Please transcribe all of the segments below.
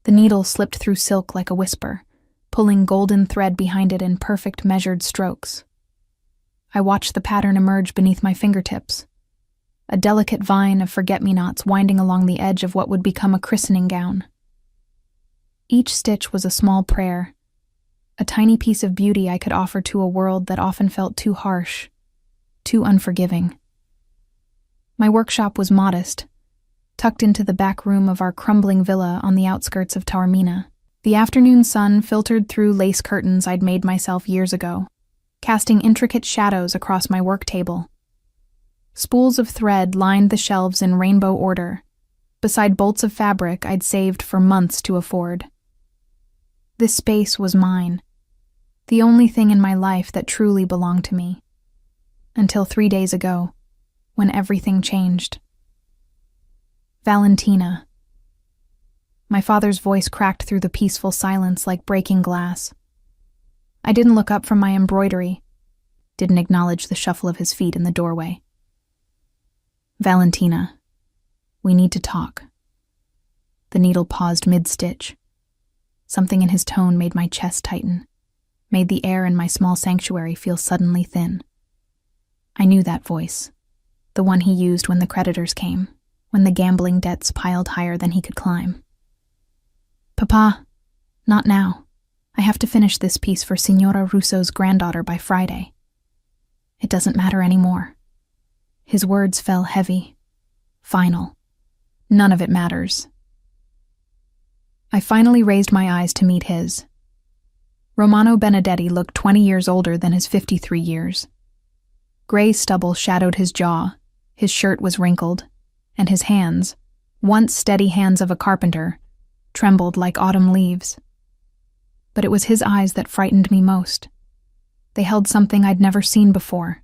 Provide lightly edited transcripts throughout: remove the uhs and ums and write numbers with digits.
The needle slipped through silk like a whisper, pulling golden thread behind it in perfect measured strokes. I watched the pattern emerge beneath my fingertips, a delicate vine of forget-me-nots winding along the edge of what would become a christening gown. Each stitch was a small prayer, a tiny piece of beauty I could offer to a world that often felt too harsh, too unforgiving. My workshop was modest, tucked into the back room of our crumbling villa on the outskirts of Taormina. The afternoon sun filtered through lace curtains I'd made myself years ago, casting intricate shadows across my work table. Spools of thread lined the shelves in rainbow order, beside bolts of fabric I'd saved for months to afford. This space was mine, the only thing in my life that truly belonged to me. Until 3 days ago, when everything changed. Valentina. My father's voice cracked through the peaceful silence like breaking glass. I didn't look up from my embroidery, didn't acknowledge the shuffle of his feet in the doorway. Valentina, we need to talk. The needle paused mid-stitch. Something in his tone made my chest tighten, made the air in my small sanctuary feel suddenly thin. I knew that voice, the one he used when the creditors came, when the gambling debts piled higher than he could climb. Papa, not now. I have to finish this piece for Signora Russo's granddaughter by Friday. It doesn't matter anymore. His words fell heavy, final. None of it matters. I finally raised my eyes to meet his. Romano Benedetti looked 20 years older than his 53 years. Gray stubble shadowed his jaw, his shirt was wrinkled, and his hands, once steady hands of a carpenter, trembled like autumn leaves. But it was his eyes that frightened me most. They held something I'd never seen before.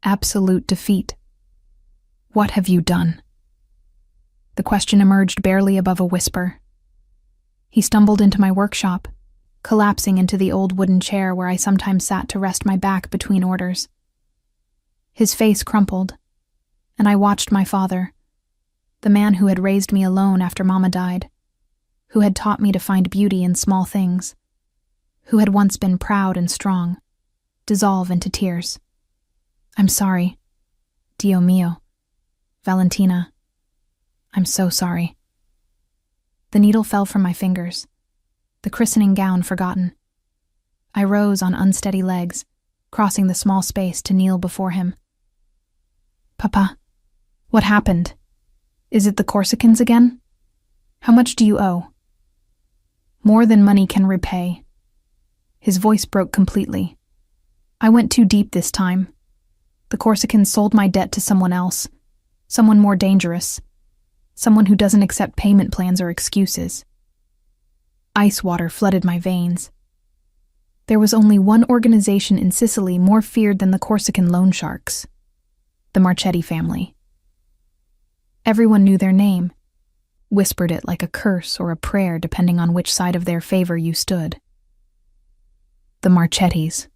Absolute defeat. What have you done? The question emerged barely above a whisper. He stumbled into my workshop, collapsing into the old wooden chair where I sometimes sat to rest my back between orders. His face crumpled, and I watched my father, the man who had raised me alone after Mama died, who had taught me to find beauty in small things, who had once been proud and strong, dissolve into tears. I'm sorry. Dio mio. Valentina. I'm so sorry. The needle fell from my fingers, the christening gown forgotten. I rose on unsteady legs, crossing the small space to kneel before him. Papa, what happened? Is it the Corsicans again? How much do you owe? More than money can repay. His voice broke completely. I went too deep this time. The Corsicans sold my debt to someone else, someone more dangerous, someone who doesn't accept payment plans or excuses. Ice water flooded my veins. There was only one organization in Sicily more feared than the Corsican loan sharks, the Marchetti family. Everyone knew their name, whispered it like a curse or a prayer depending on which side of their favor you stood. The Marchettis.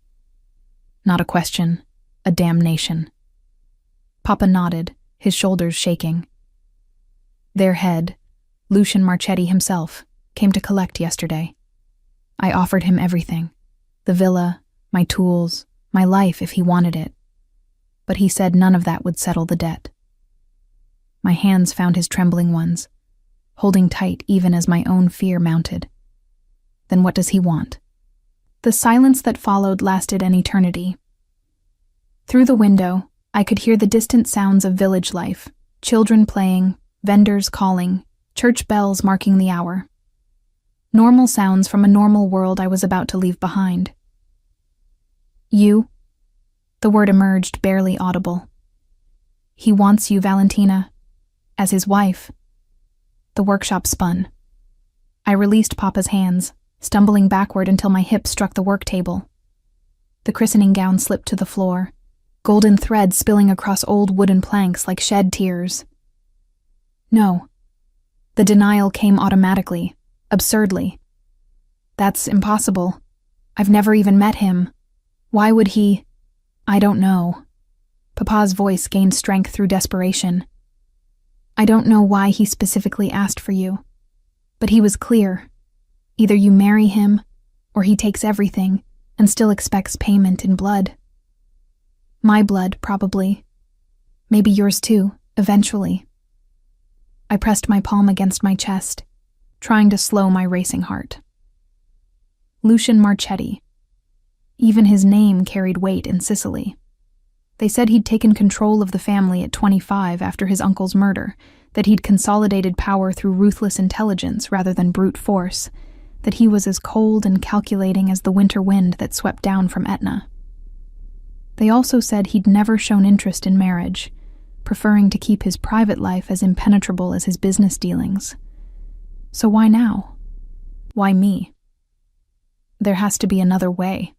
Not a question, a damnation. Papa nodded, his shoulders shaking. Their head, Lucian Marchetti himself, came to collect yesterday. I offered him everything, the villa, my tools, my life if he wanted it. But he said none of that would settle the debt. My hands found his trembling ones, holding tight even as my own fear mounted. Then what does he want? The silence that followed lasted an eternity. Through the window, I could hear the distant sounds of village life, children playing, vendors calling, church bells marking the hour. Normal sounds from a normal world I was about to leave behind. You? The word emerged barely audible. He wants you, Valentina, as his wife. The workshop spun. I released Papa's hands, stumbling backward until my hips struck the work table. The christening gown slipped to the floor, golden thread spilling across old wooden planks like shed tears. No. The denial came automatically, absurdly. That's impossible. I've never even met him. Why would he? I don't know. Papa's voice gained strength through desperation. I don't know why he specifically asked for you. But he was clear. Either you marry him, or he takes everything and still expects payment in blood. My blood, probably. Maybe yours too, eventually. I pressed my palm against my chest, trying to slow my racing heart. Lucian Marchetti. Even his name carried weight in Sicily. They said he'd taken control of the family at 25 after his uncle's murder, that he'd consolidated power through ruthless intelligence rather than brute force, that he was as cold and calculating as the winter wind that swept down from Etna. They also said he'd never shown interest in marriage, preferring to keep his private life as impenetrable as his business dealings. So why now? Why me? There has to be another way.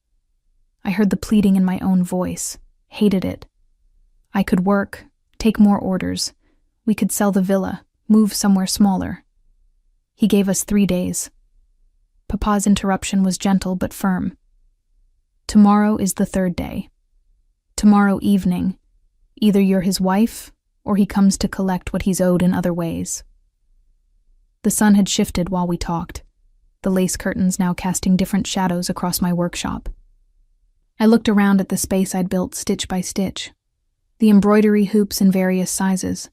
I heard the pleading in my own voice, hated it. I could work, take more orders. We could sell the villa, move somewhere smaller. He gave us 3 days. Papa's interruption was gentle but firm. Tomorrow is the 3rd day. Tomorrow evening, either you're his wife or he comes to collect what he's owed in other ways. The sun had shifted while we talked, the lace curtains now casting different shadows across my workshop. I looked around at the space I'd built stitch by stitch, the embroidery hoops in various sizes,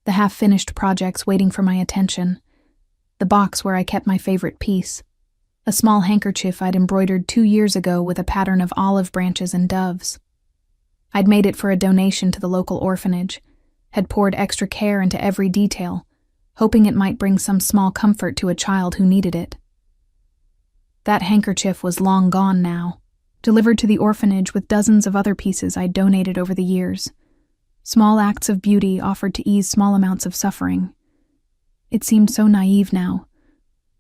the half-finished projects waiting for my attention, the box where I kept my favorite piece, a small handkerchief I'd embroidered 2 years ago with a pattern of olive branches and doves. I'd made it for a donation to the local orphanage, had poured extra care into every detail, hoping it might bring some small comfort to a child who needed it. That handkerchief was long gone now, delivered to the orphanage with dozens of other pieces I'd donated over the years. Small acts of beauty offered to ease small amounts of suffering. It seemed so naive now,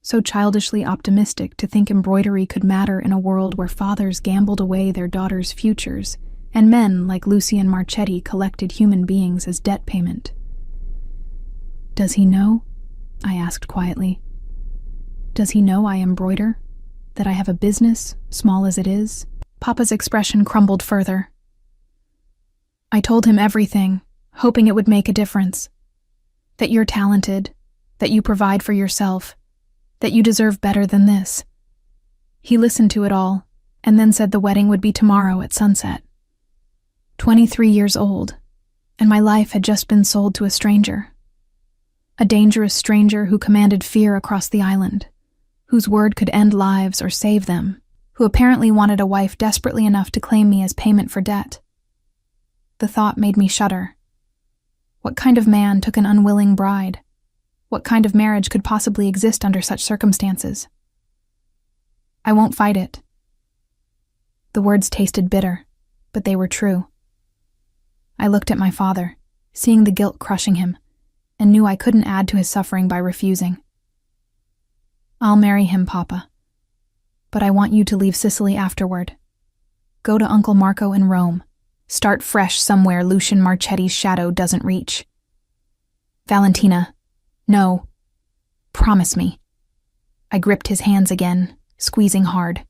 so childishly optimistic to think embroidery could matter in a world where fathers gambled away their daughters' futures, and men like Lucian Marchetti collected human beings as debt payment. "Does he know?" I asked quietly. "Does he know I embroider? That I have a business, small as it is?" Papa's expression crumbled further. I told him everything, hoping it would make a difference. That you're talented, that you provide for yourself, that you deserve better than this. He listened to it all, and then said the wedding would be tomorrow at sunset. 23 years old, and my life had just been sold to a stranger. A dangerous stranger who commanded fear across the island, whose word could end lives or save them, who apparently wanted a wife desperately enough to claim me as payment for debt. The thought made me shudder. What kind of man took an unwilling bride? What kind of marriage could possibly exist under such circumstances? "I won't fight it." The words tasted bitter, but they were true. I looked at my father, seeing the guilt crushing him, and knew I couldn't add to his suffering by refusing. "I'll marry him, Papa. But I want you to leave Sicily afterward. Go to Uncle Marco in Rome. Start fresh somewhere Lucian Marchetti's shadow doesn't reach." "Valentina, no. Promise me." I gripped his hands again, squeezing hard.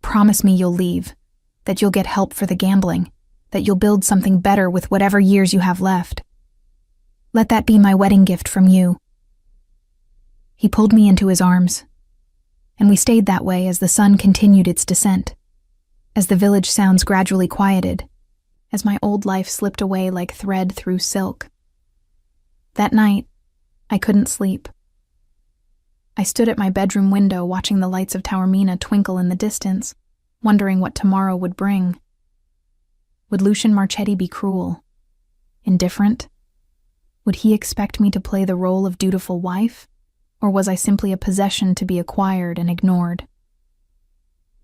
"Promise me you'll leave, that you'll get help for the gambling, that you'll build something better with whatever years you have left. Let that be my wedding gift from you." He pulled me into his arms, and we stayed that way as the sun continued its descent, as the village sounds gradually quieted, as my old life slipped away like thread through silk. That night, I couldn't sleep. I stood at my bedroom window watching the lights of Taormina twinkle in the distance, wondering what tomorrow would bring. Would Lucian Marchetti be cruel? Indifferent? Would he expect me to play the role of dutiful wife? Or was I simply a possession to be acquired and ignored?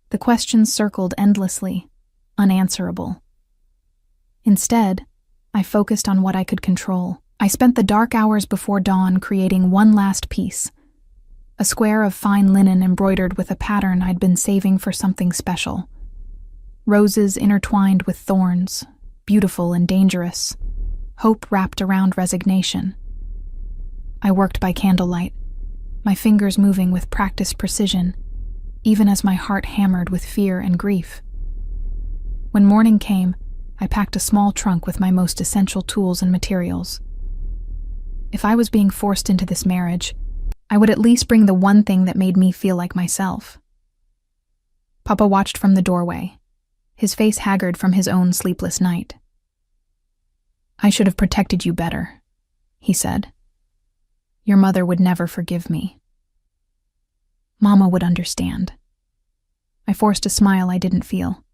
The questions circled endlessly, unanswerable. Instead, I focused on what I could control. I spent the dark hours before dawn creating one last piece, a square of fine linen embroidered with a pattern I'd been saving for something special. Roses intertwined with thorns, beautiful and dangerous, hope wrapped around resignation. I worked by candlelight, my fingers moving with practiced precision, even as my heart hammered with fear and grief. When morning came, I packed a small trunk with my most essential tools and materials. If I was being forced into this marriage, I would at least bring the one thing that made me feel like myself. Papa watched from the doorway, his face haggard from his own sleepless night. "I should have protected you better," he said. "Your mother would never forgive me." Mama would understand. I forced a smile I didn't feel.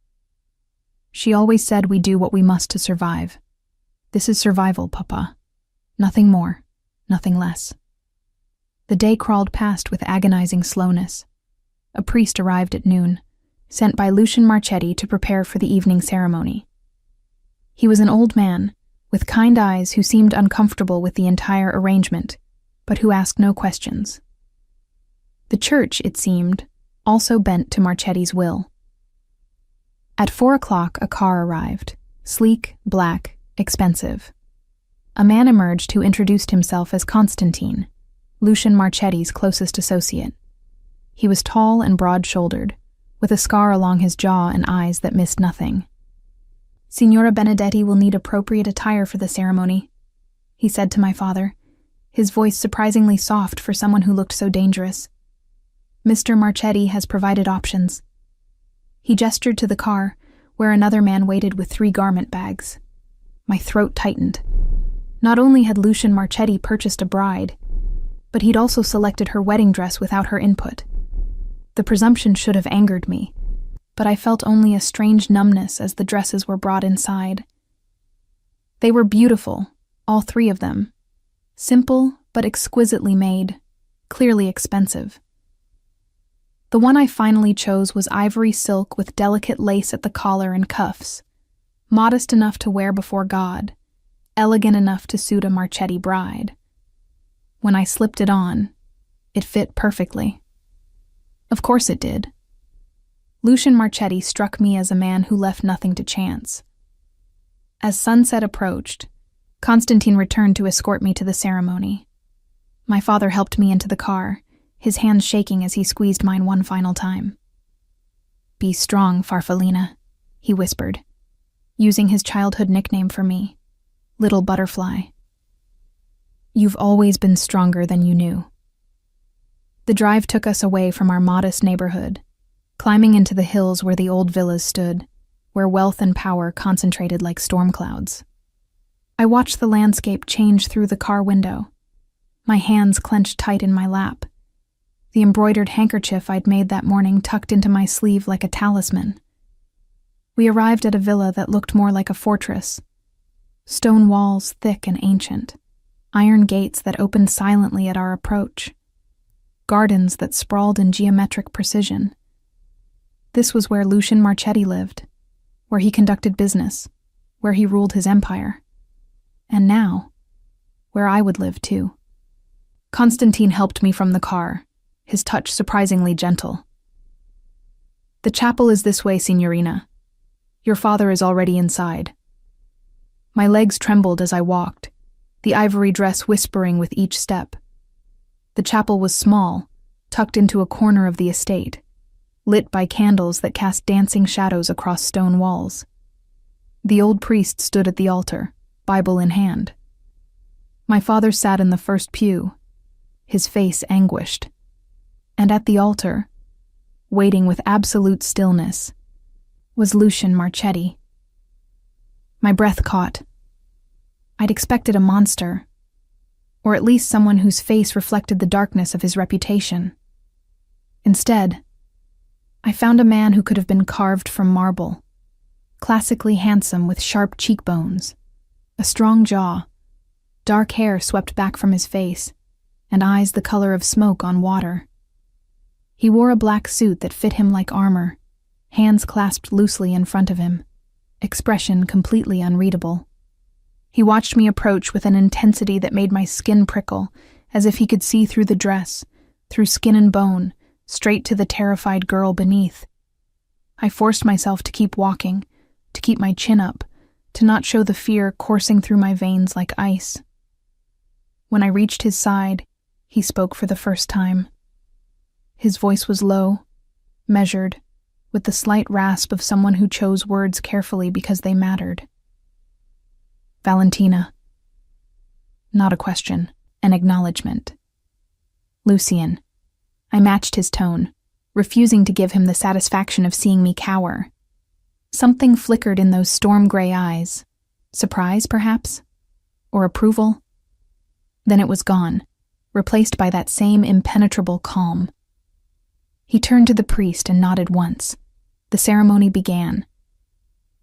She always said we do what we must to survive. This is survival, Papa. Nothing more, nothing less. The day crawled past with agonizing slowness. A priest arrived at noon, sent by Lucian Marchetti to prepare for the evening ceremony. He was an old man, with kind eyes, who seemed uncomfortable with the entire arrangement, but who asked no questions. The church, it seemed, also bent to Marchetti's will. At 4 o'clock, a car arrived, sleek, black, expensive. A man emerged who introduced himself as Constantine, Lucian Marchetti's closest associate. He was tall and broad-shouldered, with a scar along his jaw and eyes that missed nothing. "Signora Benedetti will need appropriate attire for the ceremony," he said to my father, his voice surprisingly soft for someone who looked so dangerous. "Mr. Marchetti has provided options." He gestured to the car, where another man waited with 3 garment bags. My throat tightened. Not only had Lucian Marchetti purchased a bride, but he'd also selected her wedding dress without her input. The presumption should have angered me, but I felt only a strange numbness as the dresses were brought inside. They were beautiful, all 3 of them. Simple, but exquisitely made, clearly expensive. The one I finally chose was ivory silk with delicate lace at the collar and cuffs, modest enough to wear before God, elegant enough to suit a Marchetti bride. When I slipped it on, it fit perfectly. Of course it did. Lucian Marchetti struck me as a man who left nothing to chance. As sunset approached, Constantine returned to escort me to the ceremony. My father helped me into the car, his hands shaking as he squeezed mine one final time. "Be strong, Farfallina," he whispered, using his childhood nickname for me, Little Butterfly. "You've always been stronger than you knew." The drive took us away from our modest neighborhood, climbing into the hills where the old villas stood, where wealth and power concentrated like storm clouds. I watched the landscape change through the car window, my hands clenched tight in my lap, the embroidered handkerchief I'd made that morning tucked into my sleeve like a talisman. We arrived at a villa that looked more like a fortress. Stone walls thick and ancient, iron gates that opened silently at our approach, gardens that sprawled in geometric precision. This was where Lucian Marchetti lived, where he conducted business, where he ruled his empire. And now, where I would live too. Constantine helped me from the car, his touch surprisingly gentle. "The chapel is this way, Signorina. Your father is already inside." My legs trembled as I walked, the ivory dress whispering with each step. The chapel was small, tucked into a corner of the estate, lit by candles that cast dancing shadows across stone walls. The old priest stood at the altar, Bible in hand. My father sat in the first pew, his face anguished. And at the altar, waiting with absolute stillness, was Lucian Marchetti. My breath caught. I'd expected a monster, or at least someone whose face reflected the darkness of his reputation. Instead, I found a man who could have been carved from marble, classically handsome with sharp cheekbones, a strong jaw, dark hair swept back from his face, and eyes the color of smoke on water. He wore a black suit that fit him like armor, hands clasped loosely in front of him, expression completely unreadable. He watched me approach with an intensity that made my skin prickle, as if he could see through the dress, through skin and bone, straight to the terrified girl beneath. I forced myself to keep walking, to keep my chin up, to not show the fear coursing through my veins like ice. When I reached his side, he spoke for the first time. His voice was low, measured, with the slight rasp of someone who chose words carefully because they mattered. "Valentina." Not a question, an acknowledgement. Lucien. I matched his tone, refusing to give him the satisfaction of seeing me cower. Something flickered in those storm-gray eyes. Surprise, perhaps? Or approval? Then it was gone, replaced by that same impenetrable calm. He turned to the priest and nodded once. The ceremony began.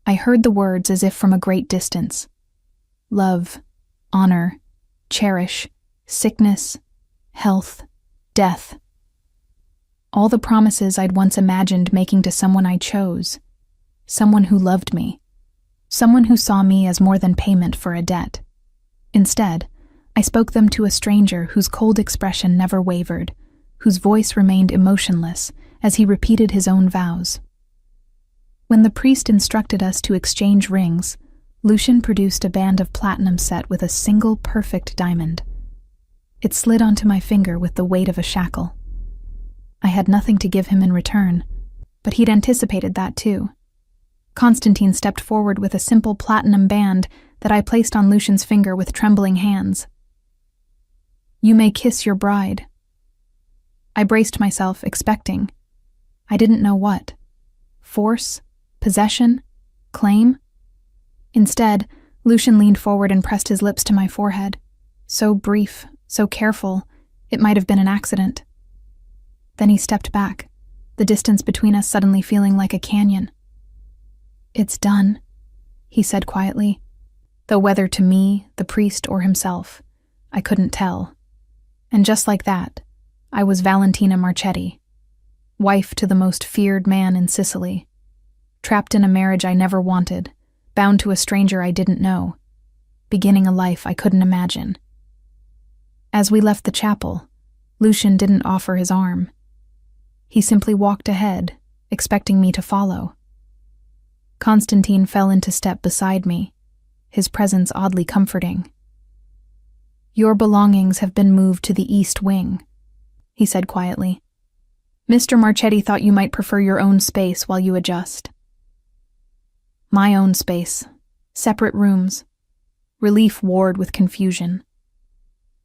I heard the words as if from a great distance. Love, honor, cherish, sickness, health, death. All the promises I'd once imagined making to someone I chose. Someone who loved me. Someone who saw me as more than payment for a debt. Instead, I spoke them to a stranger whose cold expression never wavered, whose voice remained emotionless as he repeated his own vows. When the priest instructed us to exchange rings, Lucien produced a band of platinum set with a single perfect diamond. It slid onto my finger with the weight of a shackle. I had nothing to give him in return, but he'd anticipated that too. Constantine stepped forward with a simple platinum band that I placed on Lucien's finger with trembling hands. You may kiss your bride. I braced myself, expecting. I didn't know what. Force? Possession? Claim? Instead, Lucien leaned forward and pressed his lips to my forehead. So brief, so careful, it might have been an accident. Then he stepped back, the distance between us suddenly feeling like a canyon. It's done, he said quietly, though whether to me, the priest, or himself, I couldn't tell. And just like that, I was Valentina Marchetti, wife to the most feared man in Sicily, trapped in a marriage I never wanted, bound to a stranger I didn't know, beginning a life I couldn't imagine. As we left the chapel, Lucien didn't offer his arm. He simply walked ahead, expecting me to follow. Constantine fell into step beside me, his presence oddly comforting. Your belongings have been moved to the east wing, he said quietly. Mr. Marchetti thought you might prefer your own space while you adjust. My own space, separate rooms, relief warred with confusion.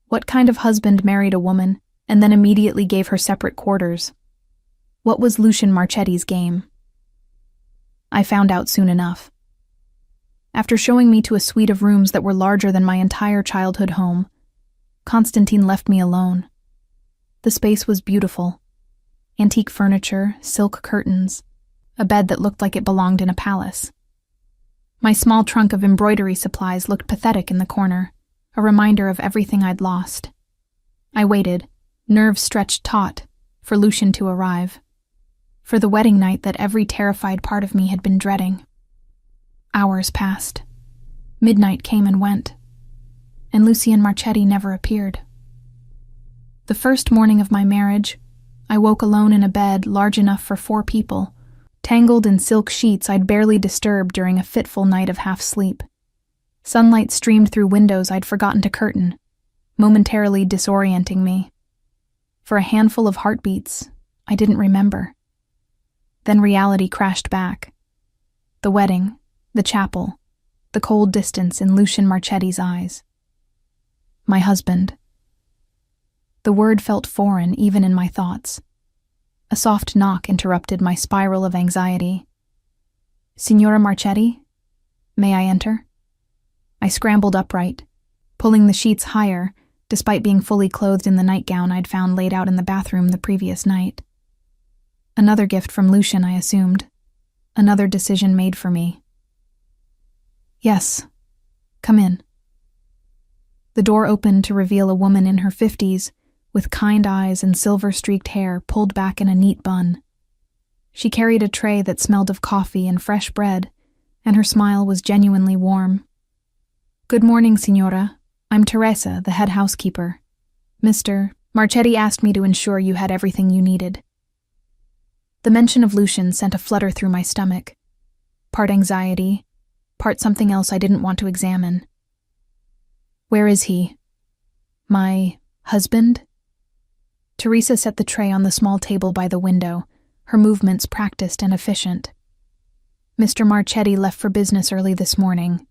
What kind of husband married a woman and then immediately gave her separate quarters? What was Lucien Marchetti's game? I found out soon enough. After showing me to a suite of rooms that were larger than my entire childhood home, Constantine left me alone. The space was beautiful. Antique furniture, silk curtains, a bed that looked like it belonged in a palace. My small trunk of embroidery supplies looked pathetic in the corner, a reminder of everything I'd lost. I waited, nerves stretched taut, for Lucien to arrive, for the wedding night that every terrified part of me had been dreading. Hours passed. Midnight came and went, and Lucien Marchetti never appeared. The first morning of my marriage, I woke alone in a bed large enough for 4 people, tangled in silk sheets I'd barely disturbed during a fitful night of half-sleep. Sunlight streamed through windows I'd forgotten to curtain, momentarily disorienting me. For a handful of heartbeats, I didn't remember. Then reality crashed back. The wedding, the chapel, the cold distance in Lucien Marchetti's eyes. My husband. The word felt foreign even in my thoughts. A soft knock interrupted my spiral of anxiety. Signora Marchetti? May I enter? I scrambled upright, pulling the sheets higher, despite being fully clothed in the nightgown I'd found laid out in the bathroom the previous night. Another gift from Lucien, I assumed. Another decision made for me. Yes, come in. The door opened to reveal a woman in her 50s, with kind eyes and silver-streaked hair pulled back in a neat bun. She carried a tray that smelled of coffee and fresh bread, and her smile was genuinely warm. Good morning, Signora. I'm Teresa, the head housekeeper. Mr. Marchetti asked me to ensure you had everything you needed. The mention of Lucien sent a flutter through my stomach. Part anxiety, part something else I didn't want to examine. Where is he? My husband? Teresa set the tray on the small table by the window, her movements practiced and efficient. Mr. Marchetti left for business early this morning.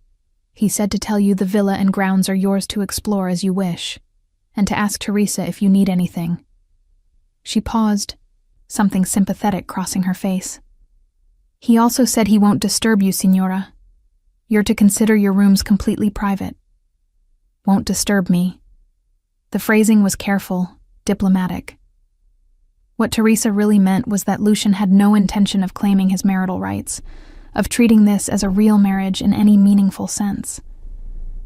He said to tell you the villa and grounds are yours to explore as you wish, and to ask Teresa if you need anything. She paused, something sympathetic crossing her face. He also said he won't disturb you, Signora. You're to consider your rooms completely private. Won't disturb me. The phrasing was careful, diplomatic. What Teresa really meant was that Lucian had no intention of claiming his marital rights, of treating this as a real marriage in any meaningful sense.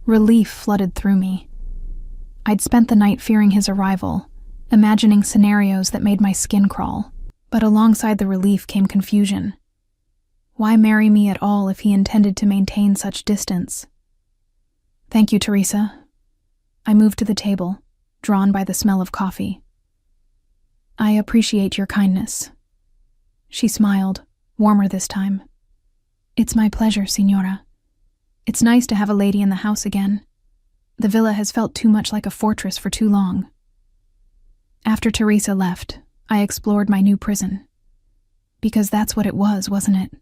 Relief flooded through me. I'd spent the night fearing his arrival, imagining scenarios that made my skin crawl, but alongside the relief came confusion. Why marry me at all if he intended to maintain such distance? Thank you, Teresa. I moved to the table, drawn by the smell of coffee. I appreciate your kindness. She smiled, warmer this time. It's my pleasure, Signora. It's nice to have a lady in the house again. The villa has felt too much like a fortress for too long. After Teresa left, I explored my new prison. Because that's what it was, wasn't it?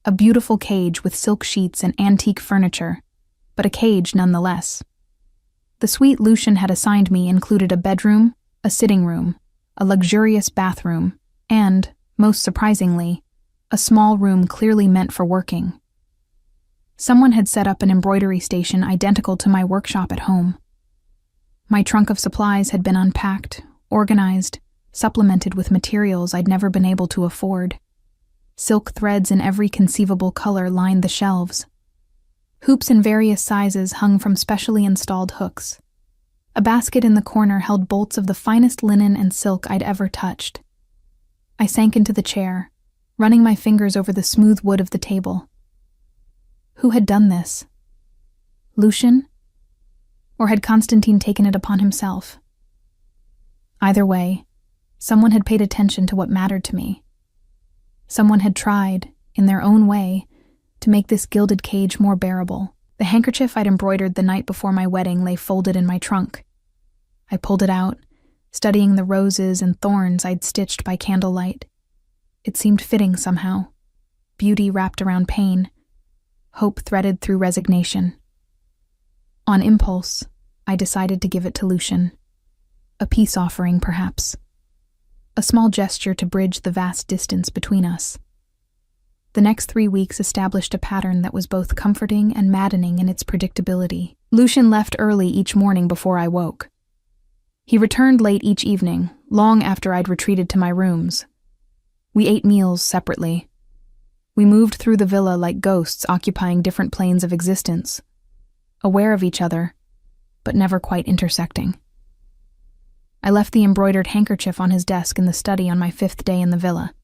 A beautiful cage with silk sheets and antique furniture, but a cage nonetheless. The suite Lucian had assigned me included a bedroom, a sitting room, a luxurious bathroom, and, most surprisingly, a small room clearly meant for working. Someone had set up an embroidery station identical to my workshop at home. My trunk of supplies had been unpacked, organized, supplemented with materials I'd never been able to afford. Silk threads in every conceivable color lined the shelves. Hoops in various sizes hung from specially installed hooks. A basket in the corner held bolts of the finest linen and silk I'd ever touched. I sank into the chair, running my fingers over the smooth wood of the table. Who had done this? Lucian? Or had Constantine taken it upon himself? Either way, someone had paid attention to what mattered to me. Someone had tried, in their own way, to make this gilded cage more bearable. The handkerchief I'd embroidered the night before my wedding lay folded in my trunk. I pulled it out, studying the roses and thorns I'd stitched by candlelight. It seemed fitting somehow. Beauty wrapped around pain. Hope threaded through resignation. On impulse, I decided to give it to Lucian. A peace offering, perhaps. A small gesture to bridge the vast distance between us. The next 3 weeks established a pattern that was both comforting and maddening in its predictability. Lucian left early each morning before I woke. He returned late each evening, long after I'd retreated to my rooms. We ate meals separately. We moved through the villa like ghosts occupying different planes of existence, aware of each other, but never quite intersecting. I left the embroidered handkerchief on his desk in the study on my 5th day in the villa.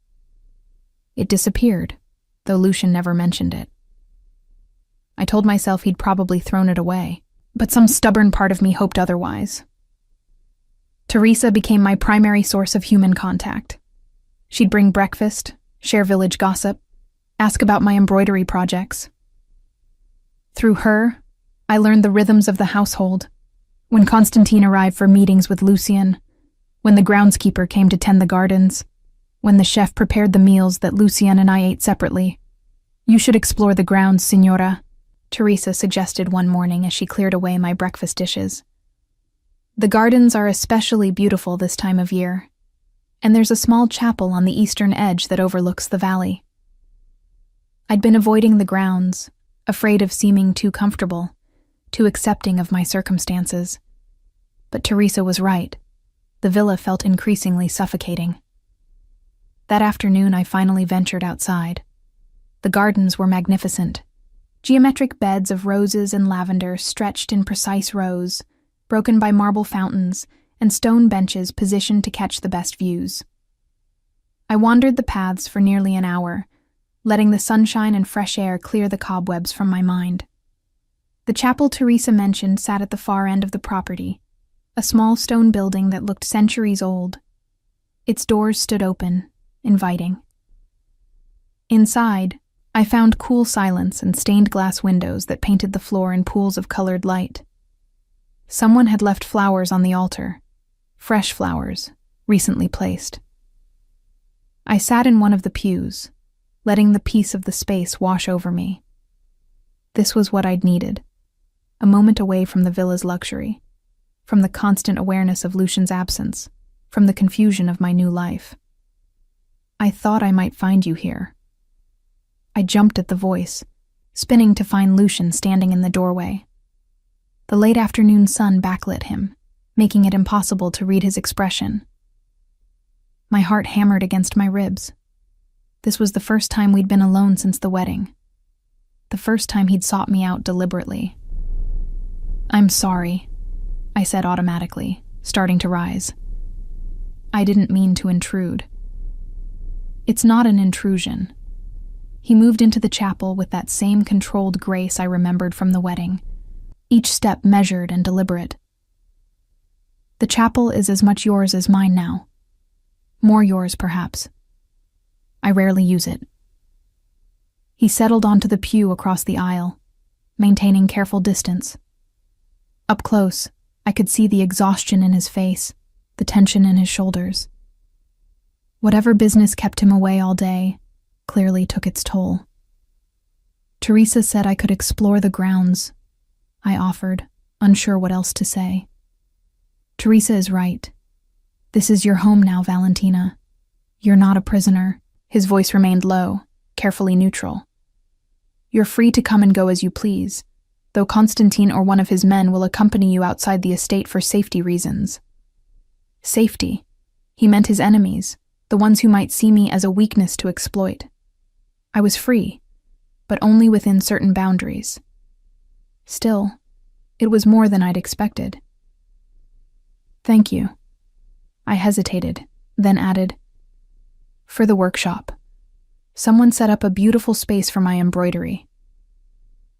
It disappeared, though Lucian never mentioned it. I told myself he'd probably thrown it away, but some stubborn part of me hoped otherwise. Teresa became my primary source of human contact. She'd bring breakfast, share village gossip, ask about my embroidery projects. Through her, I learned the rhythms of the household. When Constantine arrived for meetings with Lucian, when the groundskeeper came to tend the gardens, when the chef prepared the meals that Lucian and I ate separately. You should explore the grounds, Signora, Teresa suggested one morning as she cleared away my breakfast dishes. The gardens are especially beautiful this time of year, and there's a small chapel on the eastern edge that overlooks the valley. I'd been avoiding the grounds, afraid of seeming too comfortable, too accepting of my circumstances. But Teresa was right. The villa felt increasingly suffocating. That afternoon, I finally ventured outside. The gardens were magnificent. Geometric beds of roses and lavender stretched in precise rows, broken by marble fountains and stone benches positioned to catch the best views. I wandered the paths for nearly an hour, letting the sunshine and fresh air clear the cobwebs from my mind. The chapel Teresa mentioned sat at the far end of the property, a small stone building that looked centuries old. Its doors stood open, inviting. Inside, I found cool silence and stained glass windows that painted the floor in pools of colored light. Someone had left flowers on the altar, fresh flowers, recently placed. I sat in one of the pews, letting the peace of the space wash over me. This was what I'd needed, a moment away from the villa's luxury, from the constant awareness of Lucian's absence, from the confusion of my new life. "I thought I might find you here." I jumped at the voice, spinning to find Lucian standing in the doorway. The late afternoon sun backlit him, making it impossible to read his expression. My heart hammered against my ribs. This was the first time we'd been alone since the wedding. The first time he'd sought me out deliberately. "I'm sorry," I said automatically, starting to rise. "I didn't mean to intrude." "It's not an intrusion." He moved into the chapel with that same controlled grace I remembered from the wedding, each step measured and deliberate. "The chapel is as much yours as mine now. More yours, perhaps. I rarely use it." He settled onto the pew across the aisle, maintaining careful distance. Up close, I could see the exhaustion in his face, the tension in his shoulders. Whatever business kept him away all day clearly took its toll. "Teresa said I could explore the grounds," I offered, unsure what else to say. "Teresa is right. This is your home now, Valentina. You're not a prisoner." His voice remained low, carefully neutral. "You're free to come and go as you please, though Constantine or one of his men will accompany you outside the estate for safety reasons." Safety. He meant his enemies, the ones who might see me as a weakness to exploit. I was free, but only within certain boundaries. Still, it was more than I'd expected. "Thank you." I hesitated, then added, "For the workshop. Someone set up a beautiful space for my embroidery."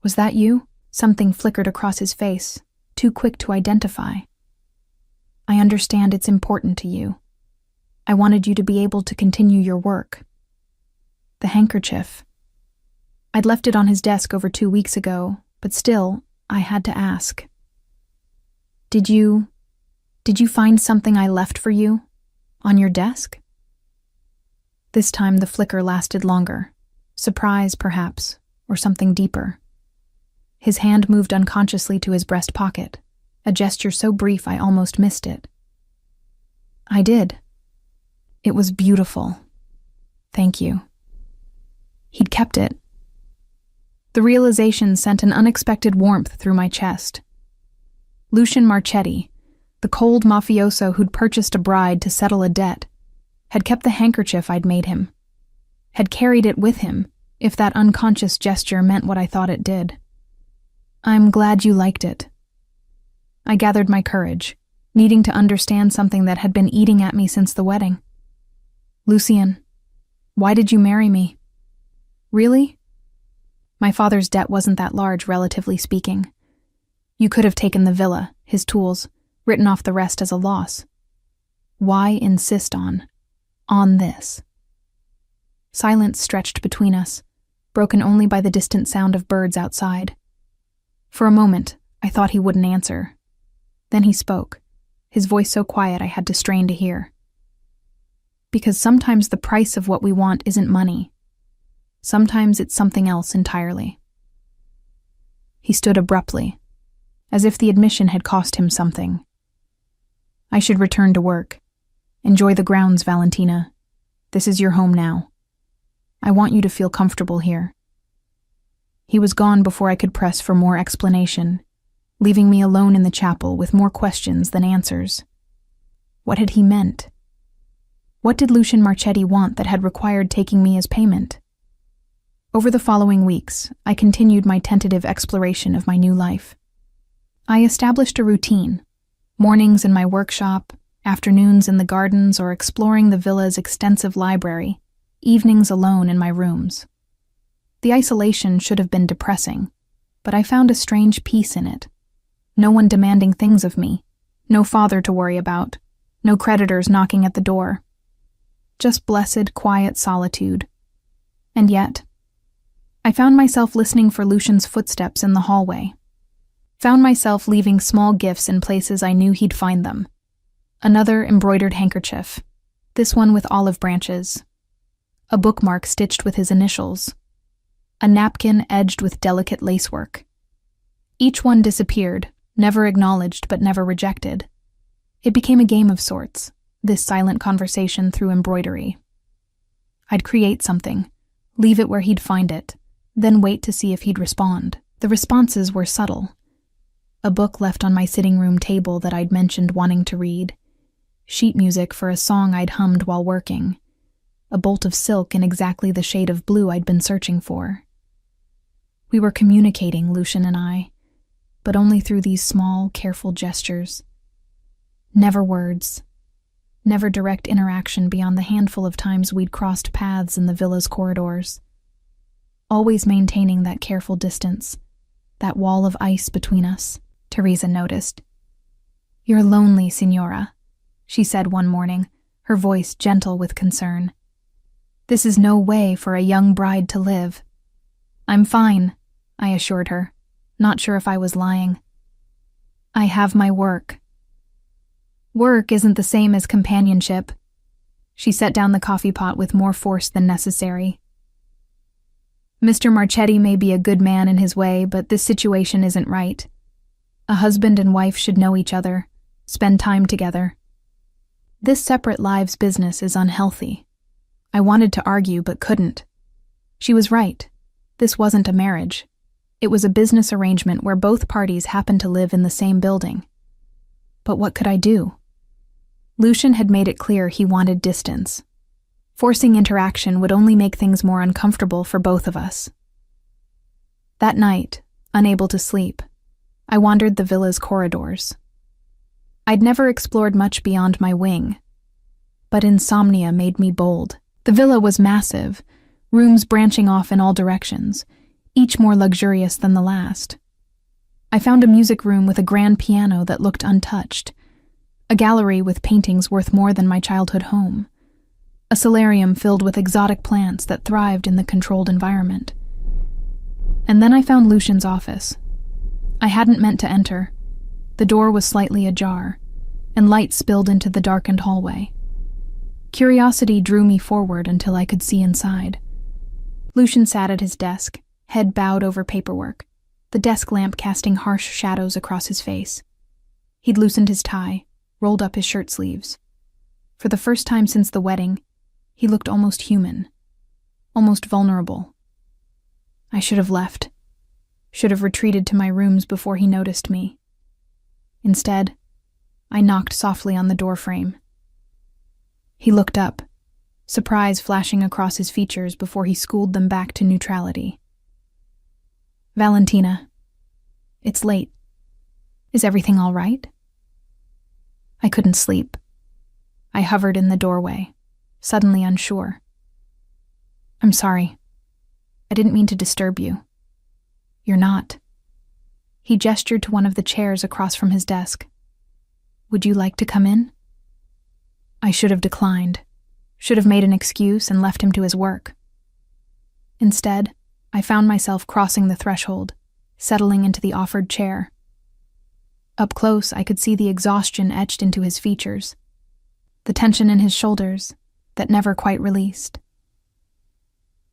"Was that you?" Something flickered across his face, too quick to identify. "I understand it's important to you. I wanted you to be able to continue your work." The handkerchief. I'd left it on his desk over 2 weeks ago, but still, I had to ask. Did you find something I left for you? On your desk?" This time the flicker lasted longer. Surprise, perhaps, or something deeper. His hand moved unconsciously to his breast pocket, a gesture so brief I almost missed it. "I did. It was beautiful. Thank you." He'd kept it. The realization sent an unexpected warmth through my chest. Lucian Marchetti, the cold mafioso who'd purchased a bride to settle a debt, had kept the handkerchief I'd made him, had carried it with him, if that unconscious gesture meant what I thought it did. "I'm glad you liked it." I gathered my courage, needing to understand something that had been eating at me since the wedding. "Lucien, why did you marry me?" "Really?" My father's debt wasn't that large, relatively speaking. You could have taken the villa, his tools, written off the rest as a loss. Why insist on this? Silence stretched between us, broken only by the distant sound of birds outside. For a moment, I thought he wouldn't answer. Then he spoke, his voice so quiet I had to strain to hear. "Because sometimes the price of what we want isn't money. Sometimes it's something else entirely." He stood abruptly, as if the admission had cost him something. "I should return to work. Enjoy the grounds, Valentina. This is your home now. I want you to feel comfortable here." He was gone before I could press for more explanation, leaving me alone in the chapel with more questions than answers. What had he meant? What did Lucian Marchetti want that had required taking me as payment? Over the following weeks, I continued my tentative exploration of my new life. I established a routine, mornings in my workshop, afternoons in the gardens or exploring the villa's extensive library, evenings alone in my rooms. The isolation should have been depressing, but I found a strange peace in it. No one demanding things of me, no father to worry about, no creditors knocking at the door. Just blessed, quiet solitude. And yet, I found myself listening for Lucian's footsteps in the hallway. Found myself leaving small gifts in places I knew he'd find them. Another embroidered handkerchief, this one with olive branches. A bookmark stitched with his initials. A napkin edged with delicate lacework. Each one disappeared, never acknowledged but never rejected. It became a game of sorts, this silent conversation through embroidery. I'd create something, leave it where he'd find it, then wait to see if he'd respond. The responses were subtle. A book left on my sitting room table that I'd mentioned wanting to read, sheet music for a song I'd hummed while working, a bolt of silk in exactly the shade of blue I'd been searching for. We were communicating, Lucian and I, but only through these small, careful gestures. Never words. Never direct interaction beyond the handful of times we'd crossed paths in the villa's corridors. Always maintaining that careful distance, that wall of ice between us. Teresa noticed. "You're lonely, Signora," she said one morning, her voice gentle with concern. "This is no way for a young bride to live." "I'm fine," I assured her, not sure if I was lying. "I have my work." "Work isn't the same as companionship." She set down the coffee pot with more force than necessary. "Mr. Marchetti may be a good man in his way, but this situation isn't right. A husband and wife should know each other, spend time together. This separate lives business is unhealthy." I wanted to argue but couldn't. She was right. This wasn't a marriage. It was a business arrangement where both parties happened to live in the same building. But what could I do? Lucian had made it clear he wanted distance. Forcing interaction would only make things more uncomfortable for both of us. That night, unable to sleep, I wandered the villa's corridors. I'd never explored much beyond my wing, but insomnia made me bold. The villa was massive, rooms branching off in all directions, each more luxurious than the last. I found a music room with a grand piano that looked untouched, a gallery with paintings worth more than my childhood home, a solarium filled with exotic plants that thrived in the controlled environment. And then I found Lucian's office. I hadn't meant to enter. The door was slightly ajar, and light spilled into the darkened hallway. Curiosity drew me forward until I could see inside. Lucian sat at his desk, head bowed over paperwork, the desk lamp casting harsh shadows across his face. He'd loosened his tie, rolled up his shirt sleeves. For the first time since the wedding, he looked almost human, almost vulnerable. I should have left, should have retreated to my rooms before he noticed me. Instead, I knocked softly on the doorframe. He looked up, surprise flashing across his features before he schooled them back to neutrality. "Valentina, it's late. Is everything all right?" I couldn't sleep. I hovered in the doorway, suddenly unsure. "I'm sorry. I didn't mean to disturb you." "You're not." He gestured to one of the chairs across from his desk. "Would you like to come in?" I should have declined, should have made an excuse and left him to his work. Instead, I found myself crossing the threshold, settling into the offered chair. Up close, I could see the exhaustion etched into his features, the tension in his shoulders that never quite released.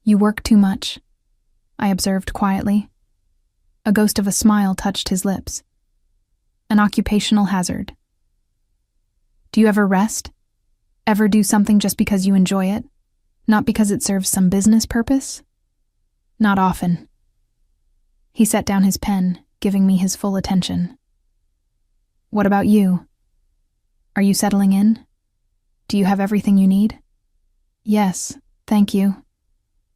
"You work too much," I observed quietly. A ghost of a smile touched his lips. "An occupational hazard." "Do you ever rest? Ever do something just because you enjoy it, not because it serves some business purpose?" "Not often." He set down his pen, giving me his full attention. "What about you? Are you settling in? Do you have everything you need?" "Yes, thank you."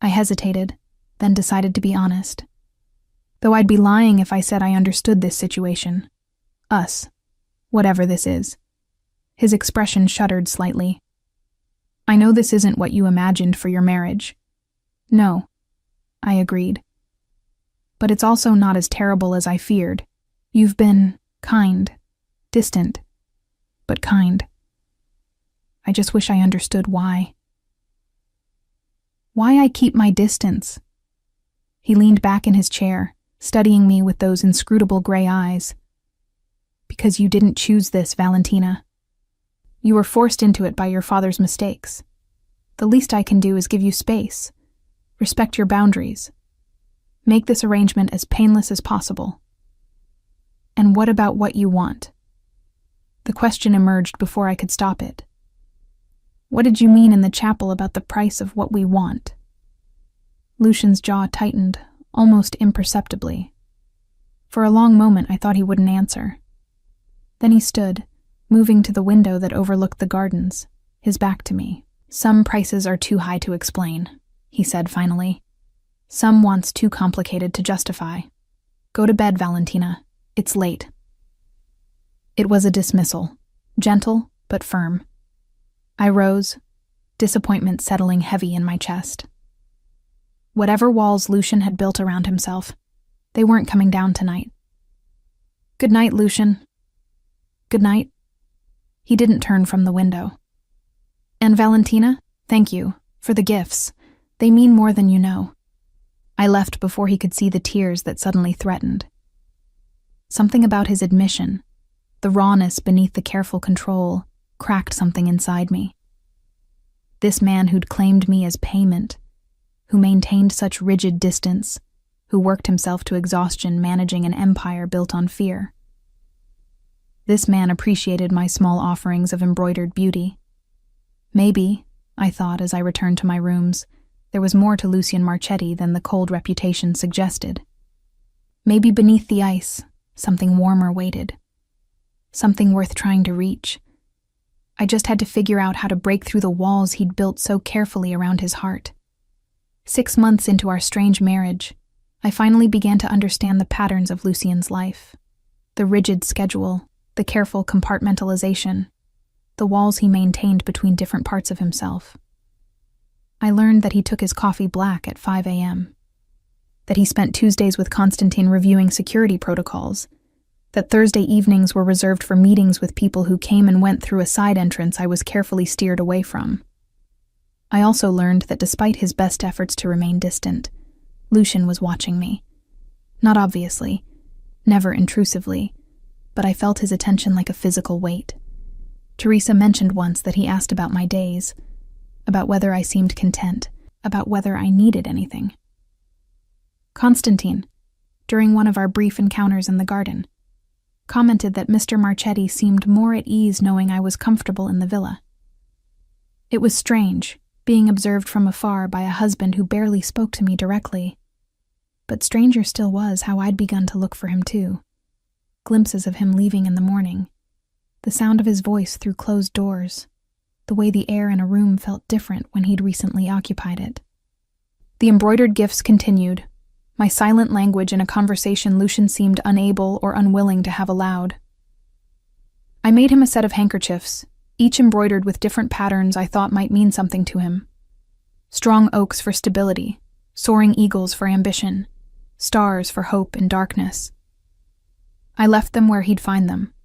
I hesitated, then decided to be honest. Though I'd be lying if I said I understood this situation. Us. Whatever this is. His expression shuddered slightly. "I know this isn't what you imagined for your marriage." "No," I agreed. "But it's also not as terrible as I feared. You've been kind. Distant, but kind. I just wish I understood why." "Why I keep my distance?" He leaned back in his chair, studying me with those inscrutable gray eyes. "Because you didn't choose this, Valentina. You were forced into it by your father's mistakes. The least I can do is give you space, respect your boundaries, make this arrangement as painless as possible." "And what about what you want?" The question emerged before I could stop it. What did you mean in the chapel about the price of what we want?" Lucian's jaw tightened, almost imperceptibly. For a long moment I thought he wouldn't answer. Then he stood, moving to the window that overlooked the gardens, his back to me. "Some prices are too high to explain," he said finally. "Some wants too complicated to justify. Go to bed, Valentina. It's late." It was a dismissal, gentle but firm. I rose, disappointment settling heavy in my chest. Whatever walls Lucian had built around himself, they weren't coming down tonight. "Good night, Lucian." "Good night." He didn't turn from the window. "And Valentina, thank you for the gifts. They mean more than you know." I left before he could see the tears that suddenly threatened. Something about his admission, the rawness beneath the careful control, cracked something inside me. This man who'd claimed me as payment, who maintained such rigid distance, who worked himself to exhaustion managing an empire built on fear. This man appreciated my small offerings of embroidered beauty. Maybe, I thought as I returned to my rooms, there was more to Lucian Marchetti than the cold reputation suggested. Maybe beneath the ice, something warmer waited. Something worth trying to reach. I just had to figure out how to break through the walls he'd built so carefully around his heart. 6 months into our strange marriage, I finally began to understand the patterns of Lucian's life. The rigid schedule, the careful compartmentalization, the walls he maintained between different parts of himself. I learned that he took his coffee black at 5 a.m., that he spent Tuesdays with Constantine reviewing security protocols, that Thursday evenings were reserved for meetings with people who came and went through a side entrance I was carefully steered away from. I also learned that despite his best efforts to remain distant, Lucian was watching me. Not obviously, never intrusively, but I felt his attention like a physical weight. Teresa mentioned once that he asked about my days, about whether I seemed content, about whether I needed anything. Constantine, during one of our brief encounters in the garden, commented that Mr. Marchetti seemed more at ease knowing I was comfortable in the villa. It was strange, being observed from afar by a husband who barely spoke to me directly. But stranger still was how I'd begun to look for him too. Glimpses of him leaving in the morning, the sound of his voice through closed doors, the way the air in a room felt different when he'd recently occupied it. The embroidered gifts continued, my silent language in a conversation Lucian seemed unable or unwilling to have aloud. I made him a set of handkerchiefs, each embroidered with different patterns I thought might mean something to him. Strong oaks for stability, soaring eagles for ambition, stars for hope and darkness. I left them where he'd find them,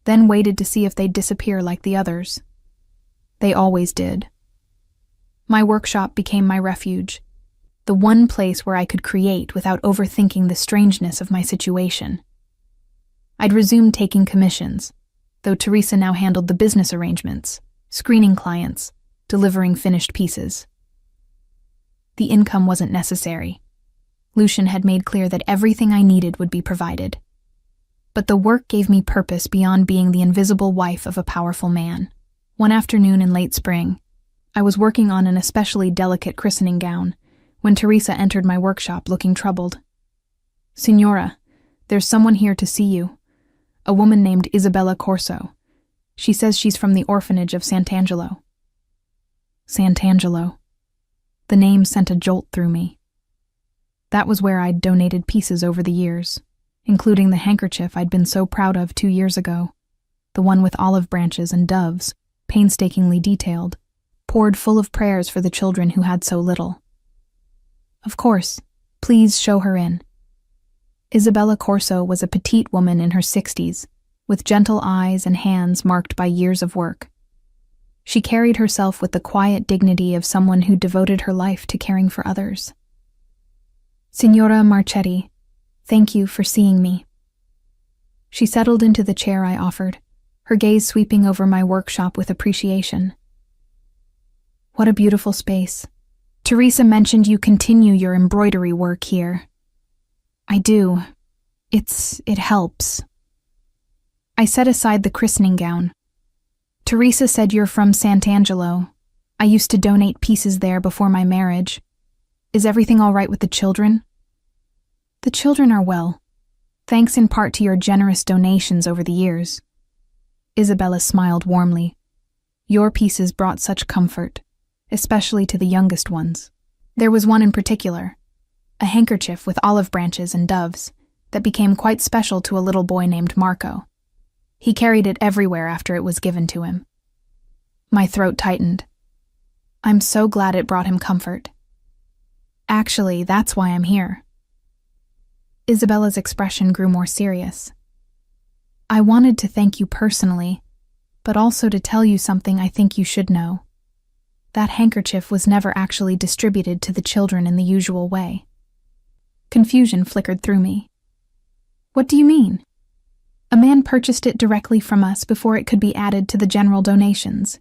then waited to see if they'd disappear like the others. They always did. My workshop became my refuge, the one place where I could create without overthinking the strangeness of my situation. I'd resumed taking commissions, though Teresa now handled the business arrangements, screening clients, delivering finished pieces. The income wasn't necessary. Lucian had made clear that everything I needed would be provided. But the work gave me purpose beyond being the invisible wife of a powerful man. One afternoon in late spring, I was working on an especially delicate christening gown when Teresa entered my workshop looking troubled. "Signora, there's someone here to see you. A woman named Isabella Corso. She says she's from the orphanage of Sant'Angelo." Sant'Angelo. The name sent a jolt through me. That was where I'd donated pieces over the years, including the handkerchief I'd been so proud of 2 years ago, the one with olive branches and doves, painstakingly detailed, poured full of prayers for the children who had so little. "Of course, please show her in." Isabella Corso was a petite woman in her 60s, with gentle eyes and hands marked by years of work. She carried herself with the quiet dignity of someone who devoted her life to caring for others. "Signora Marchetti, thank you for seeing me." She settled into the chair I offered, her gaze sweeping over my workshop with appreciation. "What a beautiful space. Teresa mentioned you continue your embroidery work here." "I do. It helps." I set aside the christening gown. "Teresa said you're from Sant'Angelo. I used to donate pieces there before my marriage. Is everything all right with the children? The children are well, thanks in part to your generous donations over the years. Isabella smiled warmly. Your pieces brought such comfort, especially to the youngest ones. There was one in particular, a handkerchief with olive branches and doves, that became quite special to a little boy named Marco. He carried it everywhere after it was given to him. My throat tightened. I'm so glad it brought him comfort. Actually, that's why I'm here. Isabella's expression grew more serious. I wanted to thank you personally, but also to tell you something I think you should know. That handkerchief was never actually distributed to the children in the usual way. Confusion flickered through me. What do you mean? A man purchased it directly from us before it could be added to the general donations.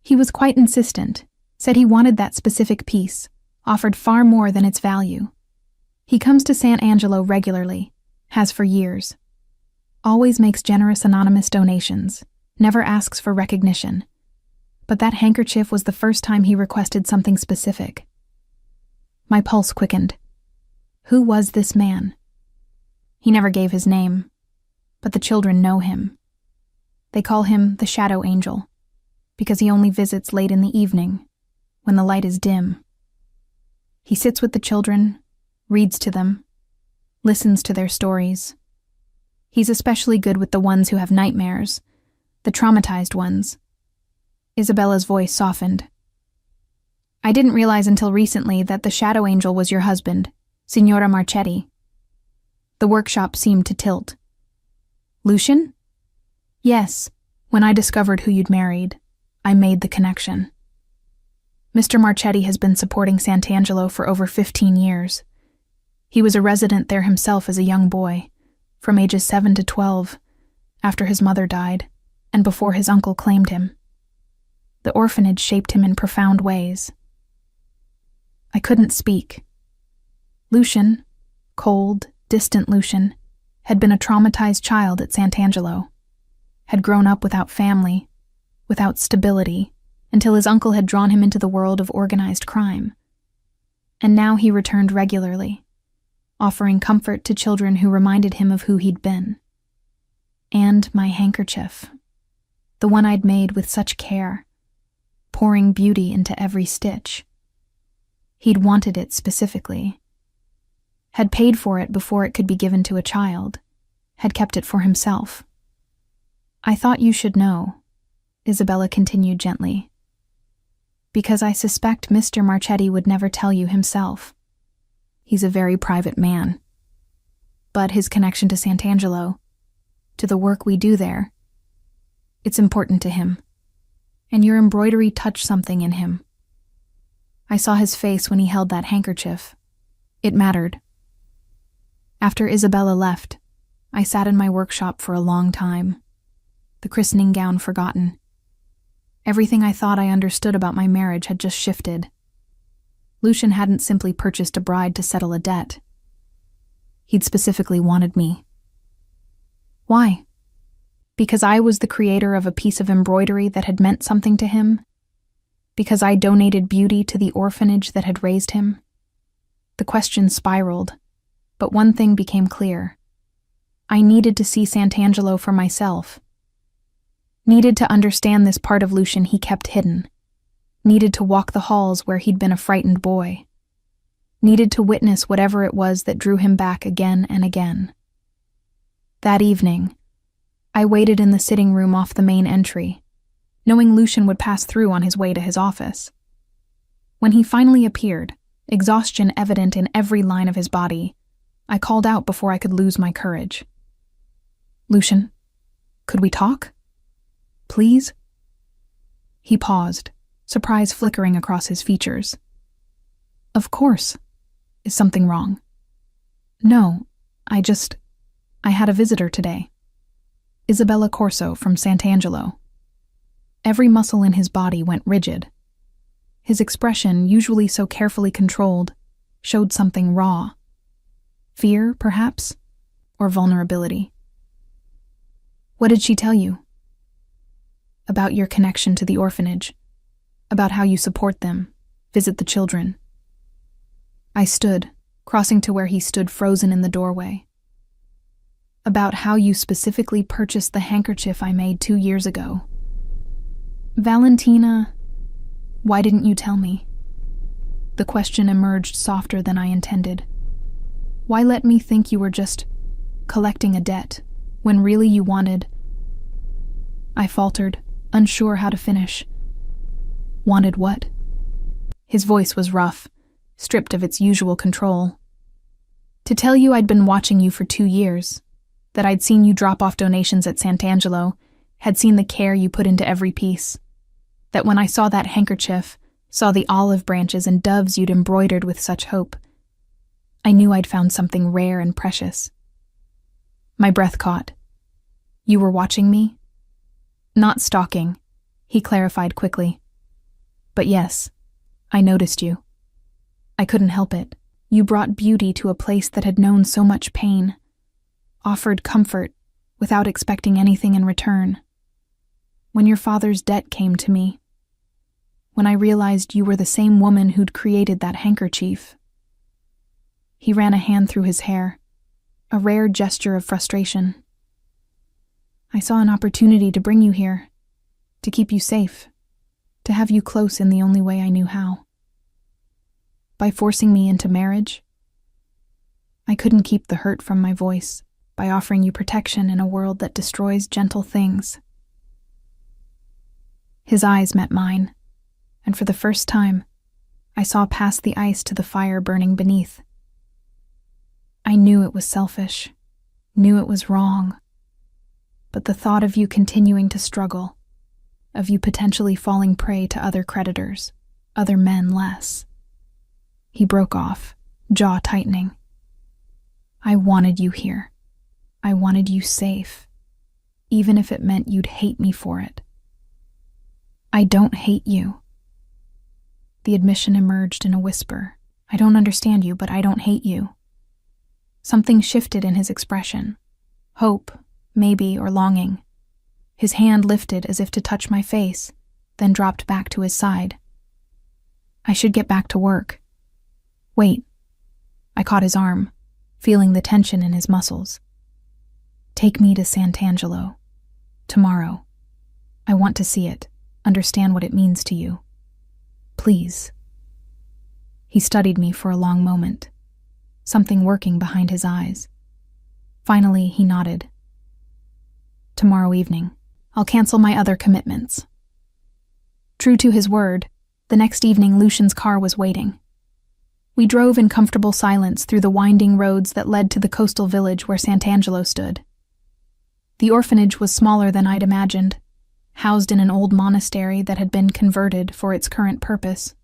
He was quite insistent, said he wanted that specific piece, offered far more than its value. He comes to San Angelo regularly, has for years. Always makes generous anonymous donations, never asks for recognition. But that handkerchief was the first time he requested something specific. My pulse quickened. Who was this man? He never gave his name, but the children know him. They call him the Shadow Angel, because he only visits late in the evening, when the light is dim. He sits with the children, reads to them, listens to their stories. He's especially good with the ones who have nightmares, the traumatized ones. Isabella's voice softened. I didn't realize until recently that the Shadow Angel was your husband, Signora Marchetti. The workshop seemed to tilt. Lucian? Yes, when I discovered who you'd married, I made the connection. Mr. Marchetti has been supporting Sant'Angelo for over 15 years. He was a resident there himself as a young boy, from ages 7 to 12, after his mother died, and before his uncle claimed him. The orphanage shaped him in profound ways. I couldn't speak. Lucian, cold, distant Lucian, had been a traumatized child at Sant'Angelo, had grown up without family, without stability, until his uncle had drawn him into the world of organized crime. And now he returned regularly, offering comfort to children who reminded him of who he'd been. And my handkerchief, the one I'd made with such care, pouring beauty into every stitch. He'd wanted it specifically, had paid for it before it could be given to a child, had kept it for himself. I thought you should know, Isabella continued gently, because I suspect Mr. Marchetti would never tell you himself. He's a very private man. But his connection to Sant'Angelo, to the work we do there, it's important to him. And your embroidery touched something in him. I saw his face when he held that handkerchief. It mattered. After Isabella left, I sat in my workshop for a long time, the christening gown forgotten. Everything I thought I understood about my marriage had just shifted. Lucian hadn't simply purchased a bride to settle a debt. He'd specifically wanted me. Why? Because I was the creator of a piece of embroidery that had meant something to him? Because I donated beauty to the orphanage that had raised him? The question spiraled, but one thing became clear. I needed to see Sant'Angelo for myself. Needed to understand this part of Lucian he kept hidden. Needed to walk the halls where he'd been a frightened boy. Needed to witness whatever it was that drew him back again and again. That evening, I waited in the sitting room off the main entry, knowing Lucian would pass through on his way to his office. When he finally appeared, exhaustion evident in every line of his body, I called out before I could lose my courage. Lucian, could we talk? Please? He paused, surprise flickering across his features. Of course. Is something wrong? No, I had a visitor today. Isabella Corso from Sant'Angelo. Every muscle in his body went rigid. His expression, usually so carefully controlled, showed something raw. Fear, perhaps? Or vulnerability. What did she tell you? About your connection to the orphanage. about how you support them, visit the children. I stood, crossing to where he stood frozen in the doorway. About how you specifically purchased the handkerchief I made 2 years ago. Valentina, why didn't you tell me? The question emerged softer than I intended. Why let me think you were just collecting a debt, when really you wanted... I faltered, unsure how to finish. Wanted what? His voice was rough, stripped of its usual control. To tell you I'd been watching you for 2 years, that I'd seen you drop off donations at Sant'Angelo, had seen the care you put into every piece, that when I saw that handkerchief, saw the olive branches and doves you'd embroidered with such hope, I knew I'd found something rare and precious. My breath caught. You were watching me? Not stalking, he clarified quickly. But yes, I noticed you. I couldn't help it. You brought beauty to a place that had known so much pain, offered comfort without expecting anything in return. When your father's debt came to me, when I realized you were the same woman who'd created that handkerchief. He ran a hand through his hair, a rare gesture of frustration. I saw an opportunity to bring you here, to keep you safe, to have you close in the only way I knew how. By forcing me into marriage, I couldn't keep the hurt from my voice by offering you protection in a world that destroys gentle things. His eyes met mine, and for the first time, I saw past the ice to the fire burning beneath. I knew it was selfish, knew it was wrong, but the thought of you continuing to struggle, of you potentially falling prey to other creditors, other men less. He broke off, jaw tightening. I wanted you here. I wanted you safe, even if it meant you'd hate me for it. I don't hate you. The admission emerged in a whisper. I don't understand you, but I don't hate you. Something shifted in his expression. Hope, maybe, or longing. His hand lifted as if to touch my face, then dropped back to his side. I should get back to work. Wait. I caught his arm, feeling the tension in his muscles. Take me to Sant'Angelo. Tomorrow. I want to see it, understand what it means to you. Please. He studied me for a long moment, something working behind his eyes. Finally, he nodded. Tomorrow evening. I'll cancel my other commitments. True to his word, the next evening Lucian's car was waiting. We drove in comfortable silence through the winding roads that led to the coastal village where Sant'Angelo stood. The orphanage was smaller than I'd imagined, housed in an old monastery that had been converted for its current purpose.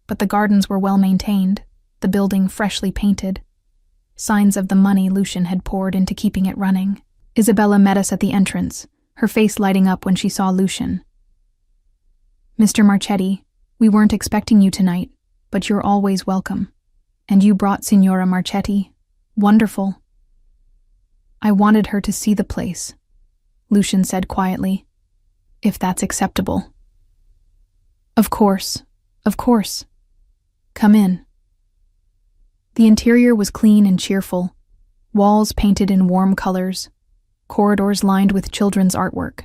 But the gardens were well maintained, the building freshly painted, signs of the money Lucian had poured into keeping it running. Isabella met us at the entrance, her face lighting up when she saw Lucian. Mr. Marchetti, we weren't expecting you tonight, but you're always welcome. And you brought Signora Marchetti. Wonderful. I wanted her to see the place, Lucian said quietly, if that's acceptable. Of course, of course. Come in. The interior was clean and cheerful, walls painted in warm colors, corridors lined with children's artwork.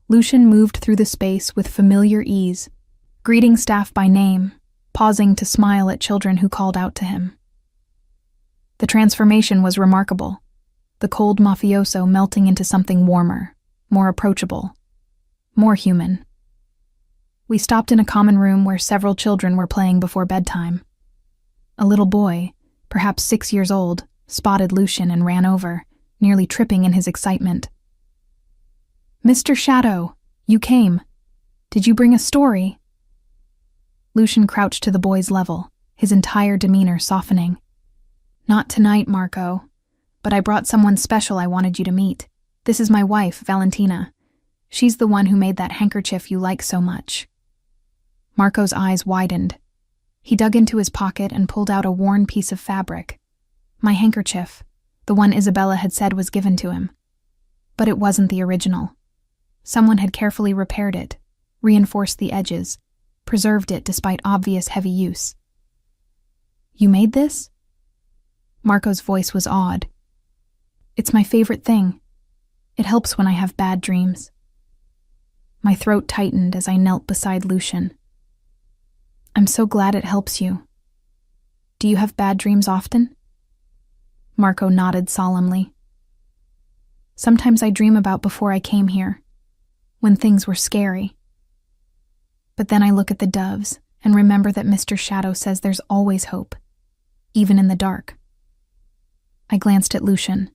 Lucian moved through the space with familiar ease, greeting staff by name, pausing to smile at children who called out to him. The transformation was remarkable, the cold mafioso melting into something warmer, more approachable, more human. We stopped in a common room where several children were playing before bedtime. A little boy, perhaps 6 years old, spotted Lucian and ran over, nearly tripping in his excitement. Mr. Shadow, you came. Did you bring a story? Lucian crouched to the boy's level, his entire demeanor softening. Not tonight, Marco, but I brought someone special I wanted you to meet. This is my wife, Valentina. She's the one who made that handkerchief you like so much. Marco's eyes widened. He dug into his pocket and pulled out a worn piece of fabric. My handkerchief, the one Isabella had said was given to him. But it wasn't the original. Someone had carefully repaired it, reinforced the edges, preserved it despite obvious heavy use. "You made this?" Marco's voice was awed. "It's my favorite thing. It helps when I have bad dreams." My throat tightened as I knelt beside Lucian. "I'm so glad it helps you. Do you have bad dreams often?" Marco nodded solemnly. "Sometimes I dream about before I came here, when things were scary. But then I look at the doves and remember that Mr. Shadow says there's always hope, even in the dark." I glanced at Lucian,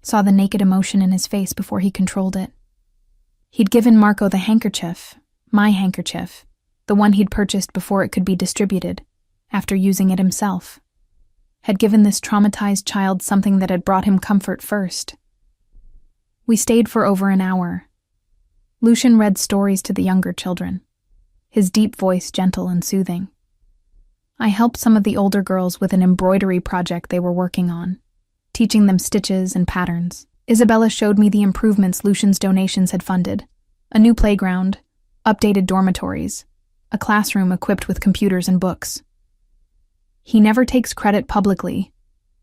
saw the naked emotion in his face before he controlled it. He'd given Marco the handkerchief, my handkerchief, the one he'd purchased before it could be distributed, after using it himself. Had given this traumatized child something that had brought him comfort first. We stayed for over an hour. Lucian read stories to the younger children, his deep voice gentle and soothing. I helped some of the older girls with an embroidery project they were working on, teaching them stitches and patterns. Isabella showed me the improvements Lucian's donations had funded: a new playground, updated dormitories, a classroom equipped with computers and books. "He never takes credit publicly,"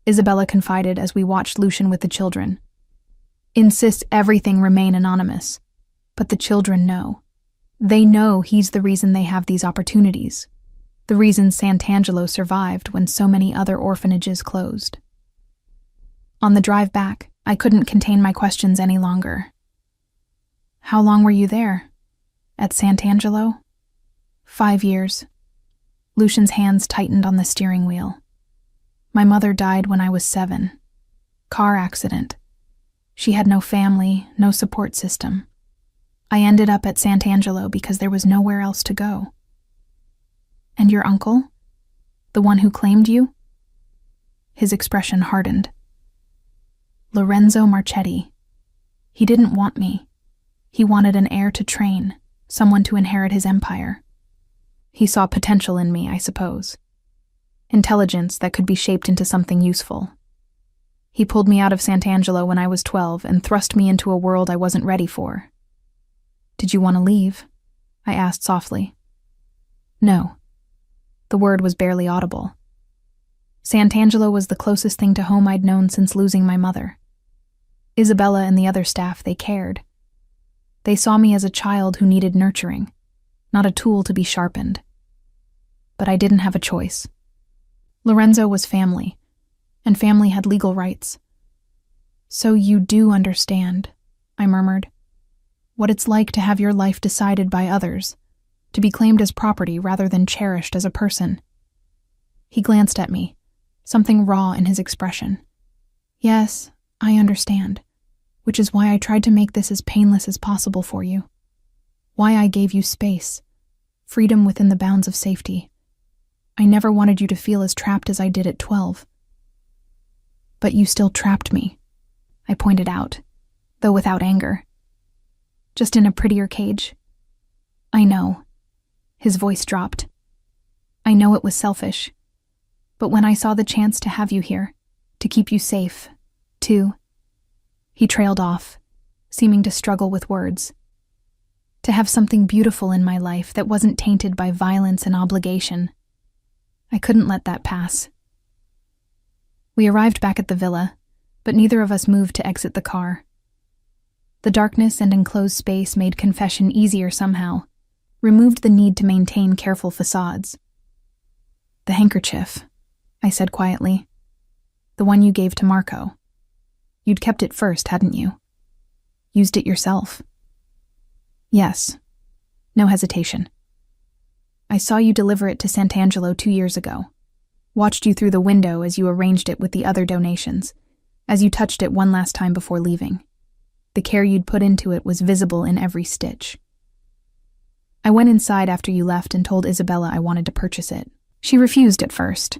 Isabella confided as we watched Lucian with the children. "Insists everything remain anonymous. But the children know. They know he's the reason they have these opportunities, the reason Sant'Angelo survived when so many other orphanages closed." On the drive back, I couldn't contain my questions any longer. "How long were you there? At Sant'Angelo?" 5 years. Lucian's hands tightened on the steering wheel. "My mother died when I was 7. Car accident. She had no family, no support system. I ended up at Sant'Angelo because there was nowhere else to go." "And your uncle? The one who claimed you?" His expression hardened. "Lorenzo Marchetti. He didn't want me. He wanted an heir to train, someone to inherit his empire. He saw potential in me, I suppose. Intelligence that could be shaped into something useful. He pulled me out of Sant'Angelo when I was 12 and thrust me into a world I wasn't ready for." "Did you want to leave?" I asked softly. "No." The word was barely audible. Sant'Angelo was the closest thing to home I'd known since losing my mother. Isabella and the other staff, they cared. They saw me as a child who needed nurturing, not a tool to be sharpened. But I didn't have a choice. Lorenzo was family, and family had legal rights. "So you do understand," I murmured, "what it's like to have your life decided by others, to be claimed as property rather than cherished as a person." He glanced at me, something raw in his expression. "Yes, I understand, which is why I tried to make this as painless as possible for you. Why I gave you space, freedom within the bounds of safety. I never wanted you to feel as trapped as I did at 12. But you still trapped me," I pointed out, though without anger. "Just in a prettier cage." "I know." His voice dropped. "I know it was selfish. But when I saw the chance to have you here, to keep you safe, to..." He trailed off, seeming to struggle with words. "To have something beautiful in my life that wasn't tainted by violence and obligation. I couldn't let that pass." We arrived back at the villa, but neither of us moved to exit the car. The darkness and enclosed space made confession easier somehow, removed the need to maintain careful facades. "The handkerchief," I said quietly. "The one you gave to Marco. You'd kept it first, hadn't you? Used it yourself?" "Yes." No hesitation. "I saw you deliver it to Sant'Angelo 2 years ago. Watched you through the window as you arranged it with the other donations, as you touched it one last time before leaving. The care you'd put into it was visible in every stitch. I went inside after you left and told Isabella I wanted to purchase it. She refused at first,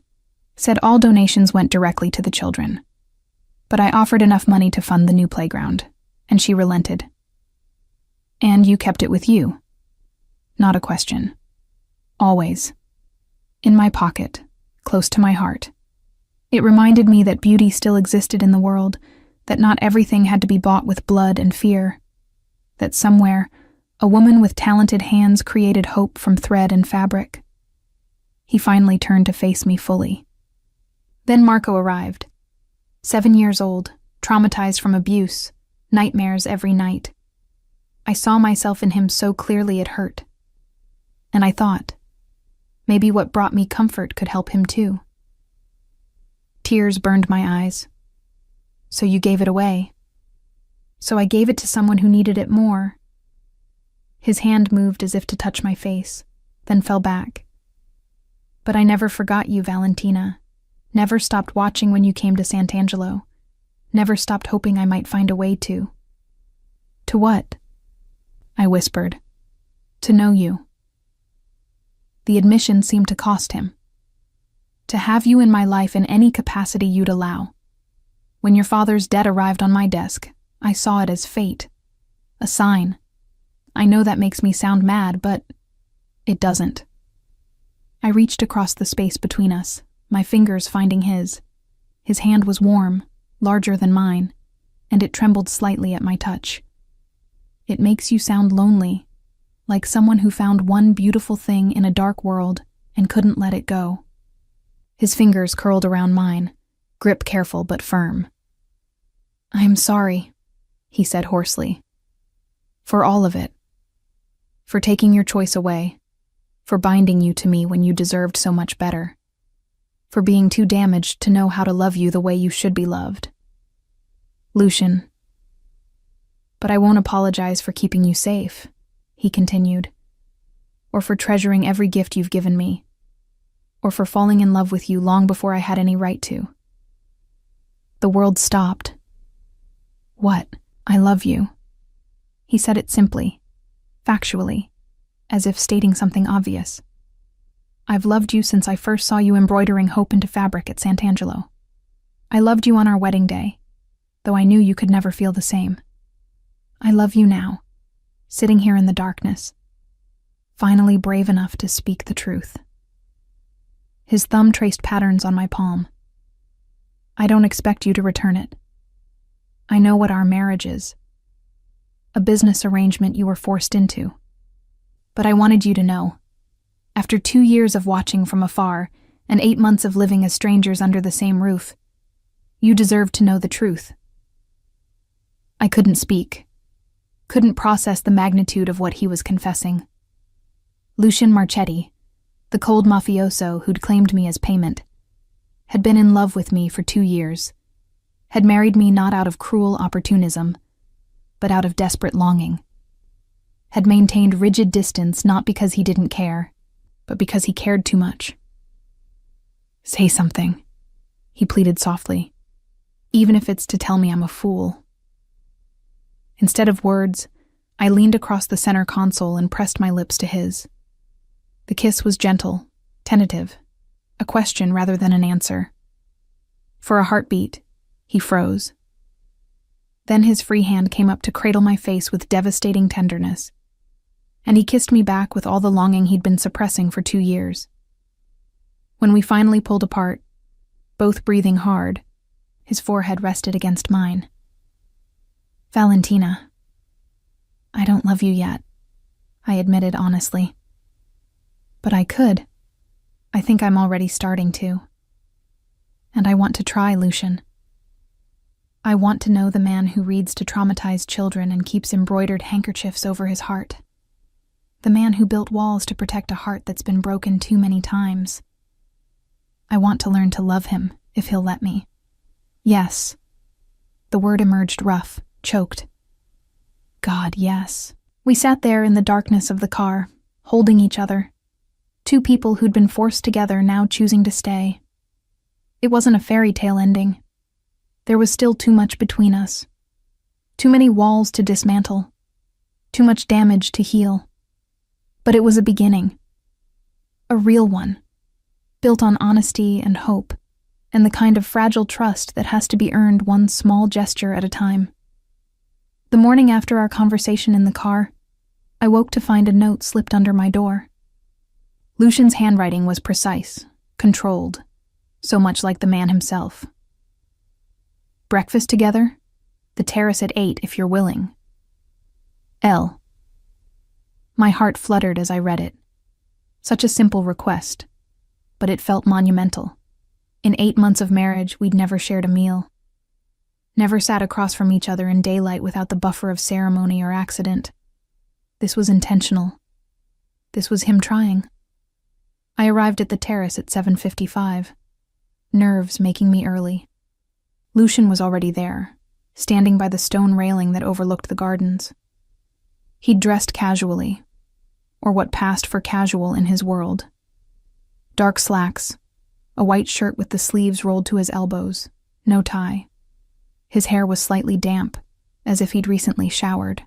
said all donations went directly to the children. But I offered enough money to fund the new playground, and she relented. And you kept it with you?" "Not a question. Always. In my pocket, close to my heart. It reminded me that beauty still existed in the world, that not everything had to be bought with blood and fear, that somewhere, A woman with talented hands created hope from thread and fabric. He finally turned to face me fully. Then Marco arrived. 7 years old, traumatized from abuse, nightmares every night. I saw myself in him so clearly it hurt. And I thought, maybe what brought me comfort could help him too. Tears burned my eyes. So you gave it away. So I gave it to someone who needed it more. His hand moved as if to touch my face, then fell back. But I never forgot you, Valentina. Never stopped watching when you came to Sant'Angelo. Never stopped hoping I might find a way to. To what? I whispered. To know you. The admission seemed to cost him. To have you in my life in any capacity you'd allow. When your father's debt arrived on my desk, I saw it as fate. A sign. I know that makes me sound mad, but it doesn't. I reached across the space between us, my fingers finding his. His hand was warm, larger than mine, and it trembled slightly at my touch. It makes you sound lonely, like someone who found one beautiful thing in a dark world and couldn't let it go. His fingers curled around mine, grip careful but firm. I am sorry, he said hoarsely. For all of it. For taking your choice away. For binding you to me when you deserved so much better. For being too damaged to know how to love you the way you should be loved. Lucian. But I won't apologize for keeping you safe, he continued. Or for treasuring every gift you've given me. Or for falling in love with you long before I had any right to. The world stopped. What? I love you. He said it simply, factually, as if stating something obvious. I've loved you since I first saw you embroidering hope into fabric at Sant'Angelo. I loved you on our wedding day, though I knew you could never feel the same. I love you now, sitting here in the darkness, finally brave enough to speak the truth. His thumb traced patterns on my palm. I don't expect you to return it. I know what our marriage is. A business arrangement you were forced into. But I wanted you to know. After 2 years of watching from afar and 8 months of living as strangers under the same roof, you deserve to know the truth. I couldn't speak. Couldn't process the magnitude of what he was confessing. Lucian Marchetti, the cold mafioso who'd claimed me as payment, had been in love with me for 2 years, had married me not out of cruel opportunism, but out of desperate longing, had maintained rigid distance not because he didn't care, but because he cared too much. Say something, he pleaded softly, even if it's to tell me I'm a fool. Instead of words, I leaned across the center console and pressed my lips to his. The kiss was gentle, tentative, a question rather than an answer. For a heartbeat, he froze. Then his free hand came up to cradle my face with devastating tenderness, and he kissed me back with all the longing he'd been suppressing for 2 years. When we finally pulled apart, both breathing hard, his forehead rested against mine. Valentina, I don't love you yet, I admitted honestly. But I could. I think I'm already starting to. And I want to try, Lucian. I want to know the man who reads to traumatized children and keeps embroidered handkerchiefs over his heart. The man who built walls to protect a heart that's been broken too many times. I want to learn to love him, if he'll let me. Yes. The word emerged rough, choked. God, yes. We sat there in the darkness of the car, holding each other. 2 people who'd been forced together now choosing to stay. It wasn't a fairy tale ending. There was still too much between us. Too many walls to dismantle. Too much damage to heal. But it was a beginning. A real one. Built on honesty and hope, and the kind of fragile trust that has to be earned one small gesture at a time. The morning after our conversation in the car, I woke to find a note slipped under my door. Lucian's handwriting was precise, controlled, so much like the man himself. Breakfast together? The terrace at 8 if you're willing. L. My heart fluttered as I read it. Such a simple request, but it felt monumental. In 8 months of marriage, we'd never shared a meal. Never sat across from each other in daylight without the buffer of ceremony or accident. This was intentional. This was him trying. I arrived at the terrace at 7:55, nerves making me early. Lucian was already there, standing by the stone railing that overlooked the gardens. He'd dressed casually, or what passed for casual in his world. Dark slacks, a white shirt with the sleeves rolled to his elbows, no tie. His hair was slightly damp, as if he'd recently showered.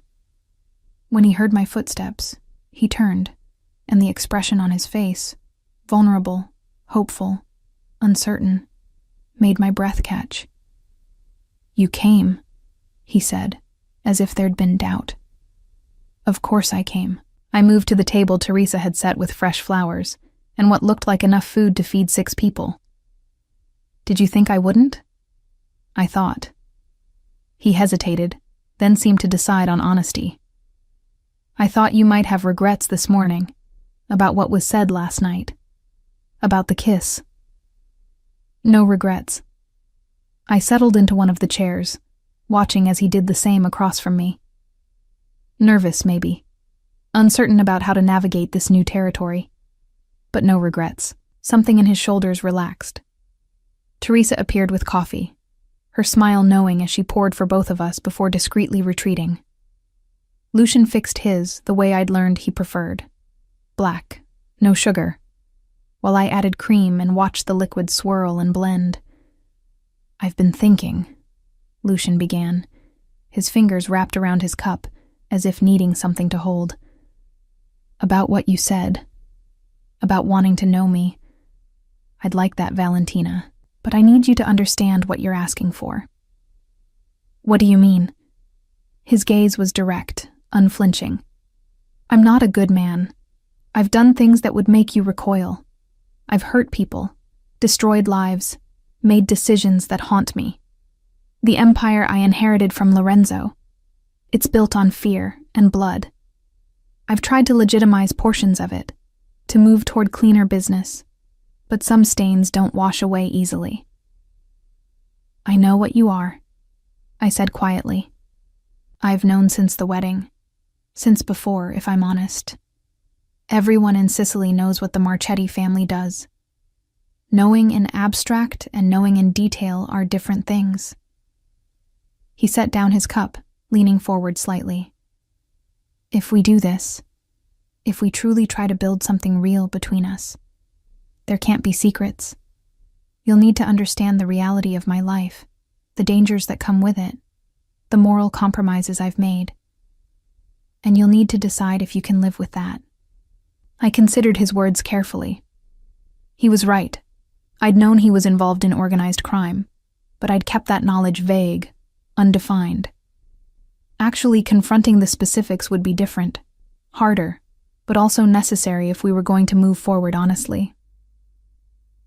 When he heard my footsteps, he turned, and the expression on his face, vulnerable, hopeful, uncertain, made my breath catch. "You came," he said, as if there'd been doubt. Of course I came. I moved to the table Teresa had set with fresh flowers, and what looked like enough food to feed 6 people. "Did you think I wouldn't?" I thought. He hesitated, then seemed to decide on honesty. "I thought you might have regrets this morning, about what was said last night, about the kiss." "No regrets." I settled into one of the chairs, watching as he did the same across from me. Nervous, maybe. Uncertain about how to navigate this new territory. But no regrets. Something in his shoulders relaxed. Teresa appeared with coffee, her smile knowing as she poured for both of us before discreetly retreating. Lucian fixed his the way I'd learned he preferred. Black, no sugar, while I added cream and watched the liquid swirl and blend. "I've been thinking," Lucian began, his fingers wrapped around his cup, as if needing something to hold. "About what you said. About wanting to know me. I'd like that, Valentina, but I need you to understand what you're asking for." "What do you mean?" His gaze was direct, unflinching. "I'm not a good man. I've done things that would make you recoil. I've hurt people, destroyed lives, made decisions that haunt me. The empire I inherited from Lorenzo. It's built on fear and blood. I've tried to legitimize portions of it, to move toward cleaner business, but some stains don't wash away easily." "I know what you are," I said quietly. "I've known since the wedding. Since before, if I'm honest. Everyone in Sicily knows what the Marchetti family does. Knowing in abstract and knowing in detail are different things." He set down his cup, leaning forward slightly. "If we do this, if we truly try to build something real between us, there can't be secrets. You'll need to understand the reality of my life, the dangers that come with it, the moral compromises I've made. And you'll need to decide if you can live with that." I considered his words carefully. He was right. I'd known he was involved in organized crime, but I'd kept that knowledge vague, undefined. Actually confronting the specifics would be different, harder, but also necessary if we were going to move forward honestly.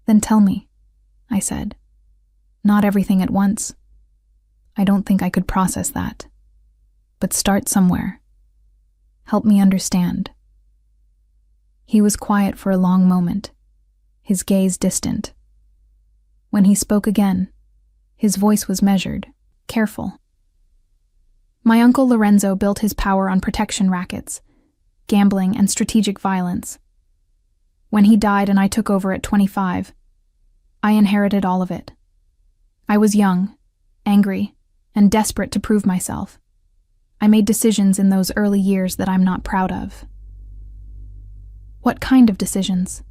"Then tell me," I said. "Not everything at once. I don't think I could process that. But start somewhere. Help me understand." He was quiet for a long moment, his gaze distant. When he spoke again, his voice was measured, careful. "My uncle Lorenzo built his power on protection rackets, gambling, and strategic violence. When he died and I took over at 25, I inherited all of it. I was young, angry, and desperate to prove myself. I made decisions in those early years that I'm not proud of." "What kind of decisions?"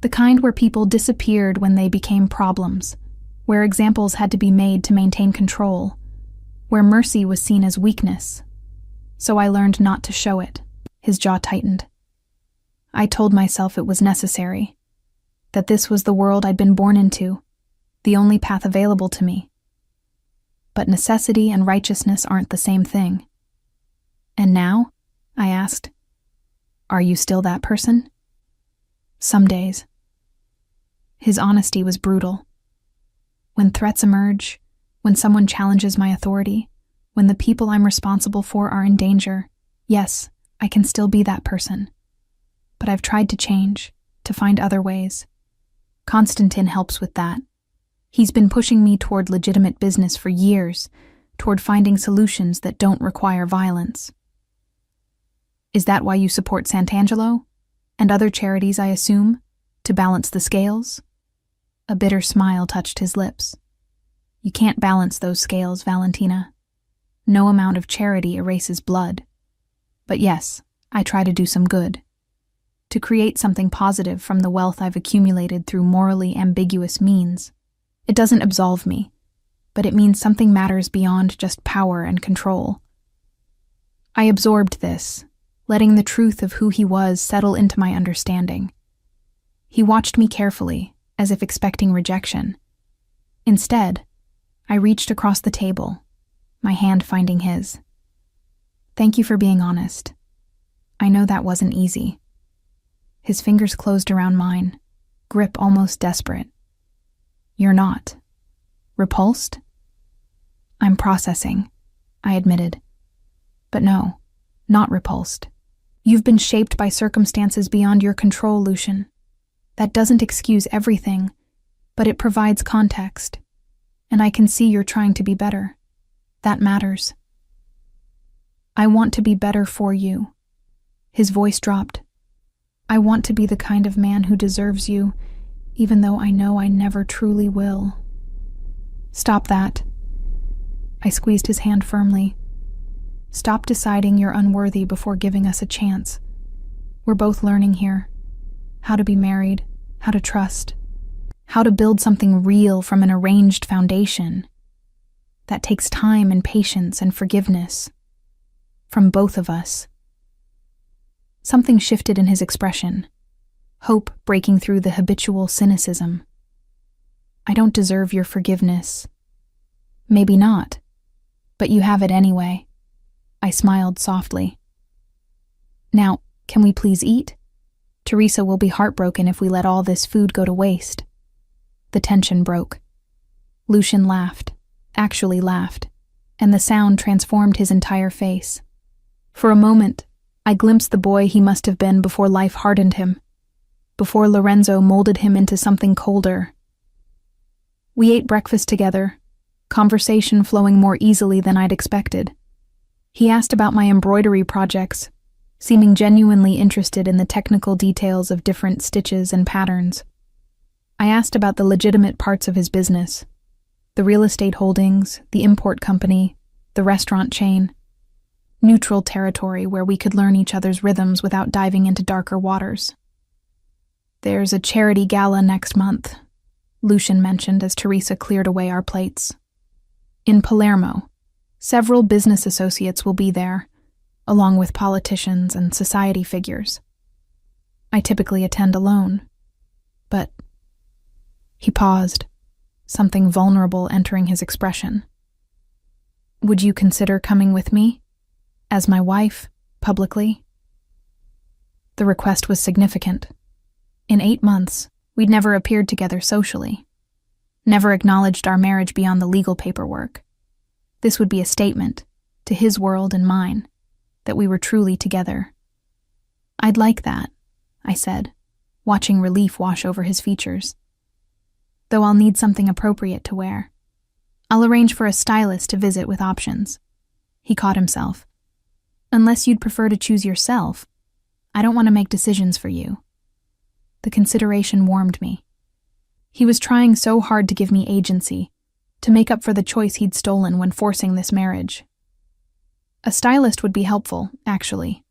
"The kind where people disappeared when they became problems, where examples had to be made to maintain control, where mercy was seen as weakness. So I learned not to show it." His jaw tightened. "I told myself it was necessary, that this was the world I'd been born into, the only path available to me. But necessity and righteousness aren't the same thing." "And now?" I asked. "Are you still that person?" "Some days." His honesty was brutal. "When threats emerge, when someone challenges my authority, when the people I'm responsible for are in danger, yes, I can still be that person. But I've tried to change, to find other ways. Constantine helps with that. He's been pushing me toward legitimate business for years, toward finding solutions that don't require violence. Is that why you support Sant'Angelo? And other charities, I assume, to balance the scales? A bitter smile touched his lips. You can't balance those scales, Valentina. No amount of charity erases blood. But yes, I try to do some good. To create something positive from the wealth I've accumulated through morally ambiguous means. It doesn't absolve me, but it means something matters beyond just power and control. I absorbed this, letting the truth of who he was settle into my understanding. He watched me carefully, as if expecting rejection. Instead, I reached across the table, my hand finding his. Thank you for being honest. I know that wasn't easy. His fingers closed around mine, grip almost desperate. You're not. Repulsed? I'm processing, I admitted. But no, not repulsed. You've been shaped by circumstances beyond your control, Lucian. That doesn't excuse everything, but it provides context. And I can see you're trying to be better. That matters. I want to be better for you. His voice dropped. I want to be the kind of man who deserves you, even though I know I never truly will. Stop that. I squeezed his hand firmly. Stop deciding you're unworthy before giving us a chance. We're both learning here. How to be married, how to trust, how to build something real from an arranged foundation. That takes time and patience and forgiveness. From both of us. Something shifted in his expression, hope breaking through the habitual cynicism. I don't deserve your forgiveness. Maybe not, but you have it anyway. I smiled softly. Now, can we please eat? Teresa will be heartbroken if we let all this food go to waste. The tension broke. Lucian laughed, actually laughed, and the sound transformed his entire face. For a moment, I glimpsed the boy he must have been before life hardened him, before Lorenzo molded him into something colder. We ate breakfast together, conversation flowing more easily than I'd expected. He asked about my embroidery projects, seeming genuinely interested in the technical details of different stitches and patterns. I asked about the legitimate parts of his business, the real estate holdings, the import company, the restaurant chain. Neutral territory where we could learn each other's rhythms without diving into darker waters. There's a charity gala next month, Lucian mentioned as Teresa cleared away our plates. In Palermo, several business associates will be there, along with politicians and society figures. I typically attend alone, but... He paused, something vulnerable entering his expression. Would you consider coming with me? As my wife, publicly? The request was significant. In 8 months, we'd never appeared together socially, never acknowledged our marriage beyond the legal paperwork. This would be a statement, to his world and mine, that we were truly together. I'd like that, I said, watching relief wash over his features. Though I'll need something appropriate to wear. I'll arrange for a stylist to visit with options. He caught himself. Unless you'd prefer to choose yourself, I don't want to make decisions for you. The consideration warmed me. He was trying so hard to give me agency, to make up for the choice he'd stolen when forcing this marriage. A stylist would be helpful, actually.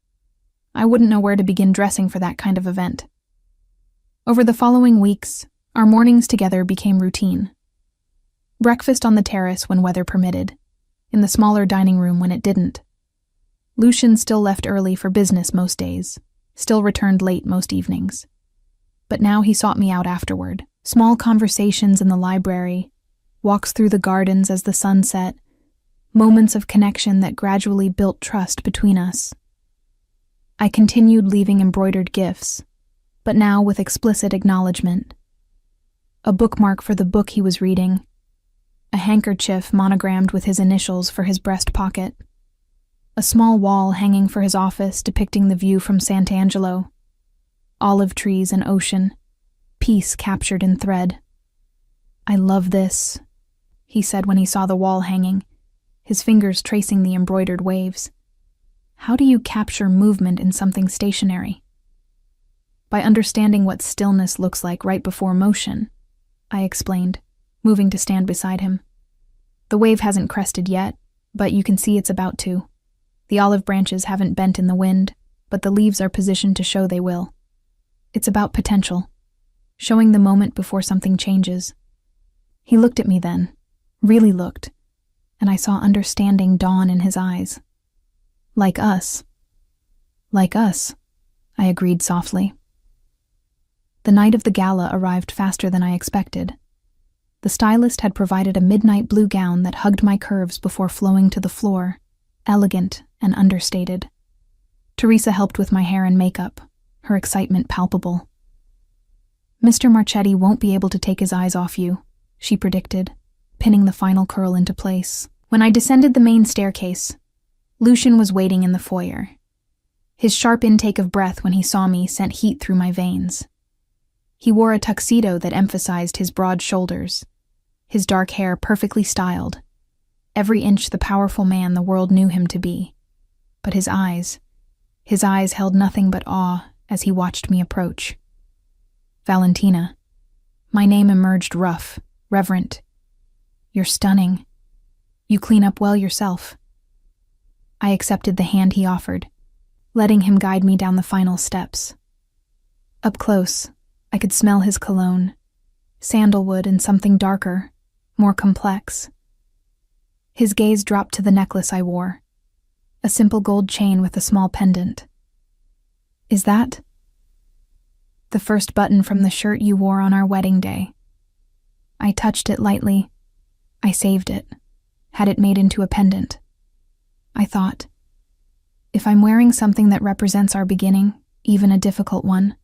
I wouldn't know where to begin dressing for that kind of event. Over the following weeks, our mornings together became routine. Breakfast on the terrace when weather permitted, in the smaller dining room when it didn't. Lucian still left early for business most days, still returned late most evenings. But now he sought me out afterward. Small conversations in the library, walks through the gardens as the sun set, moments of connection that gradually built trust between us. I continued leaving embroidered gifts, but now with explicit acknowledgement. A bookmark for the book he was reading, a handkerchief monogrammed with his initials for his breast pocket, a small wall hanging for his office depicting the view from Sant'Angelo. Olive trees and ocean, peace captured in thread. "I love this," he said when he saw the wall hanging, his fingers tracing the embroidered waves. "How do you capture movement in something stationary?" "By understanding what stillness looks like right before motion," I explained, moving to stand beside him. "The wave hasn't crested yet, but you can see it's about to. The olive branches haven't bent in the wind, but the leaves are positioned to show they will. It's about potential, showing the moment before something changes." He looked at me then, really looked, and I saw understanding dawn in his eyes. Like us, I agreed softly. The night of the gala arrived faster than I expected. The stylist had provided a midnight blue gown that hugged my curves before flowing to the floor, elegant and understated. Teresa helped with my hair and makeup, her excitement palpable. "Mr. Marchetti won't be able to take his eyes off you," she predicted, pinning the final curl into place. When I descended the main staircase, Lucian was waiting in the foyer. His sharp intake of breath when he saw me sent heat through my veins. He wore a tuxedo that emphasized his broad shoulders, his dark hair perfectly styled, every inch the powerful man the world knew him to be. But his eyes held nothing but awe as he watched me approach. "Valentina." My name emerged rough, reverent. "You're stunning. You clean up well yourself." I accepted the hand he offered, letting him guide me down the final steps. Up close, I could smell his cologne, sandalwood and something darker, more complex. His gaze dropped to the necklace I wore, a simple gold chain with a small pendant. "Is that?" "The first button from the shirt you wore on our wedding day." I touched it lightly. I saved it, had it made into a pendant. I thought, if I'm wearing something that represents our beginning, even a difficult one,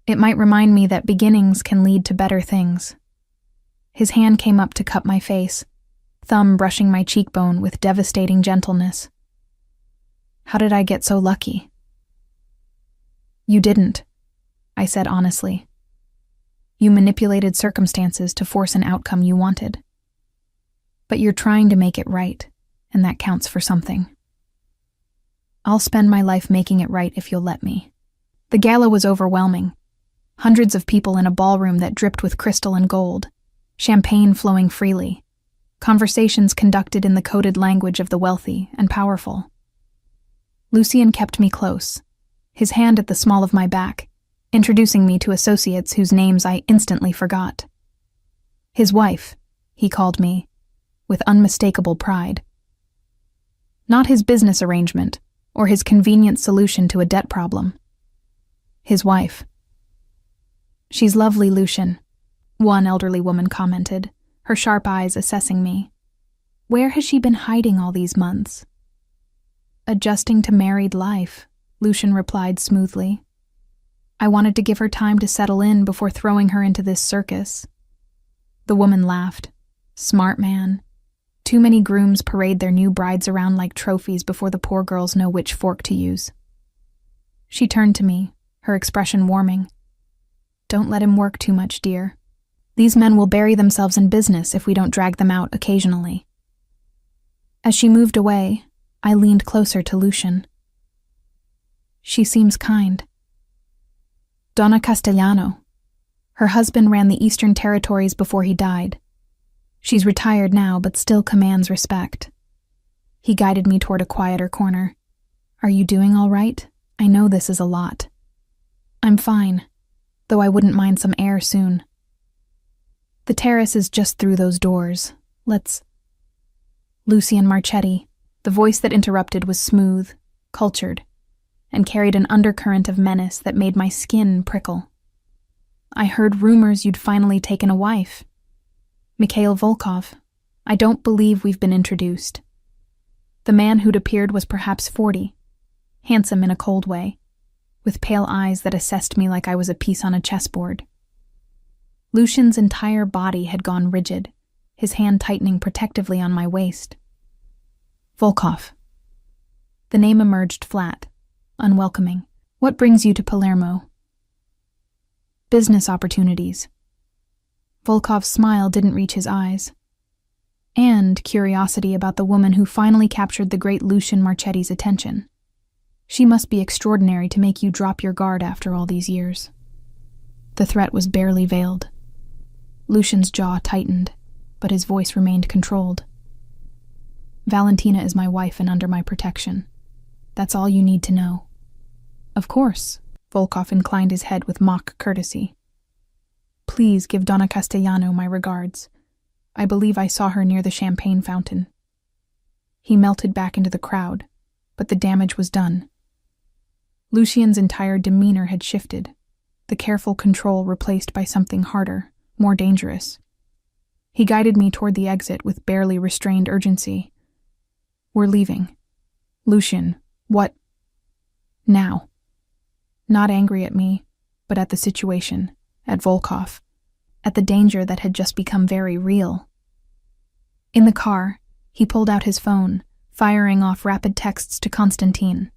it might remind me that beginnings can lead to better things. His hand came up to cup my face, thumb brushing my cheekbone with devastating gentleness. How did I get so lucky? "You didn't," I said honestly. "You manipulated circumstances to force an outcome you wanted. But you're trying to make it right, and that counts for something. I'll spend my life making it right if you'll let me." The gala was overwhelming. Hundreds of people in a ballroom that dripped with crystal and gold, champagne flowing freely, conversations conducted in the coded language of the wealthy and powerful. Lucian kept me close, his hand at the small of my back, introducing me to associates whose names I instantly forgot. His wife, he called me, with unmistakable pride. Not his business arrangement or his convenient solution to a debt problem. His wife. "She's lovely, Lucian," one elderly woman commented, her sharp eyes assessing me. "Where has she been hiding all these months?" "Adjusting to married life," Lucian replied smoothly. "I wanted to give her time to settle in before throwing her into this circus." The woman laughed. "Smart man. Too many grooms parade their new brides around like trophies before the poor girls know which fork to use." She turned to me, her expression warming. "Don't let him work too much, dear. These men will bury themselves in business if we don't drag them out occasionally." As she moved away, I leaned closer to Lucian. "She seems kind." "Donna Castellano. Her husband ran the Eastern Territories before he died. She's retired now, but still commands respect." He guided me toward a quieter corner. "Are you doing all right? I know this is a lot." "I'm fine, though I wouldn't mind some air soon." "The terrace is just through those doors. Let's—" Lucian Marchetti, the voice that interrupted, was smooth, cultured, and carried an undercurrent of menace that made my skin prickle. "I heard rumors you'd finally taken a wife. Mikhail Volkov. I don't believe we've been introduced." The man who'd appeared was perhaps 40, handsome in a cold way, with pale eyes that assessed me like I was a piece on a chessboard. Lucian's entire body had gone rigid, his hand tightening protectively on my waist. "Volkov." The name emerged flat, unwelcoming. What brings you to Palermo? Business opportunities. Volkov's smile didn't reach his eyes. And curiosity about the woman who finally captured the great Lucian Marchetti's attention. She must be extraordinary to make you drop your guard after all these years. The threat was barely veiled. Lucian's jaw tightened, but his voice remained controlled. Valentina is my wife and under my protection. That's all you need to know. Of course, Volkov inclined his head with mock courtesy. Please give Donna Castellano my regards. I believe I saw her near the champagne fountain. He melted back into the crowd, but the damage was done. Lucian's entire demeanor had shifted, the careful control replaced by something harder, more dangerous. He guided me toward the exit with barely restrained urgency. We're leaving. Lucian, what? Now. Not angry at me, but at the situation, at Volkov, at the danger that had just become very real. In the car, he pulled out his phone, firing off rapid texts to Konstantin.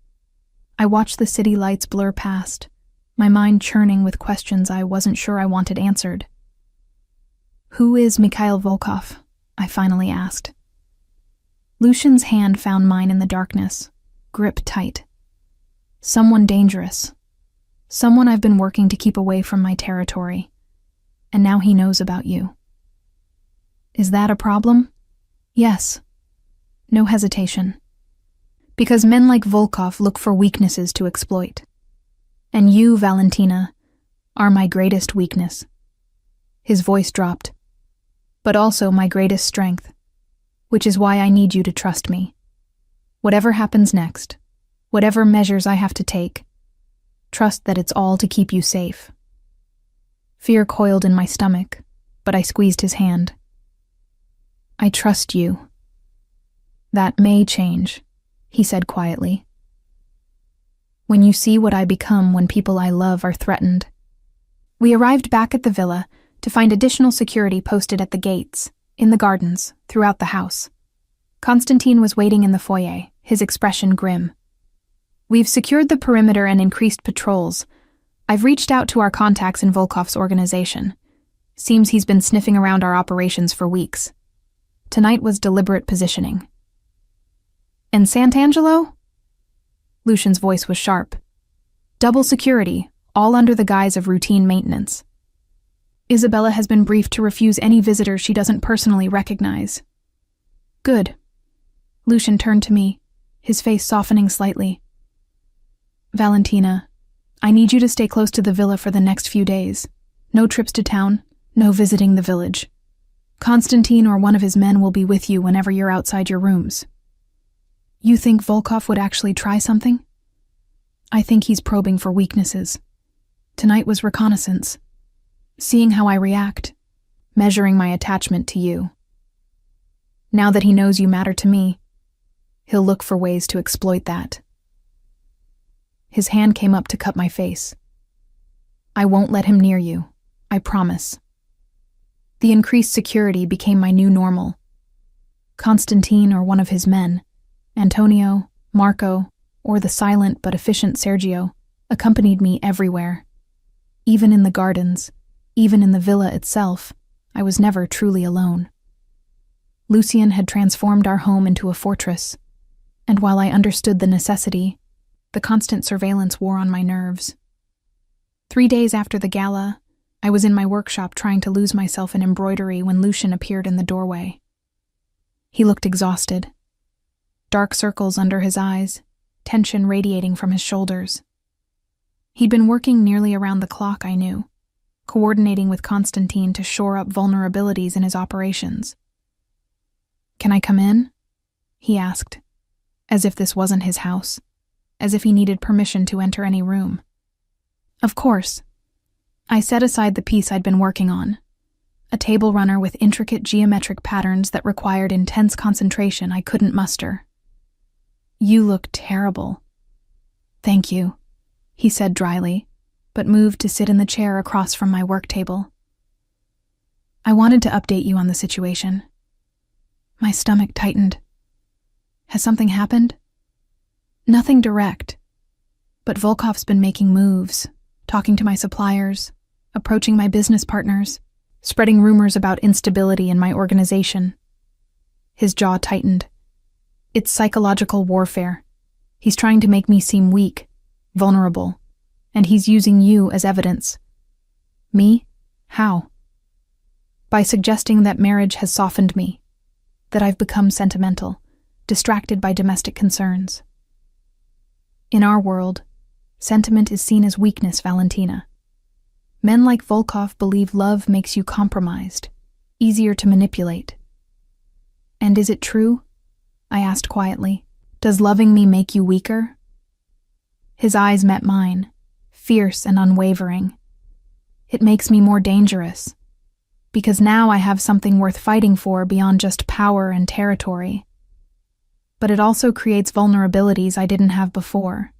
I watched the city lights blur past, my mind churning with questions I wasn't sure I wanted answered. Who is Mikhail Volkov? I finally asked. Lucian's hand found mine in the darkness, grip tight. Someone dangerous. Someone I've been working to keep away from my territory. And now he knows about you. Is that a problem? Yes. No hesitation. Because men like Volkov look for weaknesses to exploit. And you, Valentina, are my greatest weakness. His voice dropped. But also my greatest strength, which is why I need you to trust me. Whatever happens next, whatever measures I have to take, trust that it's all to keep you safe. Fear coiled in my stomach, but I squeezed his hand. I trust you. That may change, he said quietly. When you see what I become when people I love are threatened. We arrived back at the villa to find additional security posted at the gates, in the gardens, throughout the house. Konstantin was waiting in the foyer, his expression grim. We've secured the perimeter and increased patrols. I've reached out to our contacts in Volkov's organization. Seems he's been sniffing around our operations for weeks. Tonight was deliberate positioning. And Sant'Angelo? Lucian's voice was sharp. Double security, all under the guise of routine maintenance. Isabella has been briefed to refuse any visitors she doesn't personally recognize. Good. Lucian turned to me, his face softening slightly. Valentina, I need you to stay close to the villa for the next few days. No trips to town, no visiting the village. Konstantin or one of his men will be with you whenever you're outside your rooms. You think Volkov would actually try something? I think he's probing for weaknesses. Tonight was reconnaissance. Seeing how I react, measuring my attachment to you. Now that he knows you matter to me, he'll look for ways to exploit that. His hand came up to cut my face. I won't let him near you, I promise. The increased security became my new normal. Konstantin or one of his men, Antonio, Marco, or the silent but efficient Sergio, accompanied me everywhere. Even in the gardens, even in the villa itself, I was never truly alone. Lucian had transformed our home into a fortress, and while I understood the necessity, the constant surveillance wore on my nerves. 3 days after the gala, I was in my workshop trying to lose myself in embroidery when Lucian appeared in the doorway. He looked exhausted. Dark circles under his eyes, tension radiating from his shoulders. He'd been working nearly around the clock, I knew, coordinating with Konstantin to shore up vulnerabilities in his operations. Can I come in? He asked, as if this wasn't his house, as if he needed permission to enter any room. Of course. I set aside the piece I'd been working on, a table runner with intricate geometric patterns that required intense concentration I couldn't muster. You look terrible. Thank you, he said dryly, but moved to sit in the chair across from my work table. I wanted to update you on the situation. My stomach tightened. Has something happened? Nothing direct, but Volkov's been making moves, talking to my suppliers, approaching my business partners, spreading rumors about instability in my organization. His jaw tightened. It's psychological warfare. He's trying to make me seem weak, vulnerable, and he's using you as evidence. Me? How? By suggesting that marriage has softened me, that I've become sentimental, distracted by domestic concerns. In our world, sentiment is seen as weakness, Valentina. Men like Volkov believe love makes you compromised, easier to manipulate. And is it true? I asked quietly. Does loving me make you weaker? His eyes met mine, fierce and unwavering. It makes me more dangerous, because now I have something worth fighting for beyond just power and territory. But it also creates vulnerabilities I didn't have before.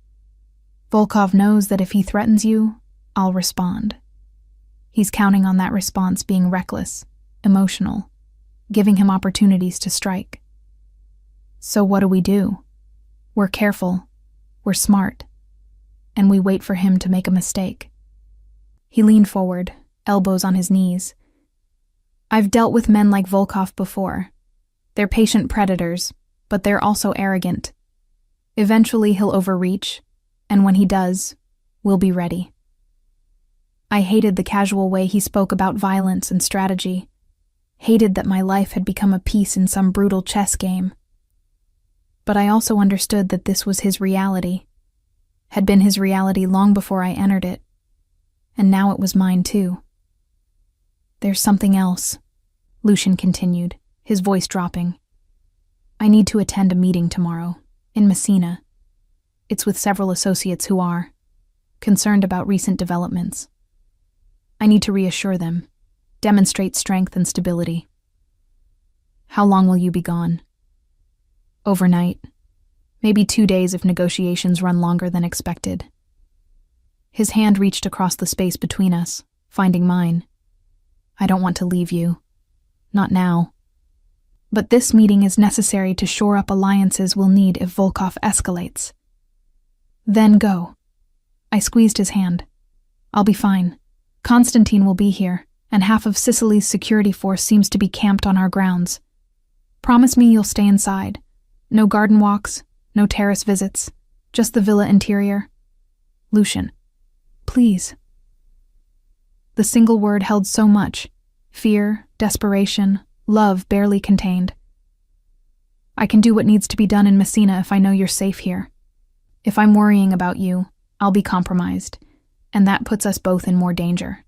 Volkov knows that if he threatens you, I'll respond. He's counting on that response being reckless, emotional, giving him opportunities to strike. So what do? We're careful, we're smart, and we wait for him to make a mistake. He leaned forward, elbows on his knees. I've dealt with men like Volkov before. They're patient predators, but they're also arrogant. Eventually he'll overreach, and when he does, we'll be ready. I hated the casual way he spoke about violence and strategy, hated that my life had become a piece in some brutal chess game. But I also understood that this was his reality, had been his reality long before I entered it, and now it was mine too. There's something else, Lucian continued, his voice dropping. I need to attend a meeting tomorrow, in Messina. It's with several associates who are concerned about recent developments. I need to reassure them, demonstrate strength and stability. How long will you be gone? Overnight. Maybe 2 days if negotiations run longer than expected. His hand reached across the space between us, finding mine. I don't want to leave you. Not now. But this meeting is necessary to shore up alliances we'll need if Volkov escalates. Then go. I squeezed his hand. I'll be fine. Constantine will be here, and half of Sicily's security force seems to be camped on our grounds. Promise me you'll stay inside. No garden walks, no terrace visits, just the villa interior. Lucian, please. The single word held so much. Fear, desperation, love barely contained. I can do what needs to be done in Messina if I know you're safe here. If I'm worrying about you, I'll be compromised, and that puts us both in more danger.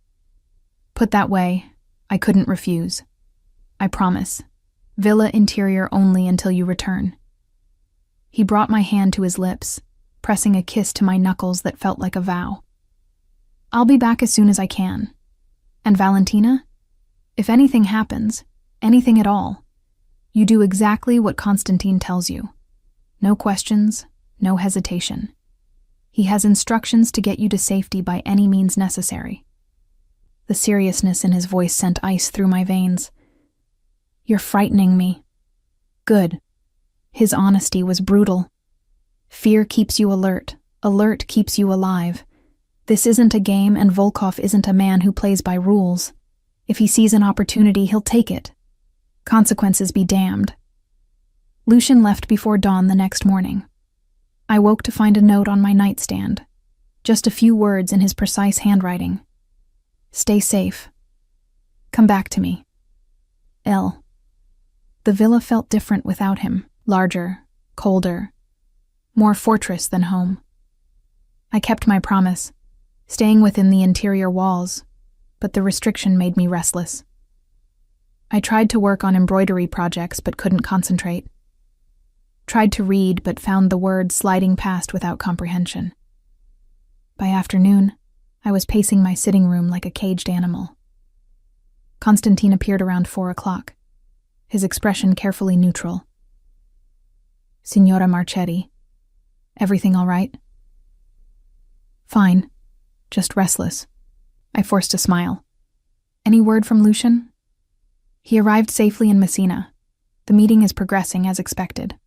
Put that way, I couldn't refuse. I promise. Villa interior only until you return. He brought my hand to his lips, pressing a kiss to my knuckles that felt like a vow. I'll be back as soon as I can. And Valentina? If anything happens, anything at all, you do exactly what Constantine tells you. No questions, no hesitation. He has instructions to get you to safety by any means necessary. The seriousness in his voice sent ice through my veins. You're frightening me. Good. His honesty was brutal. Fear keeps you alert. Alert keeps you alive. This isn't a game, and Volkov isn't a man who plays by rules. If he sees an opportunity, he'll take it. Consequences be damned. Lucian left before dawn the next morning. I woke to find a note on my nightstand. Just a few words in his precise handwriting. Stay safe. Come back to me. L. The villa felt different without him. Larger, colder, more fortress than home. I kept my promise, staying within the interior walls, but the restriction made me restless. I tried to work on embroidery projects but couldn't concentrate. Tried to read but found the words sliding past without comprehension. By afternoon, I was pacing my sitting room like a caged animal. Constantine appeared around 4 o'clock, his expression carefully neutral. Signora Marchetti, everything all right? Fine, just restless. I forced a smile. Any word from Lucian? He arrived safely in Messina. The meeting is progressing as expected.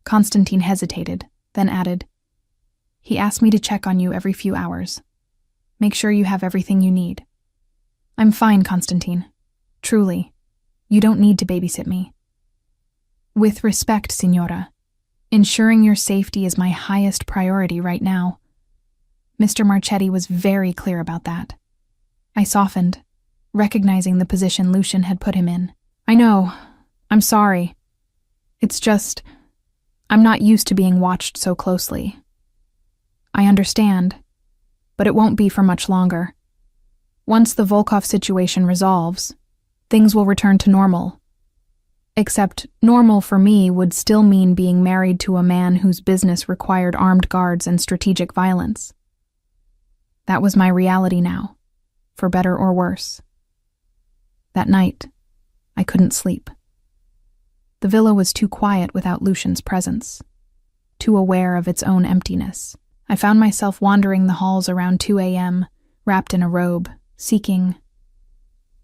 Constantine hesitated, then added, "He asked me to check on you every few hours. Make sure you have everything you need." "I'm fine, Constantine. Truly. You don't need to babysit me." "With respect, Signora, ensuring your safety is my highest priority right now." Mr. Marchetti was very clear about that. I softened, recognizing the position Lucian had put him in. "I know. I'm sorry. It's just, I'm not used to being watched so closely. I understand, but it won't be for much longer. Once the Volkov situation resolves, things will return to normal. Except normal for me would still mean being married to a man whose business required armed guards and strategic violence. That was my reality now, for better or worse. That night, I couldn't sleep. The villa was too quiet without Lucian's presence, too aware of its own emptiness. I found myself wandering the halls around 2 a.m., wrapped in a robe, seeking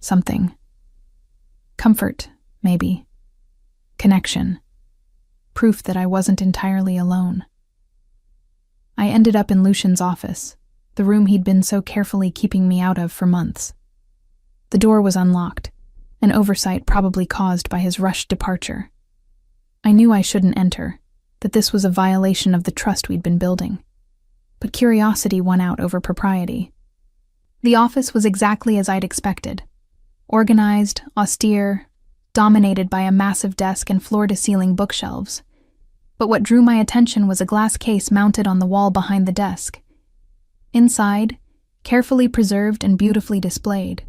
something. Comfort, maybe. Connection. Proof that I wasn't entirely alone. I ended up in Lucian's office, the room he'd been so carefully keeping me out of for months. The door was unlocked, an oversight probably caused by his rushed departure. I knew I shouldn't enter, that this was a violation of the trust we'd been building. But curiosity won out over propriety. The office was exactly as I'd expected. Organized, austere, dominated by a massive desk and floor-to-ceiling bookshelves. But what drew my attention was a glass case mounted on the wall behind the desk. Inside, carefully preserved and beautifully displayed,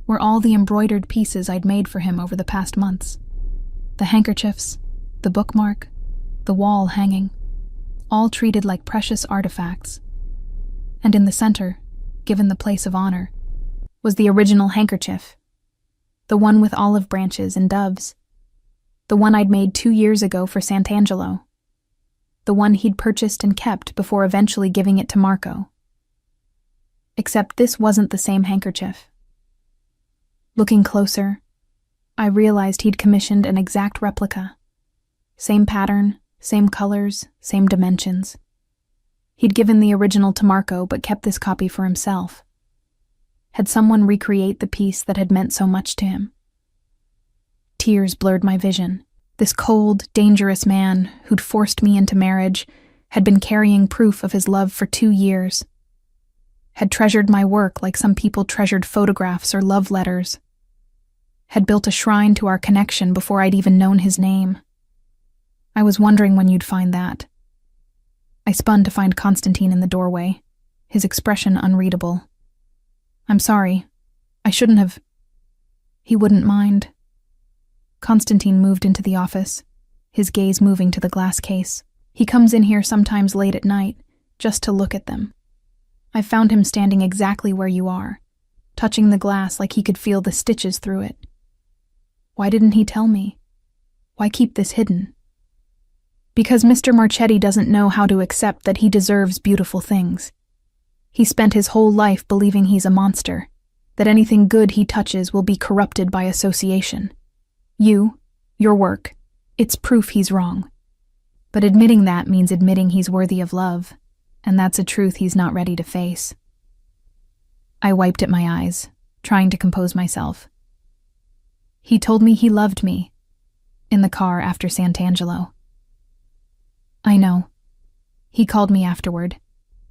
were all the embroidered pieces I'd made for him over the past months. The handkerchiefs, the bookmark, the wall hanging, all treated like precious artifacts. And in the center, given the place of honor, was the original handkerchief, the one with olive branches and doves, the one I'd made 2 years ago for Sant'Angelo, the one he'd purchased and kept before eventually giving it to Marco. Except this wasn't the same handkerchief. Looking closer, I realized he'd commissioned an exact replica. Same pattern, same colors, same dimensions. He'd given the original to Marco but kept this copy for himself. Had someone recreate the piece that had meant so much to him? Tears blurred my vision. This cold, dangerous man who'd forced me into marriage had been carrying proof of his love for 2 years. Had treasured my work like some people treasured photographs or love letters. Had built a shrine to our connection before I'd even known his name. I was wondering when you'd find that. I spun to find Constantine in the doorway, his expression unreadable. "I'm sorry. I shouldn't have..." "He wouldn't mind." Constantine moved into the office, his gaze moving to the glass case. "He comes in here sometimes late at night, just to look at them. I found him standing exactly where you are, touching the glass like he could feel the stitches through it. Why didn't he tell me? Why keep this hidden?" "Because Mr. Marchetti doesn't know how to accept that he deserves beautiful things. He spent his whole life believing he's a monster, that anything good he touches will be corrupted by association. Your work, it's proof he's wrong. But admitting that means admitting he's worthy of love, and that's a truth he's not ready to face." I wiped at my eyes, trying to compose myself. "He told me he loved me, in the car after Sant'Angelo." "I know. He called me afterward,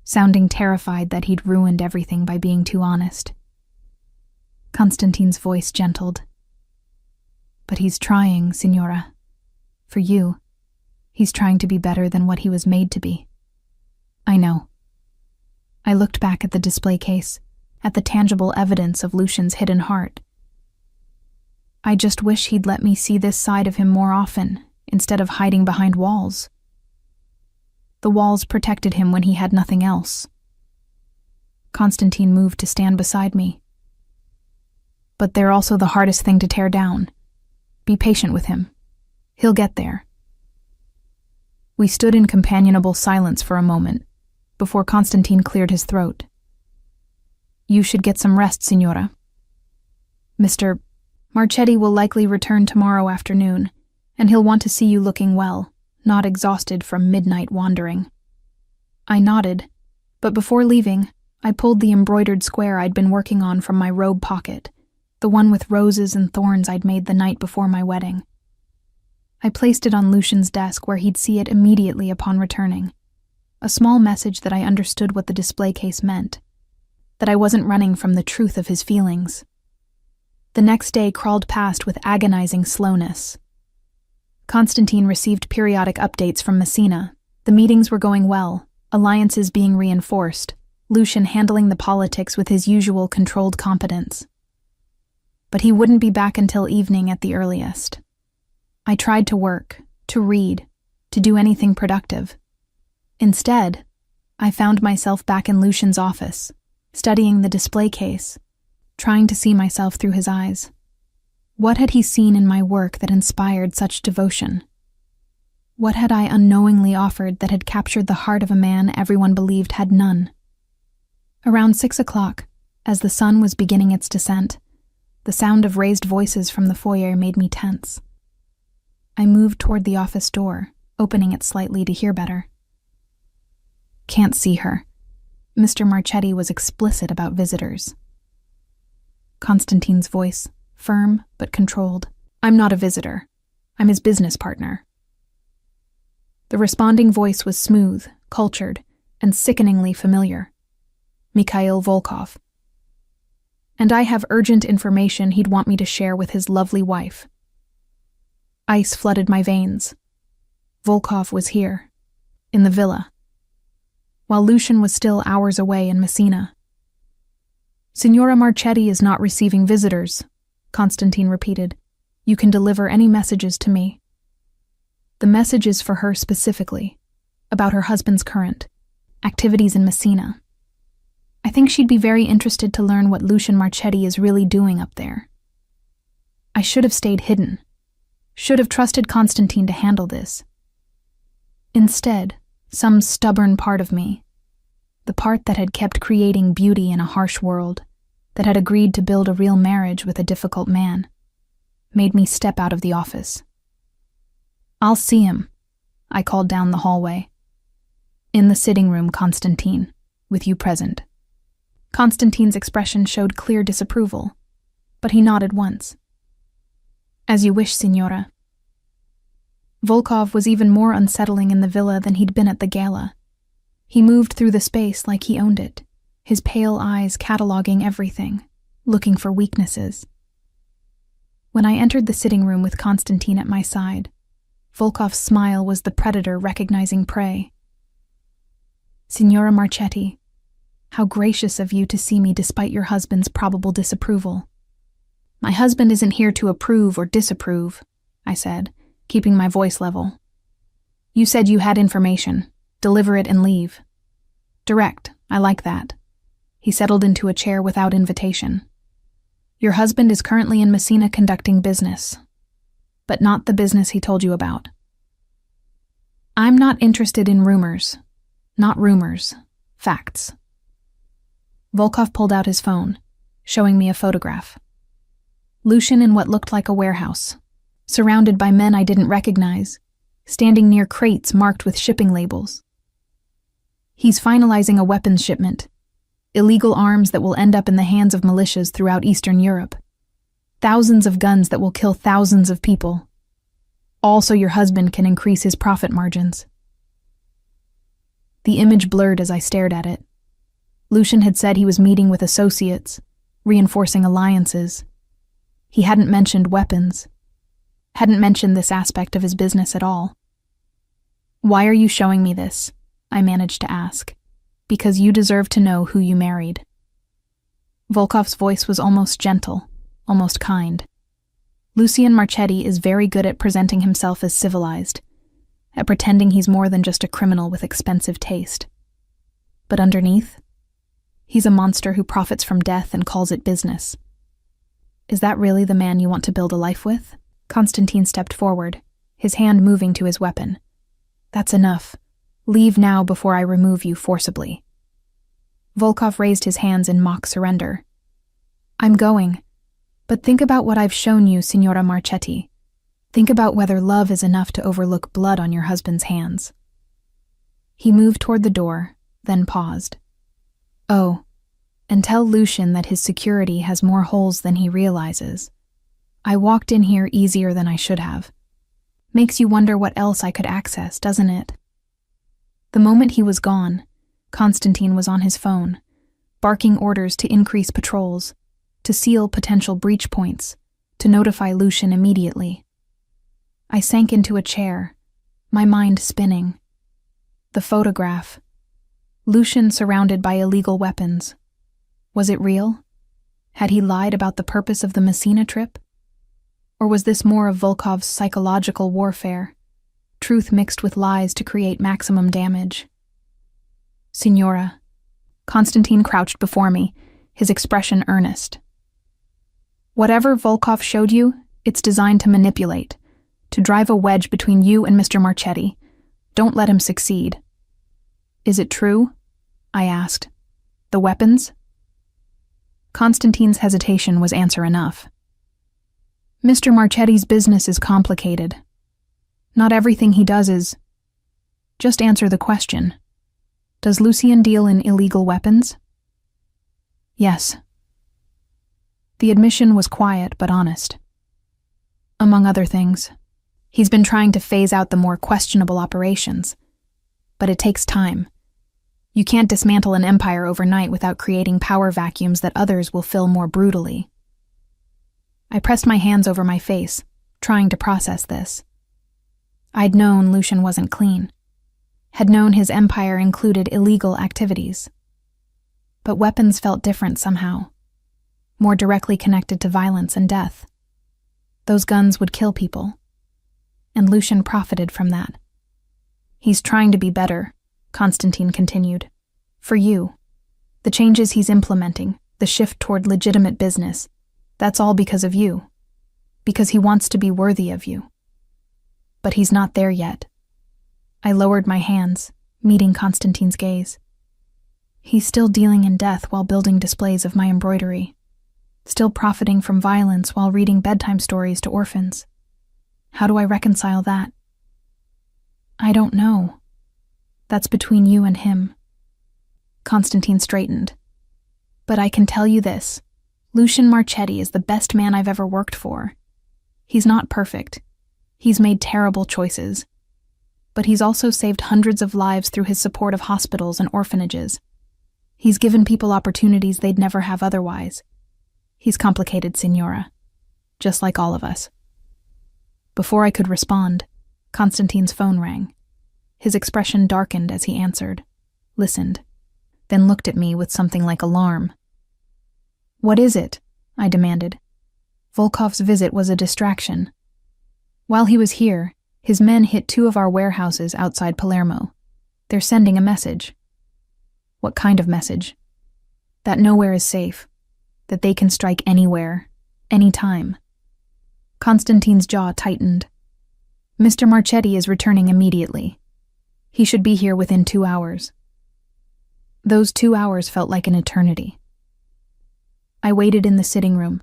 sounding terrified that he'd ruined everything by being too honest." Constantine's voice gentled. "But he's trying, Signora. For you, he's trying to be better than what he was made to be." "I know." I looked back at the display case, at the tangible evidence of Lucian's hidden heart. "I just wish he'd let me see this side of him more often, instead of hiding behind walls. The walls protected him when he had nothing else." Constantine moved to stand beside me. "But they're also the hardest thing to tear down. Be patient with him. He'll get there." We stood in companionable silence for a moment, before Constantine cleared his throat. "You should get some rest, Signora. Mr. Marchetti will likely return tomorrow afternoon, and he'll want to see you looking well, not exhausted from midnight wandering." I nodded, but before leaving, I pulled the embroidered square I'd been working on from my robe pocket, the one with roses and thorns I'd made the night before my wedding. I placed it on Lucian's desk where he'd see it immediately upon returning. A small message that I understood what the display case meant, that I wasn't running from the truth of his feelings. The next day crawled past with agonizing slowness. Constantine received periodic updates from Messina. The meetings were going well, alliances being reinforced, Lucian handling the politics with his usual controlled competence. But he wouldn't be back until evening at the earliest. I tried to work, to read, to do anything productive. Instead, I found myself back in Lucian's office, studying the display case, trying to see myself through his eyes. What had he seen in my work that inspired such devotion? What had I unknowingly offered that had captured the heart of a man everyone believed had none? Around 6 o'clock, as the sun was beginning its descent, the sound of raised voices from the foyer made me tense. I moved toward the office door, opening it slightly to hear better. Can't see her. Mr. Marchetti was explicit about visitors. Constantine's voice, firm but controlled. I'm not a visitor. I'm his business partner. The responding voice was smooth, cultured, and sickeningly familiar. Mikhail Volkov. And I have urgent information he'd want me to share with his lovely wife. Ice flooded my veins. Volkov was here, in the villa, while Lucian was still hours away in Messina. Signora Marchetti is not receiving visitors, Constantine repeated. You can deliver any messages to me. The message is for her specifically, about her husband's current activities in Messina. I think she'd be very interested to learn what Lucian Marchetti is really doing up there. I should have stayed hidden, should have trusted Constantine to handle this. Instead, some stubborn part of me, the part that had kept creating beauty in a harsh world, that had agreed to build a real marriage with a difficult man, made me step out of the office. I'll see him, I called down the hallway. In the sitting room, Constantine, with you present. Constantine's expression showed clear disapproval, but he nodded once. As you wish, Signora. Volkov was even more unsettling in the villa than he'd been at the gala. He moved through the space like he owned it, his pale eyes cataloging everything, looking for weaknesses. When I entered the sitting room with Constantine at my side, Volkov's smile was the predator recognizing prey. Signora Marchetti, how gracious of you to see me despite your husband's probable disapproval. My husband isn't here to approve or disapprove, I said, keeping my voice level. You said you had information. Deliver it and leave. Direct, I like that. He settled into a chair without invitation. Your husband is currently in Messina conducting business, but not the business he told you about. I'm not interested in rumors. Not rumors. Facts. Volkov pulled out his phone, showing me a photograph. Lucian in what looked like a warehouse, surrounded by men I didn't recognize, standing near crates marked with shipping labels. He's finalizing a weapons shipment, illegal arms that will end up in the hands of militias throughout Eastern Europe. Thousands of guns that will kill thousands of people. All so your husband can increase his profit margins. The image blurred as I stared at it. Lucian had said he was meeting with associates, reinforcing alliances. He hadn't mentioned weapons. Hadn't mentioned this aspect of his business at all. Why are you showing me this? I managed to ask. Because you deserve to know who you married. Volkov's voice was almost gentle, almost kind. Lucian Marchetti is very good at presenting himself as civilized, at pretending he's more than just a criminal with expensive taste. But underneath, he's a monster who profits from death and calls it business. Is that really the man you want to build a life with? Constantine stepped forward, his hand moving to his weapon. That's enough. Leave now before I remove you forcibly. Volkov raised his hands in mock surrender. I'm going, but think about what I've shown you, Signora Marchetti. Think about whether love is enough to overlook blood on your husband's hands. He moved toward the door, then paused. Oh, and tell Lucian that his security has more holes than he realizes. I walked in here easier than I should have. Makes you wonder what else I could access, doesn't it? The moment he was gone, Constantine was on his phone, barking orders to increase patrols, to seal potential breach points, to notify Lucian immediately. I sank into a chair, my mind spinning. The photograph. Lucian surrounded by illegal weapons. Was it real? Had he lied about the purpose of the Messina trip? Or was this more of Volkov's psychological warfare, truth mixed with lies to create maximum damage? Signora. Constantine crouched before me, his expression earnest. Whatever Volkov showed you, it's designed to manipulate, to drive a wedge between you and Mr. Marchetti. Don't let him succeed. Is it true? I asked. The weapons? Constantine's hesitation was answer enough. Mr. Marchetti's business is complicated. Not everything he does is... Just answer the question. Does Lucian deal in illegal weapons? Yes. The admission was quiet but honest. Among other things, he's been trying to phase out the more questionable operations. But it takes time. You can't dismantle an empire overnight without creating power vacuums that others will fill more brutally. I pressed my hands over my face, trying to process this. I'd known Lucian wasn't clean. Had known his empire included illegal activities. But weapons felt different somehow, more directly connected to violence and death. Those guns would kill people. And Lucian profited from that. He's trying to be better, Constantine continued. For you. The changes he's implementing, the shift toward legitimate business, that's all because of you. Because he wants to be worthy of you. But he's not there yet. I lowered my hands, meeting Constantine's gaze. He's still dealing in death while building displays of my embroidery. Still profiting from violence while reading bedtime stories to orphans. How do I reconcile that? I don't know. That's between you and him. Constantine straightened. But I can tell you this. Lucian Marchetti is the best man I've ever worked for. He's not perfect. He's made terrible choices. But he's also saved hundreds of lives through his support of hospitals and orphanages. He's given people opportunities they'd never have otherwise. He's complicated, Signora. Just like all of us. Before I could respond, Constantine's phone rang. His expression darkened as he answered, listened, then looked at me with something like alarm. What is it? I demanded. Volkov's visit was a distraction. While he was here, his men hit 2 of our warehouses outside Palermo. They're sending a message. What kind of message? That nowhere is safe. That they can strike anywhere, anytime. Constantine's jaw tightened. Mr. Marchetti is returning immediately. He should be here within 2 hours. Those 2 hours felt like an eternity. I waited in the sitting room,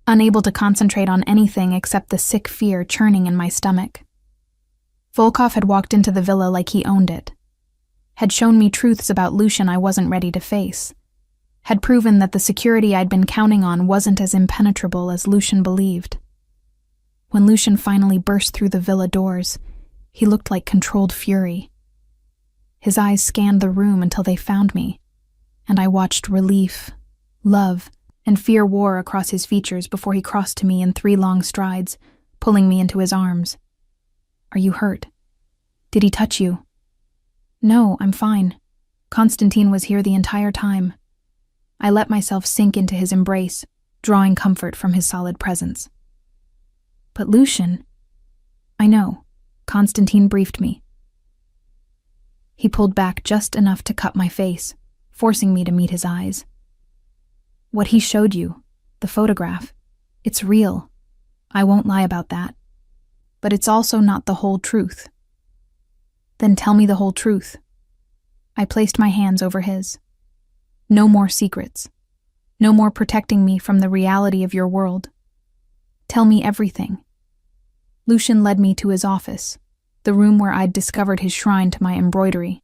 unable to concentrate on anything except the sick fear churning in my stomach. Volkov had walked into the villa like he owned it. Had shown me truths about Lucian I wasn't ready to face. Had proven that the security I'd been counting on wasn't as impenetrable as Lucian believed. When Lucian finally burst through the villa doors, he looked like controlled fury. His eyes scanned the room until they found me, and I watched relief, love, and fear war across his features before he crossed to me in 3 long strides, pulling me into his arms. Are you hurt? Did he touch you? No, I'm fine. Constantine was here the entire time. I let myself sink into his embrace, drawing comfort from his solid presence. But Lucian... I know. Constantine briefed me. He pulled back just enough to cut my face, forcing me to meet his eyes. What he showed you, the photograph, it's real. I won't lie about that. But it's also not the whole truth. Then tell me the whole truth. I placed my hands over his. No more secrets. No more protecting me from the reality of your world. Tell me everything. Lucian led me to his office, the room where I'd discovered his shrine to my embroidery.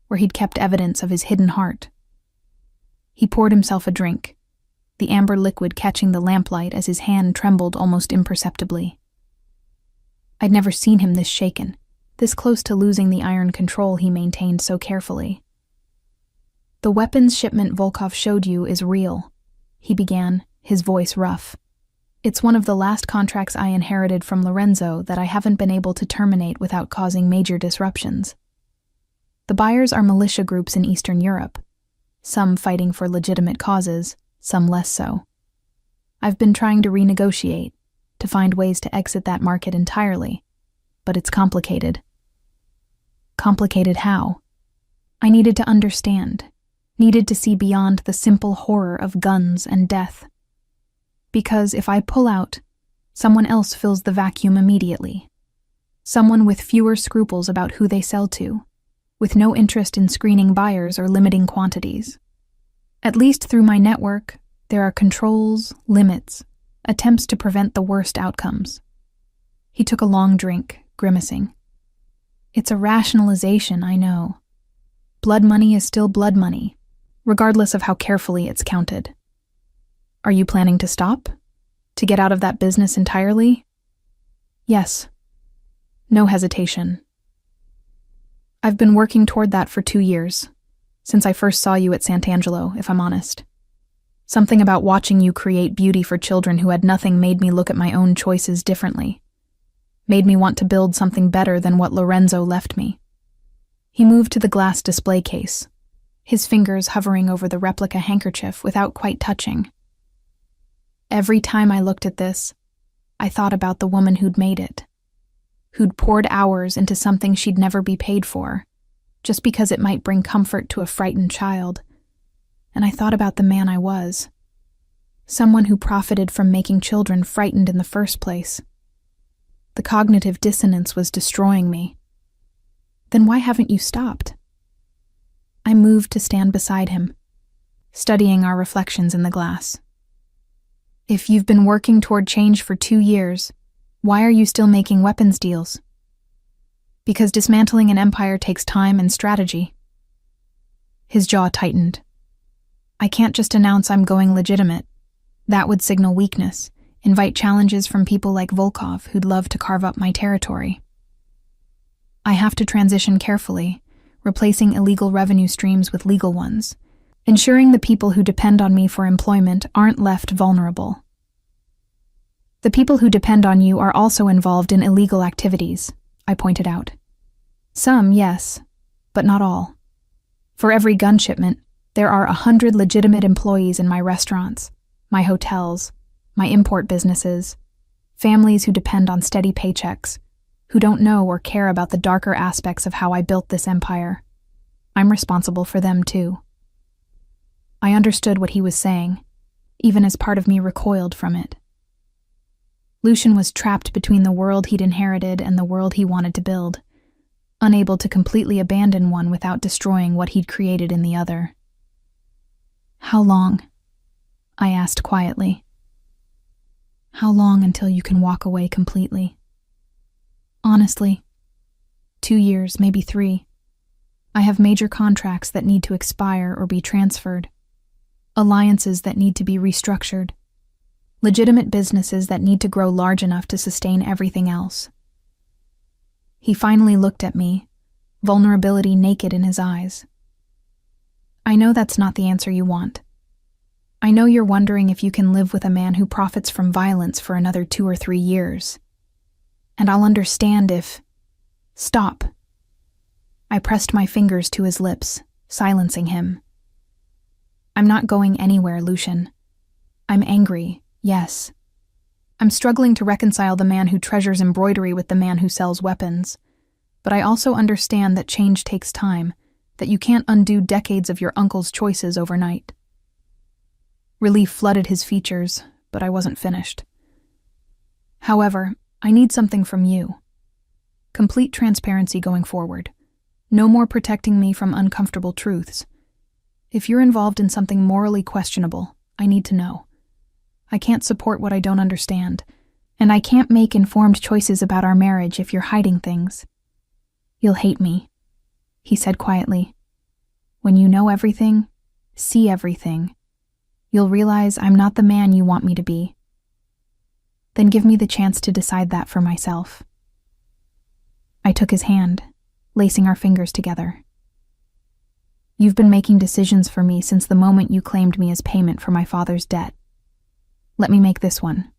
where he'd kept evidence of his hidden heart. He poured himself a drink, the amber liquid catching the lamplight as his hand trembled almost imperceptibly. I'd never seen him this shaken, this close to losing the iron control he maintained so carefully. "The weapons shipment Volkov showed you is real," he began, his voice rough. "It's one of the last contracts I inherited from Lorenzo that I haven't been able to terminate without causing major disruptions. The buyers are militia groups in Eastern Europe, some fighting for legitimate causes, some less so. I've been trying to renegotiate, to find ways to exit that market entirely, but it's complicated." Complicated how? I needed to understand, needed to see beyond the simple horror of guns and death. Because if I pull out, someone else fills the vacuum immediately. Someone with fewer scruples about who they sell to, with no interest in screening buyers or limiting quantities. At least through my network, there are controls, limits, attempts to prevent the worst outcomes. He took a long drink, grimacing. It's a rationalization, I know. Blood money is still blood money, regardless of how carefully it's counted. Are you planning to stop? To get out of that business entirely? Yes. No hesitation. I've been working toward that for 2 years, since I first saw you at Sant'Angelo, if I'm honest. Something about watching you create beauty for children who had nothing made me look at my own choices differently. Made me want to build something better than what Lorenzo left me. He moved to the glass display case, his fingers hovering over the replica handkerchief without quite touching. Every time I looked at this, I thought about the woman who'd made it, who'd poured hours into something she'd never be paid for, just because it might bring comfort to a frightened child. And I thought about the man I was, someone who profited from making children frightened in the first place. The cognitive dissonance was destroying me. Then why haven't you stopped? I moved to stand beside him, studying our reflections in the glass. If you've been working toward change for 2 years, why are you still making weapons deals? Because dismantling an empire takes time and strategy. His jaw tightened. I can't just announce I'm going legitimate. That would signal weakness, invite challenges from people like Volkov who'd love to carve up my territory. I have to transition carefully, replacing illegal revenue streams with legal ones, ensuring the people who depend on me for employment aren't left vulnerable. The people who depend on you are also involved in illegal activities, I pointed out. Some, yes, but not all. For every gun shipment, there are 100 legitimate employees in my restaurants, my hotels, my import businesses, families who depend on steady paychecks, who don't know or care about the darker aspects of how I built this empire. I'm responsible for them too. I understood what he was saying, even as part of me recoiled from it. Lucian was trapped between the world he'd inherited and the world he wanted to build, unable to completely abandon one without destroying what he'd created in the other. How long? I asked quietly. How long until you can walk away completely? Honestly, 2 years, maybe 3. I have major contracts that need to expire or be transferred, alliances that need to be restructured, legitimate businesses that need to grow large enough to sustain everything else. He finally looked at me, vulnerability naked in his eyes. I know that's not the answer you want. I know you're wondering if you can live with a man who profits from violence for another 2 or 3 years. And I'll understand if... Stop. I pressed my fingers to his lips, silencing him. I'm not going anywhere, Lucian. I'm angry, yes. I'm struggling to reconcile the man who treasures embroidery with the man who sells weapons. But I also understand that change takes time, that you can't undo decades of your uncle's choices overnight. Relief flooded his features, but I wasn't finished. However, I need something from you. Complete transparency going forward. No more protecting me from uncomfortable truths. If you're involved in something morally questionable, I need to know. I can't support what I don't understand, and I can't make informed choices about our marriage if you're hiding things. You'll hate me, he said quietly, When you know everything, see everything, you'll realize I'm not the man you want me to be. Then give me the chance to decide that for myself. I took his hand, lacing our fingers together. You've been making decisions for me since the moment you claimed me as payment for my father's debt. Let me make this one.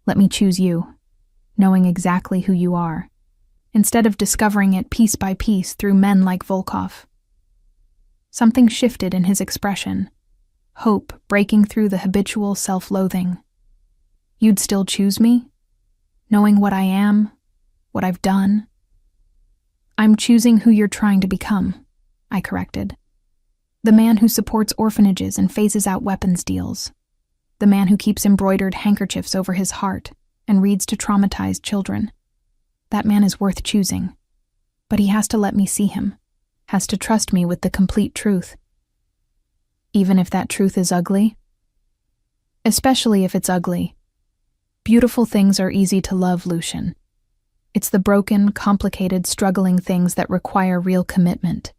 Let me choose you, knowing exactly who you are, instead of discovering it piece by piece through men like Volkov. Something shifted in his expression, hope breaking through the habitual self-loathing. You'd still choose me? Knowing what I am, what I've done? I'm choosing who you're trying to become, I corrected. The man who supports orphanages and phases out weapons deals. The man who keeps embroidered handkerchiefs over his heart and reads to traumatized children. That man is worth choosing. But he has to let me see him, has to trust me with the complete truth. Even if that truth is ugly? Especially if it's ugly. Beautiful things are easy to love, Lucian. It's the broken, complicated, struggling things that require real commitment.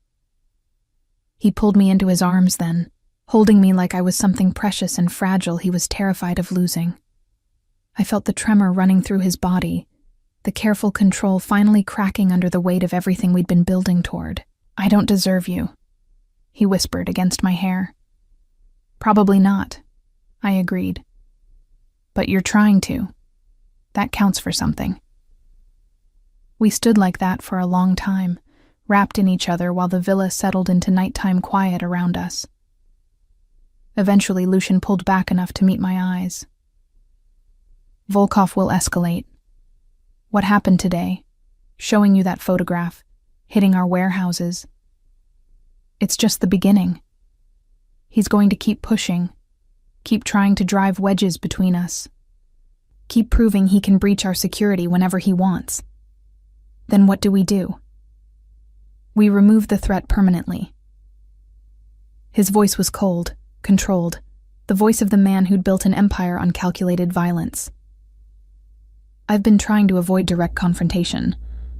He pulled me into his arms then, holding me like I was something precious and fragile he was terrified of losing. I felt the tremor running through his body, the careful control finally cracking under the weight of everything we'd been building toward. I don't deserve you, he whispered against my hair. Probably not, I agreed. But you're trying to. That counts for something. We stood like that for a long time, wrapped in each other while the villa settled into nighttime quiet around us. Eventually, Lucian pulled back enough to meet my eyes. Volkov will escalate. What happened today? Showing you that photograph, hitting our warehouses. It's just the beginning. He's going to keep pushing, keep trying to drive wedges between us, keep proving he can breach our security whenever he wants. Then what do? We remove the threat permanently. His voice was cold, controlled, the voice of the man who'd built an empire on calculated violence. I've been trying to avoid direct confrontation,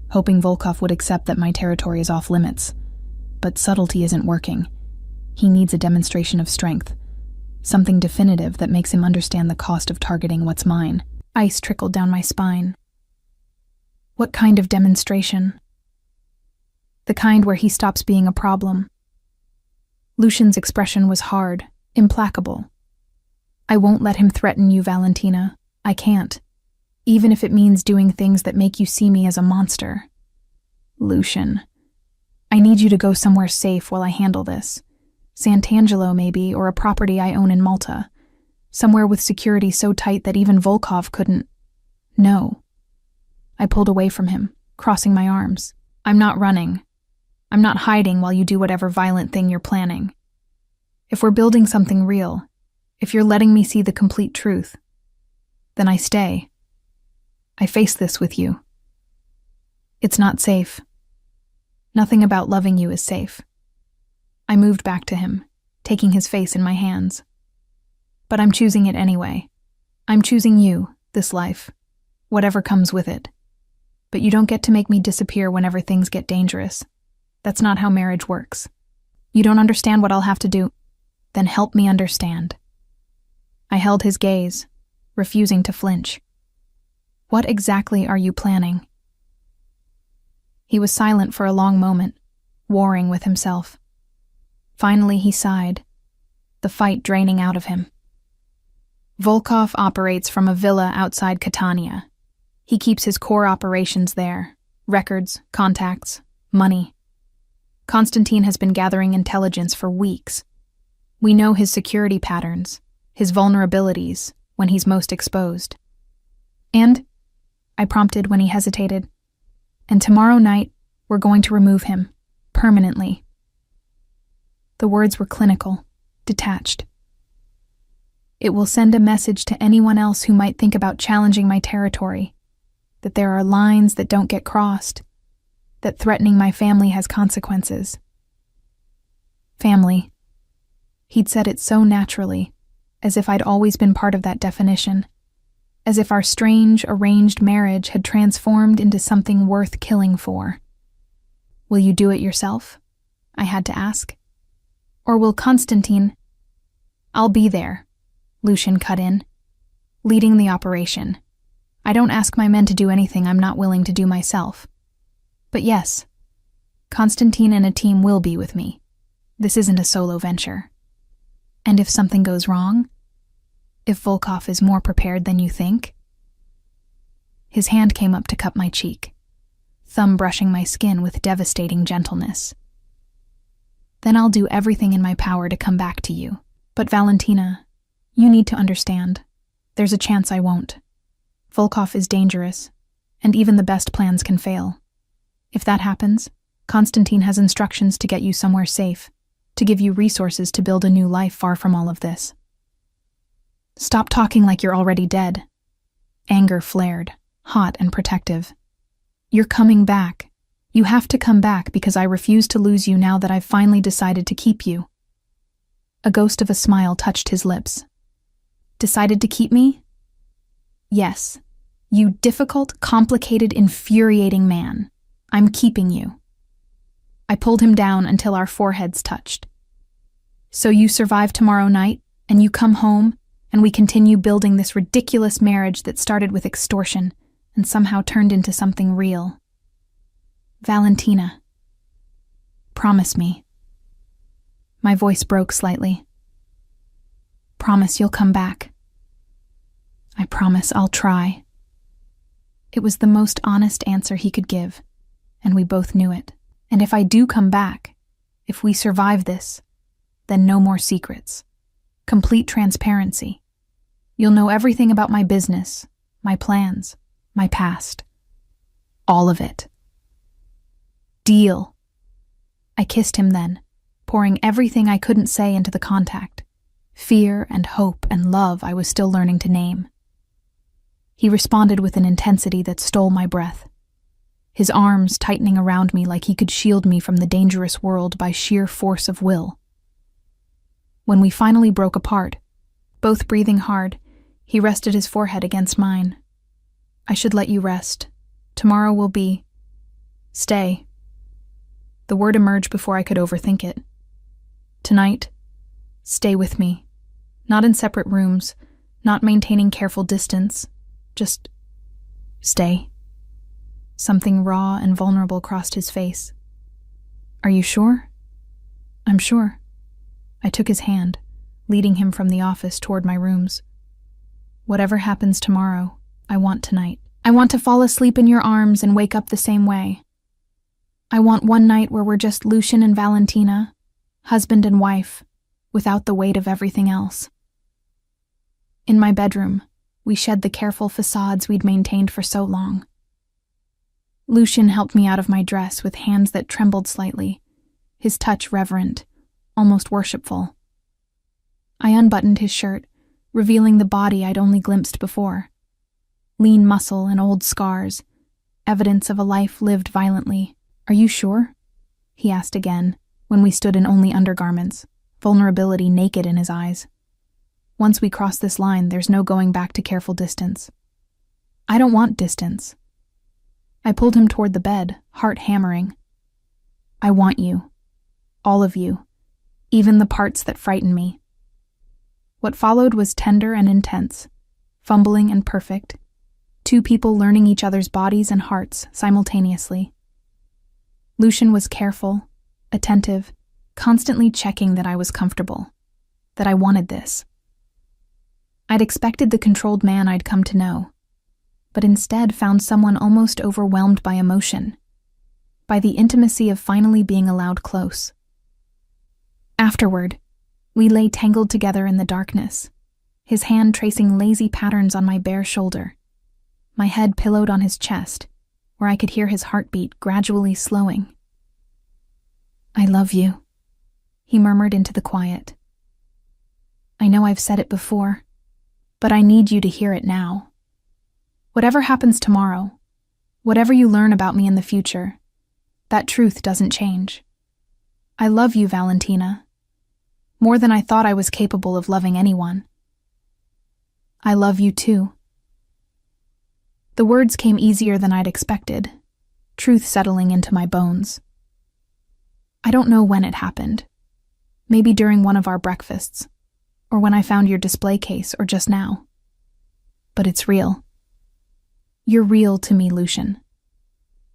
hoping Volkov would accept that my territory is off limits. But subtlety isn't working. He needs a demonstration of strength, something definitive that makes him understand the cost of targeting what's mine. Ice trickled down my spine. What kind of demonstration? The kind where he stops being a problem. Lucian's expression was hard, implacable. I won't let him threaten you, Valentina. I can't. Even if it means doing things that make you see me as a monster. Lucian, I need you to go somewhere safe while I handle this. Sant'Angelo, maybe, or a property I own in Malta. Somewhere with security so tight that even Volkov couldn't. No. I pulled away from him, crossing my arms. I'm not running. I'm not hiding while you do whatever violent thing you're planning. If we're building something real, if you're letting me see the complete truth, then I stay. I face this with you. It's not safe. Nothing about loving you is safe. I moved back to him, taking his face in my hands. But I'm choosing it anyway. I'm choosing you, this life, whatever comes with it. But you don't get to make me disappear whenever things get dangerous. That's not how marriage works. You don't understand what I'll have to do. Then help me understand. I held his gaze, refusing to flinch. What exactly are you planning? He was silent for a long moment, warring with himself. Finally he sighed, the fight draining out of him. Volkov operates from a villa outside Catania. He keeps his core operations there. Records, contacts, money. Constantine has been gathering intelligence for weeks. We know his security patterns, his vulnerabilities, when he's most exposed. And, I prompted when he hesitated, and tomorrow night, we're going to remove him, permanently. The words were clinical, detached. It will send a message to anyone else who might think about challenging my territory, that there are lines that don't get crossed, that threatening my family has consequences. Family. He'd said it so naturally, as if I'd always been part of that definition, as if our strange, arranged marriage had transformed into something worth killing for. Will you do it yourself? I had to ask. Or will Constantine— I'll be there, Lucian cut in, leading the operation. I don't ask my men to do anything I'm not willing to do myself. But yes, Constantine and a team will be with me. This isn't a solo venture. And if something goes wrong? If Volkov is more prepared than you think? His hand came up to cup my cheek, thumb brushing my skin with devastating gentleness. Then I'll do everything in my power to come back to you. But Valentina, you need to understand. There's a chance I won't. Volkov is dangerous, and even the best plans can fail. If that happens, Constantine has instructions to get you somewhere safe, to give you resources to build a new life far from all of this. Stop talking like you're already dead. Anger flared, hot and protective. You're coming back. You have to come back because I refuse to lose you now that I've finally decided to keep you. A ghost of a smile touched his lips. Decided to keep me? Yes. You difficult, complicated, infuriating man. I'm keeping you. I pulled him down until our foreheads touched. So you survive tomorrow night, and you come home, and we continue building this ridiculous marriage that started with extortion and somehow turned into something real. Valentina. Promise me. My voice broke slightly. Promise you'll come back. I promise I'll try. It was the most honest answer he could give, and we both knew it. And if I do come back, if we survive this, then no more secrets. Complete transparency. You'll know everything about my business, my plans, my past. All of it. Deal. I kissed him then, pouring everything I couldn't say into the contact. Fear and hope and love I was still learning to name. He responded with an intensity that stole my breath, his arms tightening around me like he could shield me from the dangerous world by sheer force of will. When we finally broke apart, both breathing hard, he rested his forehead against mine. I should let you rest. Tomorrow will be— Stay. The word emerged before I could overthink it. Tonight, stay with me. Not in separate rooms, not maintaining careful distance. Just stay. Something raw and vulnerable crossed his face. Are you sure? I'm sure. I took his hand, leading him from the office toward my rooms. Whatever happens tomorrow, I want tonight. I want to fall asleep in your arms and wake up the same way. I want one night where we're just Lucian and Valentina, husband and wife, without the weight of everything else. In my bedroom, we shed the careful facades we'd maintained for so long. Lucian helped me out of my dress with hands that trembled slightly, his touch reverent, almost worshipful. I unbuttoned his shirt, revealing the body I'd only glimpsed before. Lean muscle and old scars, evidence of a life lived violently. Are you sure? He asked again, when we stood in only undergarments, vulnerability naked in his eyes. Once we cross this line, there's no going back to careful distance. I don't want distance. I pulled him toward the bed, heart hammering. I want you. All of you. Even the parts that frighten me. What followed was tender and intense, fumbling and perfect. Two people learning each other's bodies and hearts simultaneously. Lucian was careful, attentive, constantly checking that I was comfortable, that I wanted this. I'd expected the controlled man I'd come to know, but instead found someone almost overwhelmed by emotion, by the intimacy of finally being allowed close. Afterward, we lay tangled together in the darkness, his hand tracing lazy patterns on my bare shoulder, my head pillowed on his chest, where I could hear his heartbeat gradually slowing. I love you, he murmured into the quiet. I know I've said it before, but I need you to hear it now. Whatever happens tomorrow, whatever you learn about me in the future, that truth doesn't change. I love you, Valentina, more than I thought I was capable of loving anyone. I love you too. The words came easier than I'd expected, truth settling into my bones. I don't know when it happened. Maybe during one of our breakfasts, or when I found your display case, or just now. But it's real. You're real to me, Lucian.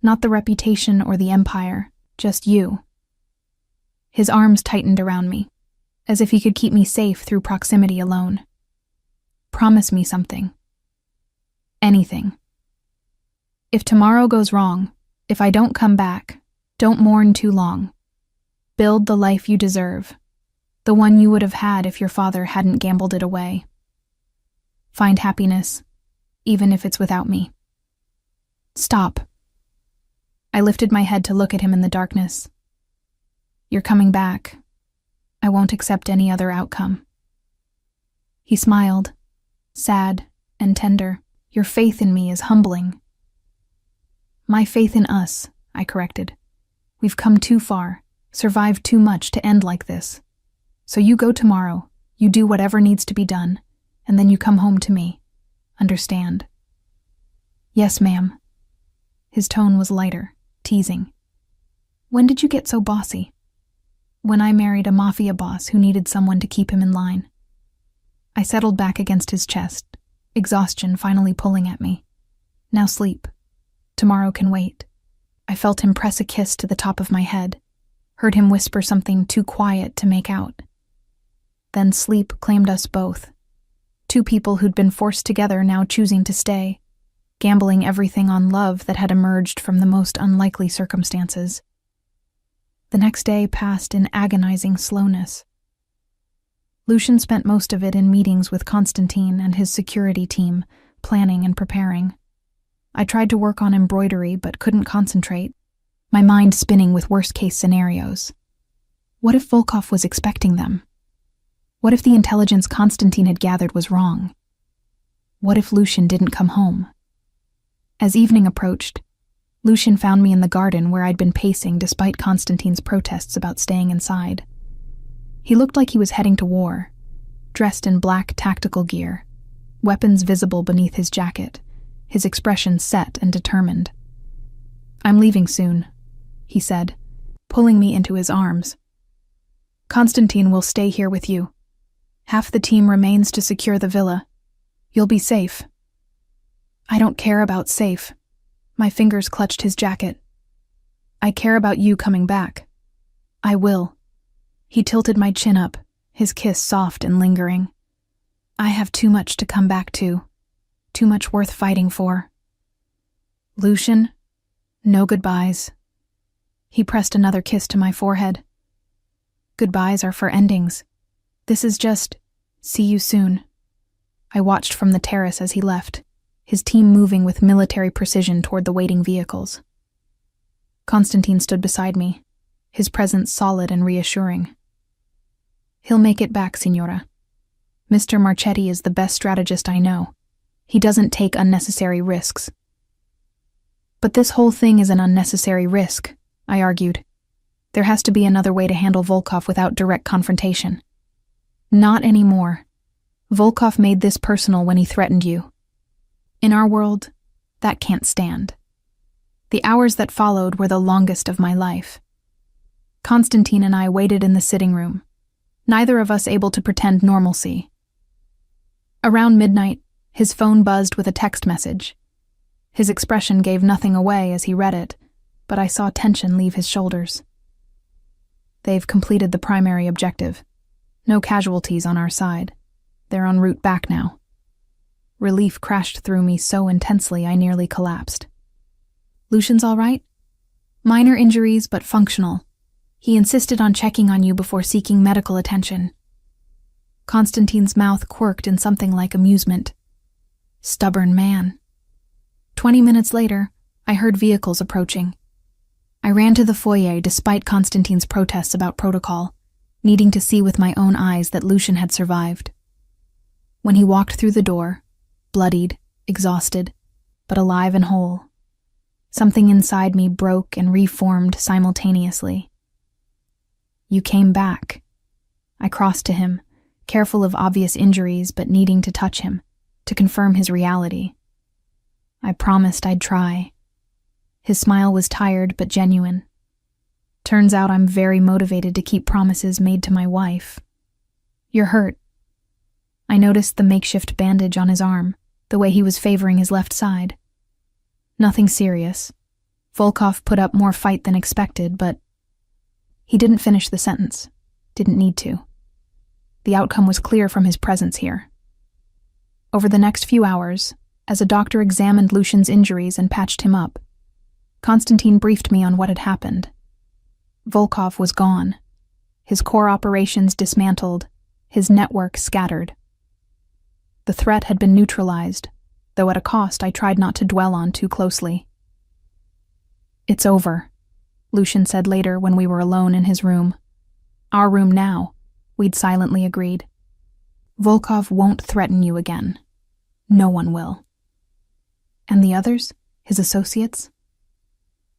Not the reputation or the empire, just you. His arms tightened around me, as if he could keep me safe through proximity alone. Promise me something. Anything. If tomorrow goes wrong, if I don't come back, don't mourn too long. Build the life you deserve, the one you would have had if your father hadn't gambled it away. Find happiness, even if it's without me. Stop. I lifted my head to look at him in the darkness. You're coming back. I won't accept any other outcome. He smiled, sad and tender. Your faith in me is humbling. My faith in us, I corrected. We've come too far, survived too much to end like this. So you go tomorrow, you do whatever needs to be done, and then you come home to me. Understand? Yes, ma'am. His tone was lighter, teasing. When did you get so bossy? When I married a mafia boss who needed someone to keep him in line. I settled back against his chest, exhaustion finally pulling at me. Now sleep. Tomorrow can wait. I felt him press a kiss to the top of my head, heard him whisper something too quiet to make out. Then sleep claimed us both. Two people who'd been forced together now choosing to stay, gambling everything on love that had emerged from the most unlikely circumstances. The next day passed in agonizing slowness. Lucian spent most of it in meetings with Constantine and his security team, planning and preparing. I tried to work on embroidery but couldn't concentrate, my mind spinning with worst-case scenarios. What if Volkov was expecting them? What if the intelligence Constantine had gathered was wrong? What if Lucian didn't come home? As evening approached, Lucian found me in the garden where I'd been pacing despite Constantine's protests about staying inside. He looked like he was heading to war, dressed in black tactical gear, weapons visible beneath his jacket, his expression set and determined. I'm leaving soon, he said, pulling me into his arms. Constantine will stay here with you. Half the team remains to secure the villa. You'll be safe. I don't care about safe. My fingers clutched his jacket. I care about you coming back. I will. He tilted my chin up, his kiss soft and lingering. I have too much to come back to, too much worth fighting for. Lucian, no goodbyes. He pressed another kiss to my forehead. Goodbyes are for endings. This is just, see you soon. I watched from the terrace as he left, his team moving with military precision toward the waiting vehicles. Constantine stood beside me, his presence solid and reassuring. He'll make it back, Signora. Mr. Marchetti is the best strategist I know. He doesn't take unnecessary risks. But this whole thing is an unnecessary risk, I argued. There has to be another way to handle Volkov without direct confrontation. Not anymore. Volkov made this personal when he threatened you. In our world, that can't stand. The hours that followed were the longest of my life. Constantine and I waited in the sitting room, neither of us able to pretend normalcy. Around midnight, his phone buzzed with a text message. His expression gave nothing away as he read it, but I saw tension leave his shoulders. They've completed the primary objective. No casualties on our side. They're en route back now. Relief crashed through me so intensely I nearly collapsed. Lucian's all right? Minor injuries, but functional. He insisted on checking on you before seeking medical attention. Constantine's mouth quirked in something like amusement. Stubborn man. 20 minutes later, I heard vehicles approaching. I ran to the foyer despite Constantine's protests about protocol, needing to see with my own eyes that Lucian had survived. When he walked through the door, bloodied, exhausted, but alive and whole, something inside me broke and reformed simultaneously. You came back. I crossed to him, careful of obvious injuries but needing to touch him, to confirm his reality. I promised I'd try. His smile was tired but genuine. Turns out I'm very motivated to keep promises made to my wife. You're hurt. I noticed the makeshift bandage on his arm, the way he was favoring his left side. Nothing serious. Volkov put up more fight than expected, but he didn't finish the sentence. Didn't need to. The outcome was clear from his presence here. Over the next few hours, as a doctor examined Lucian's injuries and patched him up, Konstantin briefed me on what had happened. Volkov was gone. His core operations dismantled, his network scattered. The threat had been neutralized, though at a cost I tried not to dwell on too closely. "It's over," Lucian said later when we were alone in his room. "Our room now," we'd silently agreed. "Volkov won't threaten you again. No one will. And the others, his associates?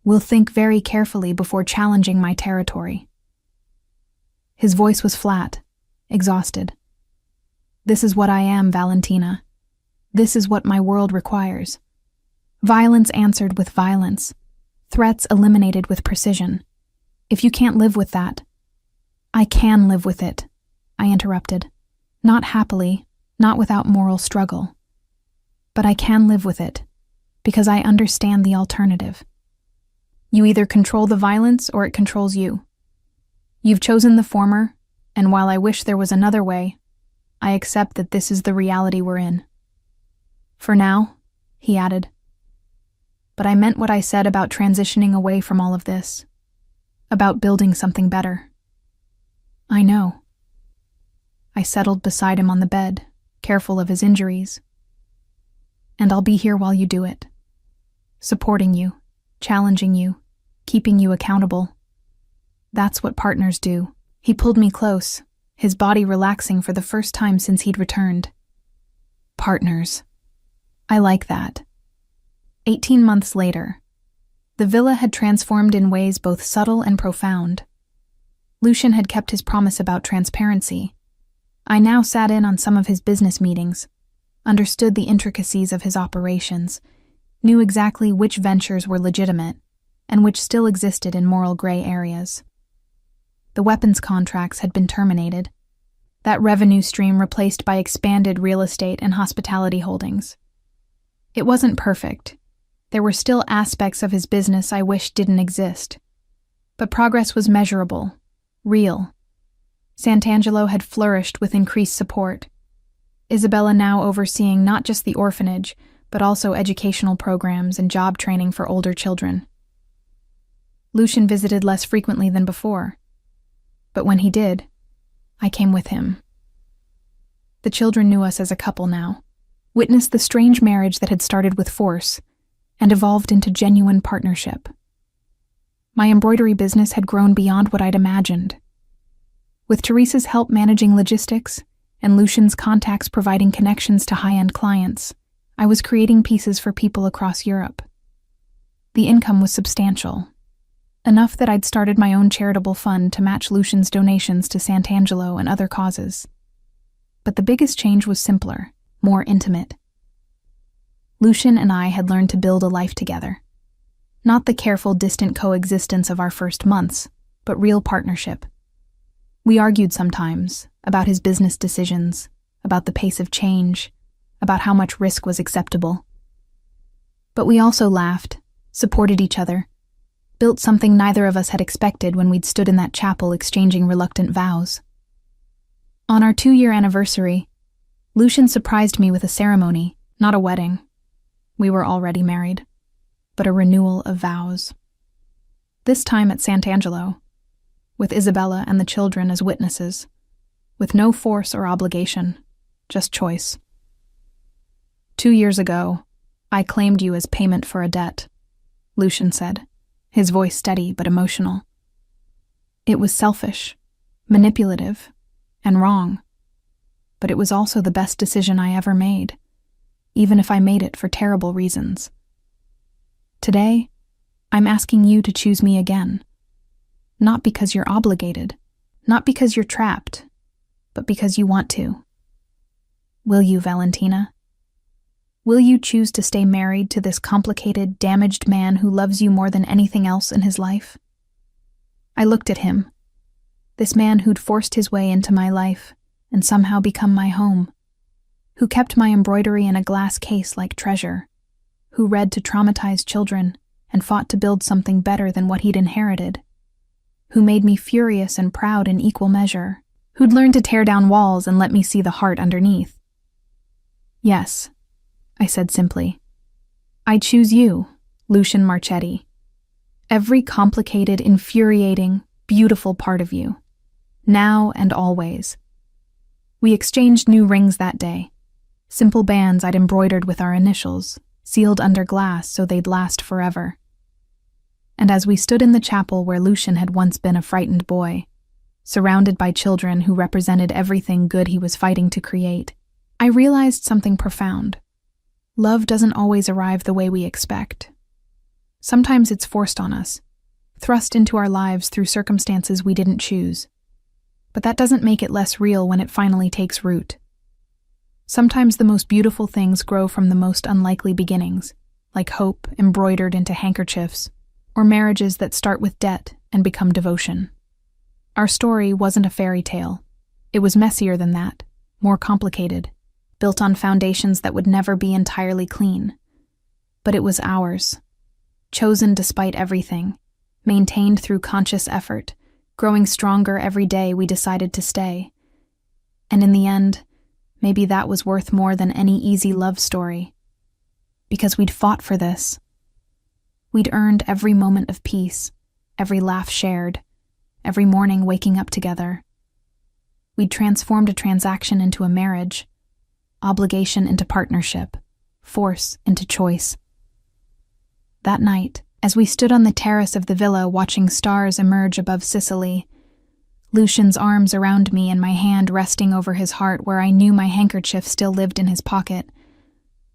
We'll think very carefully before challenging my territory." His voice was flat, exhausted. "This is what I am, Valentina. This is what my world requires. Violence answered with violence. Threats eliminated with precision. If you can't live with that—" "I can live with it," I interrupted. "Not happily, not without moral struggle. But I can live with it, because I understand the alternative. You either control the violence or it controls you. You've chosen the former, and while I wish there was another way, I accept that this is the reality we're in. For now," he added. "But I meant what I said about transitioning away from all of this, about building something better." "I know." I settled beside him on the bed, careful of his injuries. "And I'll be here while you do it. Supporting you, challenging you, keeping you accountable. That's what partners do." He pulled me close, his body relaxing for the first time since he'd returned. Partners. I like that. 18 months later, the villa had transformed in ways both subtle and profound. Lucian had kept his promise about transparency. I now sat in on some of his business meetings, understood the intricacies of his operations, knew exactly which ventures were legitimate and which still existed in moral gray areas. The weapons contracts had been terminated, that revenue stream replaced by expanded real estate and hospitality holdings. It wasn't perfect. There were still aspects of his business I wished didn't exist. But progress was measurable, real. Sant'Angelo had flourished with increased support. Isabella now overseeing not just the orphanage, but also educational programs and job training for older children. Lucian visited less frequently than before. But when he did, I came with him. The children knew us as a couple now, witnessed the strange marriage that had started with force and evolved into genuine partnership. My embroidery business had grown beyond what I'd imagined. With Teresa's help managing logistics and Lucian's contacts providing connections to high-end clients, I was creating pieces for people across Europe. The income was substantial. Enough that I'd started my own charitable fund to match Lucian's donations to Sant'Angelo and other causes. But the biggest change was simpler, more intimate. Lucian and I had learned to build a life together. Not the careful, distant coexistence of our first months, but real partnership. We argued sometimes about his business decisions, about the pace of change, about how much risk was acceptable. But we also laughed, supported each other, built something neither of us had expected when we'd stood in that chapel exchanging reluctant vows. On our 2-year anniversary, Lucian surprised me with a ceremony, not a wedding. We were already married, but a renewal of vows. This time at Sant'Angelo, with Isabella and the children as witnesses, with no force or obligation, just choice. 2 years ago, I claimed you as payment for a debt, Lucian said, his voice steady but emotional. It was selfish, manipulative, and wrong, but it was also the best decision I ever made, even if I made it for terrible reasons. Today, I'm asking you to choose me again, not because you're obligated, not because you're trapped, but because you want to. Will you, Valentina? Will you choose to stay married to this complicated, damaged man who loves you more than anything else in his life? I looked at him, this man who'd forced his way into my life and somehow become my home, who kept my embroidery in a glass case like treasure, who read to traumatize children and fought to build something better than what he'd inherited, who made me furious and proud in equal measure, who'd learned to tear down walls and let me see the heart underneath. Yes, I said simply. I choose you, Lucian Marchetti. Every complicated, infuriating, beautiful part of you, now and always. We exchanged new rings that day, simple bands I'd embroidered with our initials, sealed under glass so they'd last forever. And as we stood in the chapel where Lucian had once been a frightened boy, surrounded by children who represented everything good he was fighting to create, I realized something profound. Love doesn't always arrive the way we expect. Sometimes it's forced on us, thrust into our lives through circumstances we didn't choose. But that doesn't make it less real when it finally takes root. Sometimes the most beautiful things grow from the most unlikely beginnings, like hope embroidered into handkerchiefs, or marriages that start with debt and become devotion. Our story wasn't a fairy tale. It was messier than that, more complicated, built on foundations that would never be entirely clean. But it was ours, chosen despite everything, maintained through conscious effort, growing stronger every day we decided to stay. And in the end, maybe that was worth more than any easy love story. Because we'd fought for this. We'd earned every moment of peace, every laugh shared, every morning waking up together. We'd transformed a transaction into a marriage, obligation into partnership, force into choice. That night, as we stood on the terrace of the villa watching stars emerge above Sicily, Lucian's arms around me and my hand resting over his heart where I knew my handkerchief still lived in his pocket,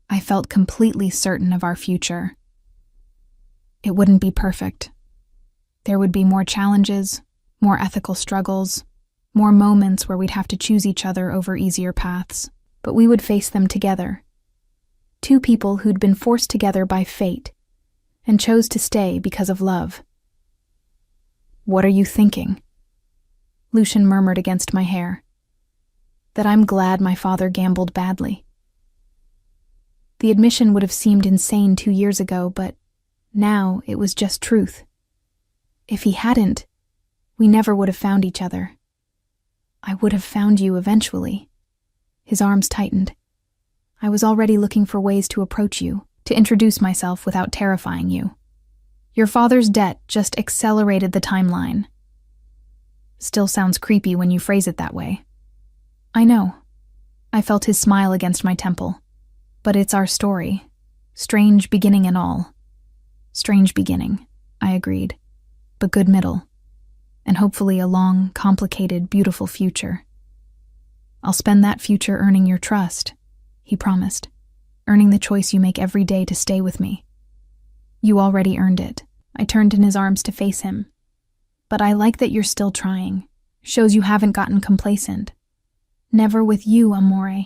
I felt completely certain of our future. It wouldn't be perfect. There would be more challenges, more ethical struggles, more moments where we'd have to choose each other over easier paths, but we would face them together. Two people who'd been forced together by fate and chose to stay because of love. "What are you thinking?" Lucian murmured against my hair. "That I'm glad my father gambled badly." The admission would have seemed insane 2 years ago, but now it was just truth. If he hadn't, we never would have found each other. I would have found you eventually. His arms tightened. I was already looking for ways to approach you, to introduce myself without terrifying you. Your father's debt just accelerated the timeline. Still sounds creepy when you phrase it that way. I know. I felt his smile against my temple. But it's our story. Strange beginning and all. Strange beginning, I agreed. But good middle. And hopefully a long, complicated, beautiful future. I'll spend that future earning your trust, he promised. Earning the choice you make every day to stay with me. You already earned it. I turned in his arms to face him. But I like that you're still trying. Shows you haven't gotten complacent. Never with you, amore.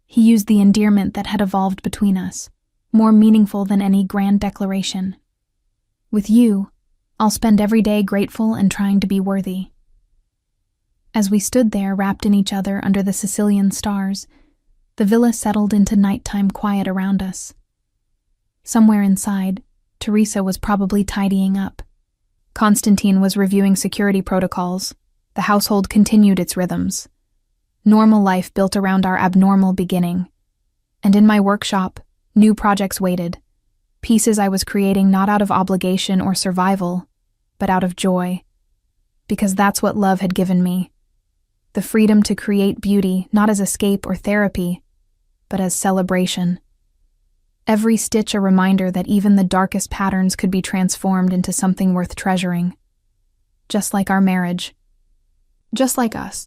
He used the endearment that had evolved between us, more meaningful than any grand declaration. With you, I'll spend every day grateful and trying to be worthy. As we stood there wrapped in each other under the Sicilian stars, the villa settled into nighttime quiet around us. Somewhere inside, Teresa was probably tidying up. Constantine was reviewing security protocols. The household continued its rhythms. Normal life built around our abnormal beginning. And in my workshop, new projects waited. Pieces I was creating not out of obligation or survival, but out of joy. Because that's what love had given me. The freedom to create beauty not as escape or therapy, but as celebration. Every stitch a reminder that even the darkest patterns could be transformed into something worth treasuring. Just like our marriage. Just like us.